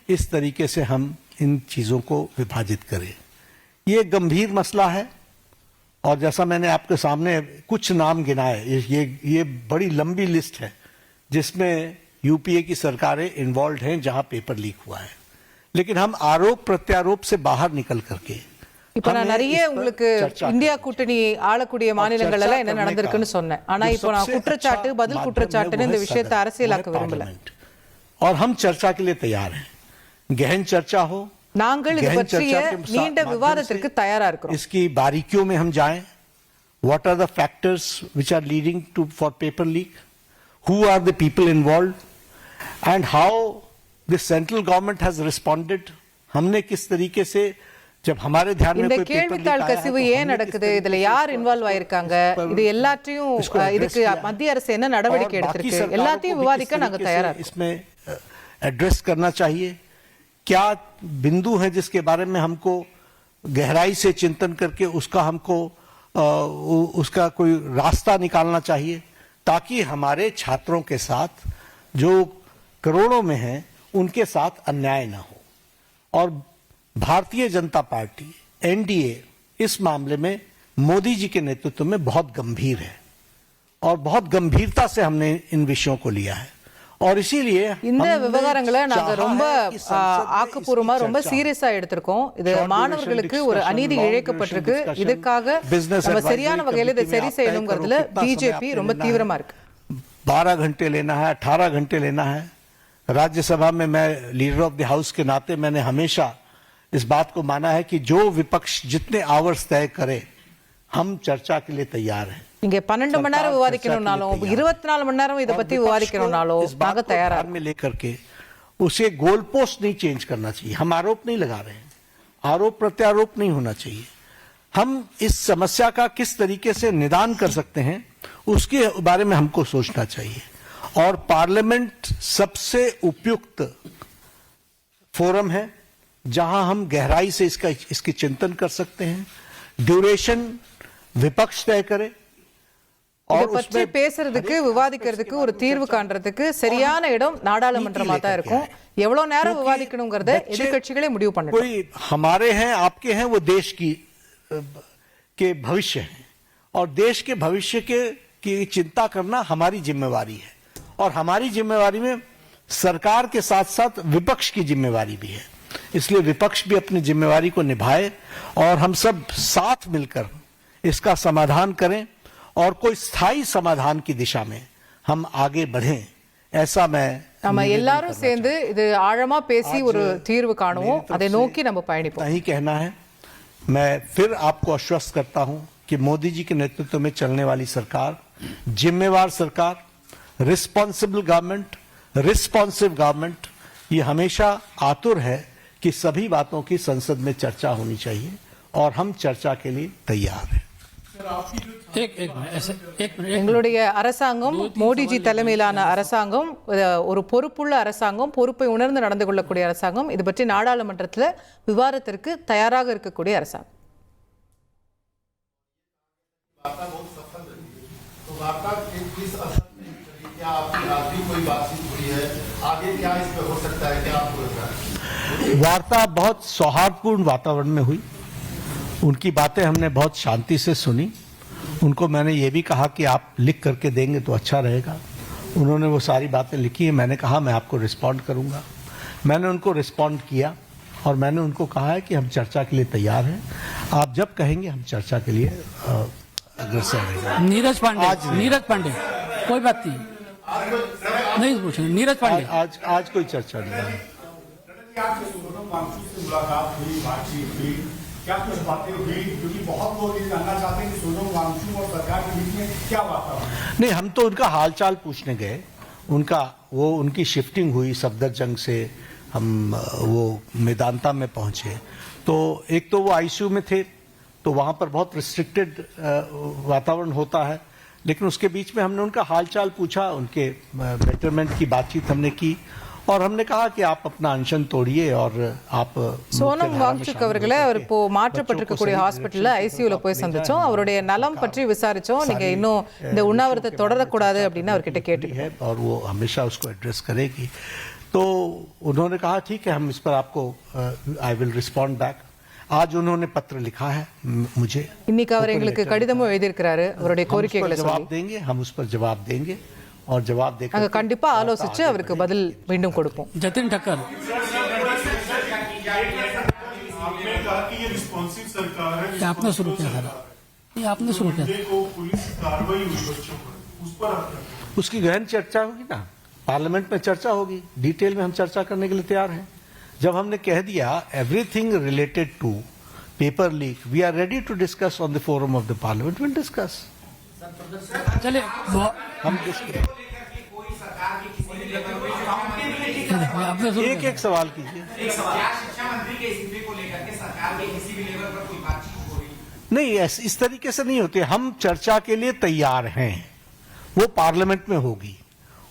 इस तरीके से हम इन चीजों को विभाजित करें, ये गंभीर मसला है. और जैसा मैंने आपके सामने कुछ नाम गिनाए, ये बड़ी लंबी लिस्ट है जिसमें यूपीए की सरकारें इन्वॉल्व हैं जहां पेपर लीक हुआ है. लेकिन हम आरोप प्रत्यारोप से बाहर निकल करके, இப்ப நான் நிறைய உங்களுக்கு இந்தியா கூட்டணி ஆளக்கூடிய மாநிலங்கள் எல்லாம் என்ன நடந்திருக்குன்னு சொன்னேன். ஆனா இப்போ நான் குற்றச்சாட்டு பதில் குற்றச்சாட்டுன்னு இந்த விஷயத்தை அரசியலாக்க விரும்பல. और हम चर्चा के लिए तैयार हैं. गहन चर्चा हो, நாங்கள் இது பற்றிய நீண்ட விவாதத்திற்கு தயாரா இருக்கிறோம். इसकी बारीकियों में हम जाएं. What are the factors which are leading to for paper leak? Who are the people involved? And how the central government has responded? हमने किस तरीके से, जब हमारे ध्यान में இந்த कोई पेपर கேள்வித்தாள் கசிவு ஏன் நடக்குது, இதுல யார் இன்வால்வ் ஆயிருக்காங்க, இது எல்லாத்தையும் இதுக்கு மத்திய அரசு என்ன நடவடிக்கை எடுத்திருக்கு, எல்லாத்தையும் விவாதிக்க நாங்க தயாரா இருக்கோம். इसमें एड्रेस करना चाहिए. क्या बिंदु है जिसके बारे में हमको गहराई से चिंतन करके उसका हमको उसका कोई रास्ता निकालना चाहिए, ताकि हमारे छात्रों के साथ जो करोड़ों में हैं उनके साथ अन्याय ना हो. और भारतीय जनता पार्टी एनडीए इस मामले में मोदी जी के नेतृत्व में बहुत गंभीर है और बहुत गंभीरता से हमने इन विषयों को लिया है. और इसीलिए இந்த விவகாரங்களை நாங்க ரொம்ப ஆக்கப்பூர்வமா ரொம்ப சீரியஸா எடுத்திருக்கோம். இது மாணவர்களுக்கு ஒரு அநீதி இழைக்கப்பட்டிருக்கு, இதற்காக நம்ம சரியான வகையில இதை சரி செய்யணுங்கிறதுல பிஜேபி ரொம்ப தீவிரமா இருக்கு. 12 घंटे लेना है, 18 घंटे लेना है. राज्यसभा में मैं लीडर ऑफ द हाउस के नाते मैंने हमेशा इस बात को माना है कि जो विपक्ष जितने आवर्स तय करे, हम चर्चा के लिए तैयार हैं. நீங்க 12 மணி நேரம் விவாதிக்கணும்னாலும் 24 மணி நேரம் இதை பத்தி விவாதிக்கணும்னாலும் நாங்க தயாரா में लेकर के उसे गोल पोस्ट नहीं चेंज करना चाहिए. हम आरोप नहीं लगा रहे हैं, आरोप प्रत्यारोप नहीं होना चाहिए. हम इस समस्या का किस तरीके से निदान कर सकते हैं उसके बारे में हमको सोचना चाहिए. और पार्लियामेंट सबसे उपयुक्त फोरम है जहां हम गहराई से इसकी चिंतन कर सकते हैं. ड्यूरेशन विपक्ष तय करे. இதை பற்றி பேசுறதுக்கு விவாதிக்கிறதுக்கு ஒரு தீர்வு காண்றதுக்கு சரியான இடம் நாடாளுமன்றமா தான் இருக்கும். எவ்வளவு நேரம் விவாதிக்கணும்ங்கறத எதிர்க்கட்சிகளே முடிவு பண்ணணும். कोई हमारे हैं, आपके हैं, वो देश की के भविष्य हैं और देश के भविष्य की चिंता करना हमारी जिम्मेवारी है, और हमारी जिम्मेवारी में सरकार के साथ साथ विपक्ष की जिम्मेवारी भी है। इसलिए विपक्ष भी अपनी जिम्मेवारी को निभाए और हम सब साथ मिलकर इसका समाधान करें और कोई स्थायी समाधान की दिशा में हम आगे बढ़ें, ऐसा मैं நம்ம எல்லாரும் சேர்ந்து இது ஆழமா பேசி ஒரு தீர்வு காணுவோம், அதை நோக்கி நம்ம பயணிப்போம். नहीं कहना है, मैं फिर आपको आश्वस्त करता हूं कि मोदी जी के नेतृत्व में चलने वाली सरकार जिम्मेवार सरकार, रिस्पॉन्सिबल गवर्नमेंट, रिस्पॉन्सिव गवर्नमेंट, ये हमेशा आतुर है कि सभी बातों की संसद में चर्चा होनी चाहिए और हम चर्चा के लिए तैयार हैं। எங்களுடைய அரசாங்கம், மோடிஜி தலைமையிலான அரசாங்கம் ஒரு பொறுப்புள்ள அரசாங்கம், பொறுப்பை உணர்ந்து நடந்து கொள்ளக்கூடிய அரசாங்கம், இது பற்றி நாடாளுமன்றத்தில் விவாதத்திற்கு தயாராக இருக்கக்கூடிய அரசாங்கம். वार्ता बहुत सौहार्दपूर्ण वातावरण में हुई, उनकी बातें हमने बहुत शांति से सुनी। उनको मैंने ये भी कहा कि आप लिख करके देंगे तो अच्छा रहेगा। उन्होंने वो सारी बातें लिखी है, मैंने कहा मैं आपको रिस्पॉन्ड करूंगा। मैंने उनको रिस्पॉन्ड किया और मैंने उनको कहा है कि हम चर्चा के लिए तैयार हैं, आप जब कहेंगे हम चर्चा के लिए अग्रसर रहेंगे। नीरज पांडे कोई बात नहीं पूछेंगे। नीरज पांडे आज कोई चर्चा नहीं है। क्या कुछ बातें हुई, क्योंकि बहुत लोग ये जानना चाहते हैं कि सोनम वांगचुक और सरकार के बीच में क्या वातावरण? नहीं, हम तो उनका हालचाल पूछने गए, उनकी शिफ्टिंग हुई सफदरजंग से, हम वो मेदांता में पहुंचे, तो एक तो वो आईसीयू में थे तो वहां पर बहुत रिस्ट्रिक्टेड वातावरण होता है, लेकिन उसके बीच में हमने उनका हालचाल पूछा, उनके बेटरमेंट की बातचीत हमने की और हमने कहा कि आप अपना अनशन तोड़िए और आप சோனம் வாங்சுக் அவர்களை அவர் இப்போ மாற்றப்பட்டிருக்கக்கூடிய ஹாஸ்பிட்டல்ல ஐசியூல போய் சந்திச்சோம், அவருடைய நலம் பற்றி விசாரிச்சோம். நீங்க இன்னும் இந்த உண்ணாவிரத்தை தொடரக்கூடாது அப்படின்னு அவர்கிட்ட கேட்டு और वो हमेशा उसको एड्रेस करेगी। तो उन्होंने कहा ठीक है, हम इस पर आपको आई विल रिस्पॉन्ड बैक। आज उन्होंने पत्र लिखा है मुझे, இன்னைக்கு அவர் எங்களுக்கு கடிதமும் எழுதியிருக்கிறாரு அவருடைய கோரிக்கைகளை जवाब देंगे, हम उस पर जवाब देंगे और जवाब देकर நாங்க கண்டிப்பா ஆலோசிச்சு அவருக்கு பதில் மீண்டும் கொடுப்போம். जतिन ठक्कर आपने कहा कि ये रिस्पॉन्सिव सरकार है, ये आपने शुरू किया था, ये आपने शुरू किया था। को पुलिस कार्रवाई हुई बच्चों पर, उस पर उसकी गहन चर्चा होगी ना, पार्लियामेंट में चर्चा होगी, डिटेल में हम चर्चा करने के लिए तैयार हैं। जब हमने कह दिया everything related to paper leak we are ready to discuss on the forum of the parliament, will discuss. चलिए हम एक एक सवाल कीजिए। नहीं, इस तरीके से नहीं होते, हम चर्चा के लिए तैयार हैं, वो पार्लियामेंट में होगी,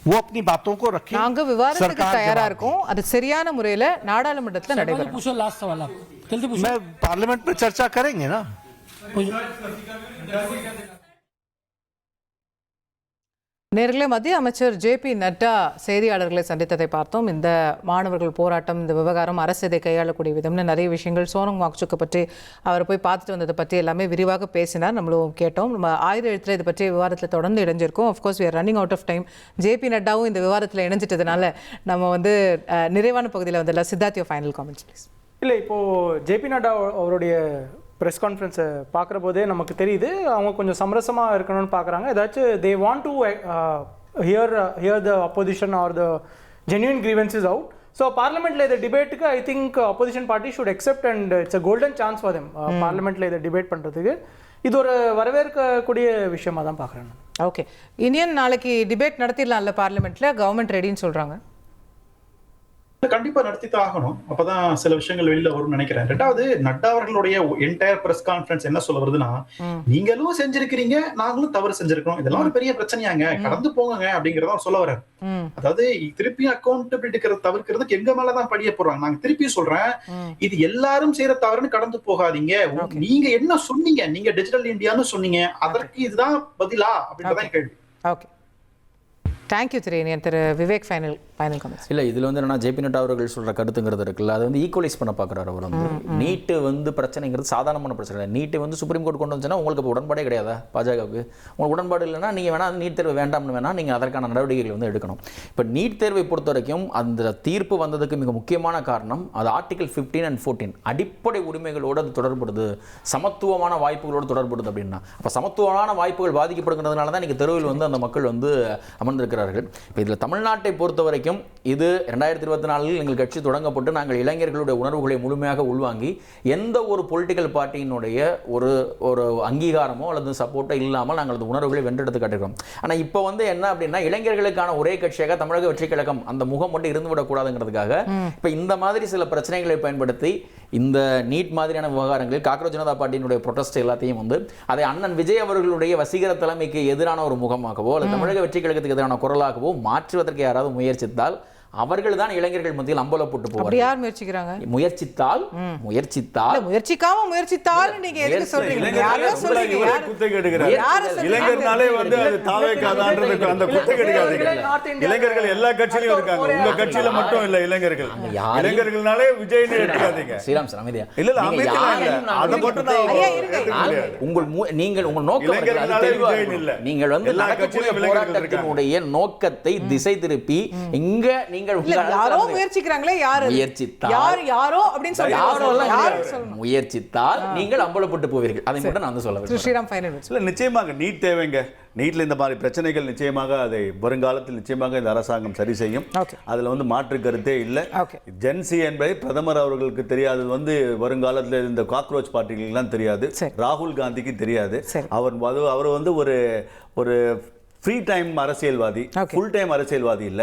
वो अपनी बातों को रखें, நாங்க விவாதத்துக்கு தயாரா இருக்கோம், அது சரியான முறையில நாடாளுமன்றத்துல நடைபெறும். पूछो लास्ट सवाल आप जल्दी पूछो। मैं पार्लियामेंट में चर्चा करेंगे ना। நேர்களே, மத்திய அமைச்சர் ஜே.பி. நட்டா செய்தியாளர்களை சந்தித்ததை பார்த்தோம். இந்த மாணவர்கள் போராட்டம், இந்த விவகாரம், அரசு இதை கையாளக்கூடிய விதம்னு நிறைய விஷயங்கள், சோனம் வாங்சுக்கை பற்றி அவர் போய் பார்த்துட்டு வந்ததை பற்றி எல்லாமே விரிவாக பேசினார், நம்மளும் கேட்டோம். நம்ம ஆயுத எழுத்தில் இதை பற்றிய விவாதத்தில் தொடர்ந்து இணைஞ்சிருக்கோம். Of course we are running out of time. J P. நட்டாவும் இந்த விவாதத்தில் இணைஞ்சிட்டதுனால நம்ம நிறைவான பகுதியில் வந்துடலாம். Siddharth, your final comments please. இல்லை, இப்போது ஜே.பி. நட்டா அவருடைய ப்ரெஸ் கான்ஃபரன்ஸை பார்க்குற போதே நமக்கு தெரியுது அவங்க கொஞ்சம் சமரசமாக இருக்கணும்னு பார்க்குறாங்க. ஏதாச்சும் they want to hear the opposition are the genuine grievances out. So பார்லிமெண்ட்டில் இதை டிபேட்டுக்கு I think opposition party should accept and it's a golden chance for them பார்லிமெண்ட்டில் இதை டிபேட் பண்ணுறதுக்கு. இது ஒரு வரவேற்கக்கூடிய விஷயமாக தான் பார்க்குறேன். ஓகே, இனியன் நாளைக்கு டிபேட் நடத்திடலாம்ல பார்லிமெண்ட்டில், கவர்மெண்ட் ரெடின்னு சொல்கிறாங்க. கண்டிப்பா நடத்தித்தான் ஆகணும், அப்பதான் சில விஷயங்கள் வெளியில வரும்னு நினைக்கிறேன். ரெண்டாவது, நட்டா அவர்களுடைய என்டையர் பிரஸ் கான்ஃபரன்ஸ் என்ன சொல்ல வருதுன்னா, நீங்களும் செஞ்சிருக்கிறீங்க, நாங்களும் தவறு செஞ்சிருக்கோம், இதெல்லாம் ஒரு பெரிய பிரச்சனையாங்க, கடந்து போங்க அப்படிங்கறத சொல்ல வர்றாரு. அதாவது திருப்பி அக்கௌண்டபிலிட்டி தவிர்க்கிறதுக்கு எங்க மேலதான் படிய போடுறாங்க. நாங்க திருப்பி சொல்றேன், இது எல்லாரும் செய்யற தவறுன்னு கடந்து போகாதீங்க. நீங்க என்ன சொன்னீங்க, நீங்க டிஜிட்டல் இந்தியான்னு சொன்னீங்க, அதற்கு இதுதான் பதிலா அப்படின்றதான் கேள்வி. Okay, thank you Thiru Vivek. Final final comments. இல்லை இதில் வந்து என்னன்னா ஜேபி நட்டா அவர்கள் சொல்கிற கருத்துங்கிறது இருக்குல்ல, அது வந்து ஈக்குவலைஸ் பண்ண பார்க்குறாரு அவர் வந்து. நீட்டு வந்து பிரச்சனைங்கிறது சாதாரணமான பிரச்சனை இல்லை. நீட்டு வந்து சுப்ரீம் கோர்ட் கொண்டு வந்துச்சுன்னா உங்களுக்கு இப்போ உடன்பாடே கிடையாதா பாஜகவுக்கு? உங்களுக்கு உடன்பாடு இல்லைன்னா நீங்கள் வேணால் நீட் தேர்வு வேண்டாம்னு வேணால் நீங்கள் அதற்கான நடவடிக்கைகள் வந்து எடுக்கணும். இப்போ நீட் தேர்வை பொறுத்த வரைக்கும் அந்த தீர்ப்பு வந்ததுக்கு மிக முக்கியமான காரணம் அது ஆர்டிகல் 15 and 14 அடிப்படை உரிமைகளோடு அது தொடர்படுது, சமத்துவமான வாய்ப்புகளோடு தொடர்படுது அப்படின்னா. அப்போ சமத்துவமான வாய்ப்புகள் பாதிக்கப்படுகிறதுனால தான் இன்றைக்கி தெருவில் வந்து அந்த மக்கள் வந்து அமர்ந்திருக்கிறார்கள். இப்போ இதில் தமிழ்நாட்டை பொறுத்த வரைக்கும் இது 2024 எங்கள் கட்சி தொடங்கப்பட்டு நாங்கள் இளைஞர்களுடைய உணர்வுகளை முழுமையாக உள்வாங்கி எந்த ஒரு பொலிட்டிக்கல் பார்ட்டியினுடைய ஒரு ஒரு அங்கீகாரமோ அல்லது சப்போர்ட்டோ இல்லாமல் நாங்கள் அந்த உணர்வுகளை வென்றெடுத்து காட்டுகிறோம். ஆனால் இப்போ வந்து என்ன அப்படின்னா இளைஞர்களுக்கான ஒரே கட்சியாக தமிழக வெற்றி கழகம் அந்த முகம் மட்டும் இருந்து விடக்கூடாதுங்கிறதுக்காக இப்போ இந்த மாதிரி சில பிரச்சனைகளை பயன்படுத்தி இந்த நீட் மாதிரியான விவகாரங்களில் காக்ரோச் ஜனதா பார்ட்டியினுடைய ப்ரொடெஸ்ட் எல்லாத்தையும் வந்து அதை அண்ணன் விஜய் அவர்களுடைய வசீகர தலைமைக்கு எதிரான ஒரு முகமாகவோ அல்லது தமிழக வெற்றி கழகத்துக்கு எதிரான குரலாகவோ மாற்றுவதற்கு யாராவது முயற்சித்தால் அவர்கள் தான் இளைஞர்கள் மத்தியில் அம்பலப்பட்டு போவார்கள். யார் முயற்சிக்கிறாங்க? முயற்சித்தால் முயற்சித்தால் நீங்க எதுக்கு சொல்றீங்க? யாரோ சொல்றீங்க குத்தை கேட்கிறாங்க. இளைஞர்னாலே வந்து அது தாவேக்காதான்றது அந்த குத்தை கேட்காதீங்க. இளைஞர்கள் எல்லா கட்சியிலும் இருக்காங்க, உங்க கட்சியில மட்டும் இல்ல. இளைஞர்கள்னாலே விஜய்னு எடுக்காதீங்க. ஸ்ரீராம் சார் அமைதியா இல்ல இல்ல அமைதியா இல்ல, அத மட்டும் நீங்கள் உங்கள் நோக்கம் நீங்கள் வந்து நடக்கக்கூடிய போராட்டத்தினுடைய நோக்கத்தை திசை திருப்பி இங்க யாரோ முயற்சிக்கிறாங்களே, முயற்சித்தால் நீங்கள் அம்பலப்பட்டு போவீர்கள். அதை மட்டும் நான் சொல்ல ஸ்ரீராம் ஃபைனல். இல்ல நிச்சயமாக நீட் தேவைங்க. நீட்ல இந்த மாதிரி பிரச்சனைகள் நிச்சயமாக அதை வருங்காலத்தில் நிச்சயமாக இந்த அரசாங்கம் சரி செய்யும். அதுல வந்து மாற்று கருத்தே இல்லை. ஜென்சி என்பதை பிரதமர் அவர்களுக்கு தெரியாது, வந்து வருங்காலத்தில் இந்த காக்ரோச் பார்ட்டிகளுக்கு தெரியாது, ராகுல் காந்திக்கு தெரியாது. அவர் வந்து ஒரு ஃப்ரீ டைம் அரசியல்வாதி, ஃபுல் டைம் அரசியல்வாதி இல்ல.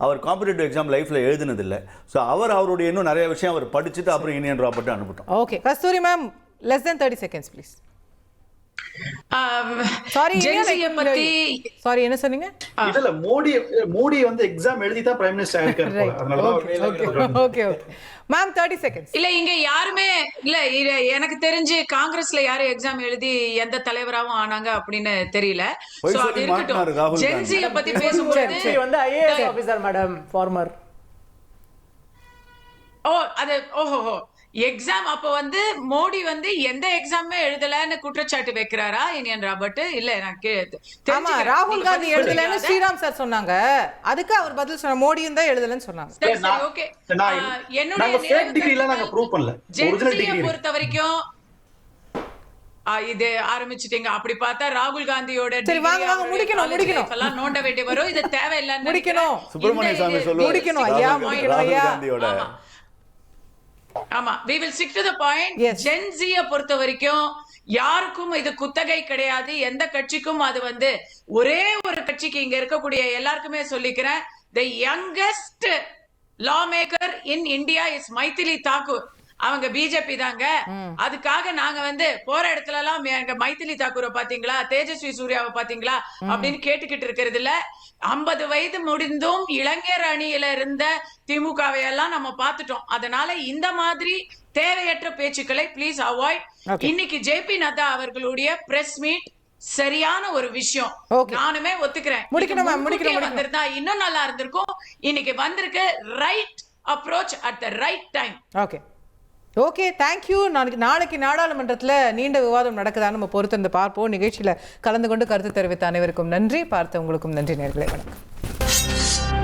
அவர் காம்படிட்டிவ் எக்ஸாம் லைஃப்ல எழுதுனது இல்ல. ஸோ அவருடைய இன்னும் நிறைய விஷயம் அவர் படிச்சுட்டு அப்புறம் யூனியன் ராபர்ட் அனுப்பிட்டோம். Okay Kasturi ma'am, less than 30 seconds please. Sorry என்ன சொன்னீங்க? இல்ல மோடி வந்து எக்ஸாம் எழுதி தான் பிரைம் மினிஸ்டர் ஆயிருக்காரு. அதனால ஓகே மேம் 30 seconds. இல்ல இங்க யாருமே இல்ல, எனக்கு தெரிஞ்சு காங்கிரஸ்ல யாரும் எக்ஸாம் எழுதி எந்த தலைவராவும் ஆனாங்க அப்படின்னு தெரியல. சோ அது இருக்கட்டும். ஜென்சியை பத்தி பேசும்போது வந்து ஐஏஎஸ் ஆபீசர் மேடம் ஃபார்மர். ஓஹோ எக்ஸாம் அப்ப வந்து மோடி வந்து எந்த எக்ஸாமே எழுதலன்னு குற்றச்சாட்டு வைக்கிறாரா யூனியன் ராபர்ட்? இல்ல எனக்கு ராகுல் காந்தி எழுதலன்னு ஸ்ரீராம் சார் சொன்னாங்க. அதுக்கு அவர் பதில் சொன்ன மோடியும் தான் எழுதலன்னு சொன்னாங்க. பொறுத்த வரைக்கும் இது ஆரம்பிச்சிட்டீங்க. அப்படி பார்த்தா ராகுல் காந்தியோட எல்லாம் நோண்ட வேண்டி வரும். இது தேவையில்லைன்னு முடிக்கணும். சுப்பிரமணிய சாமி சொல்லுவாரு. ஆமா, we will stick to the point. Gen Z பொறுத்த வரைக்கும் யாருக்கும் இது குத்தகை கிடையாது. எந்த கட்சிக்கும் அது வந்து ஒரே ஒரு கட்சிக்கு இங்க இருக்கக்கூடிய எல்லாருக்குமே சொல்லிக்கிறேன், the youngest lawmaker in India is Maithili Thakur. அவங்க பிஜேபி தாங்க. அதுக்காக நாங்க வந்து போற இடத்துல எல்லாம் எங்க மைதிலி தாக்கூரை பாத்தீங்களா, தேஜஸ்வி சூர்யாவை பாத்தீங்களா அப்படின்னு கேட்டுக்கிட்டு இருக்கிறது இல்ல. 50 வயது முடிந்தும் இளைஞர் அணியில இருந்த திமுகவை எல்லாம் நம்ம பார்த்துட்டோம். அதனால இந்த மாதிரி தேவையற்ற பேச்சுக்களை ப்ளீஸ் அவாய்ட். இன்னைக்கு ஜேபி நட்டா அவர்களுடைய பிரஸ் மீட் சரியான ஒரு விஷயம், நானுமே ஒத்துக்கிறேன். வந்திருந்தா இன்னும் நல்லா இருந்திருக்கும். இன்னைக்கு வந்திருக்கு right approach at the right time. Okay thank you. நாளைக்கு நாடாளுமன்றத்தில் நீண்ட விவாதம் நடக்குதான்னு நம்ம பொறுத்திருந்து பார்ப்போம். நிகழ்ச்சியில் கலந்து கொண்டு கருத்து தெரிவித்த அனைவருக்கும் நன்றி, பார்த்த உங்களுக்கும் நன்றி நேயர்களே. வணக்கம்.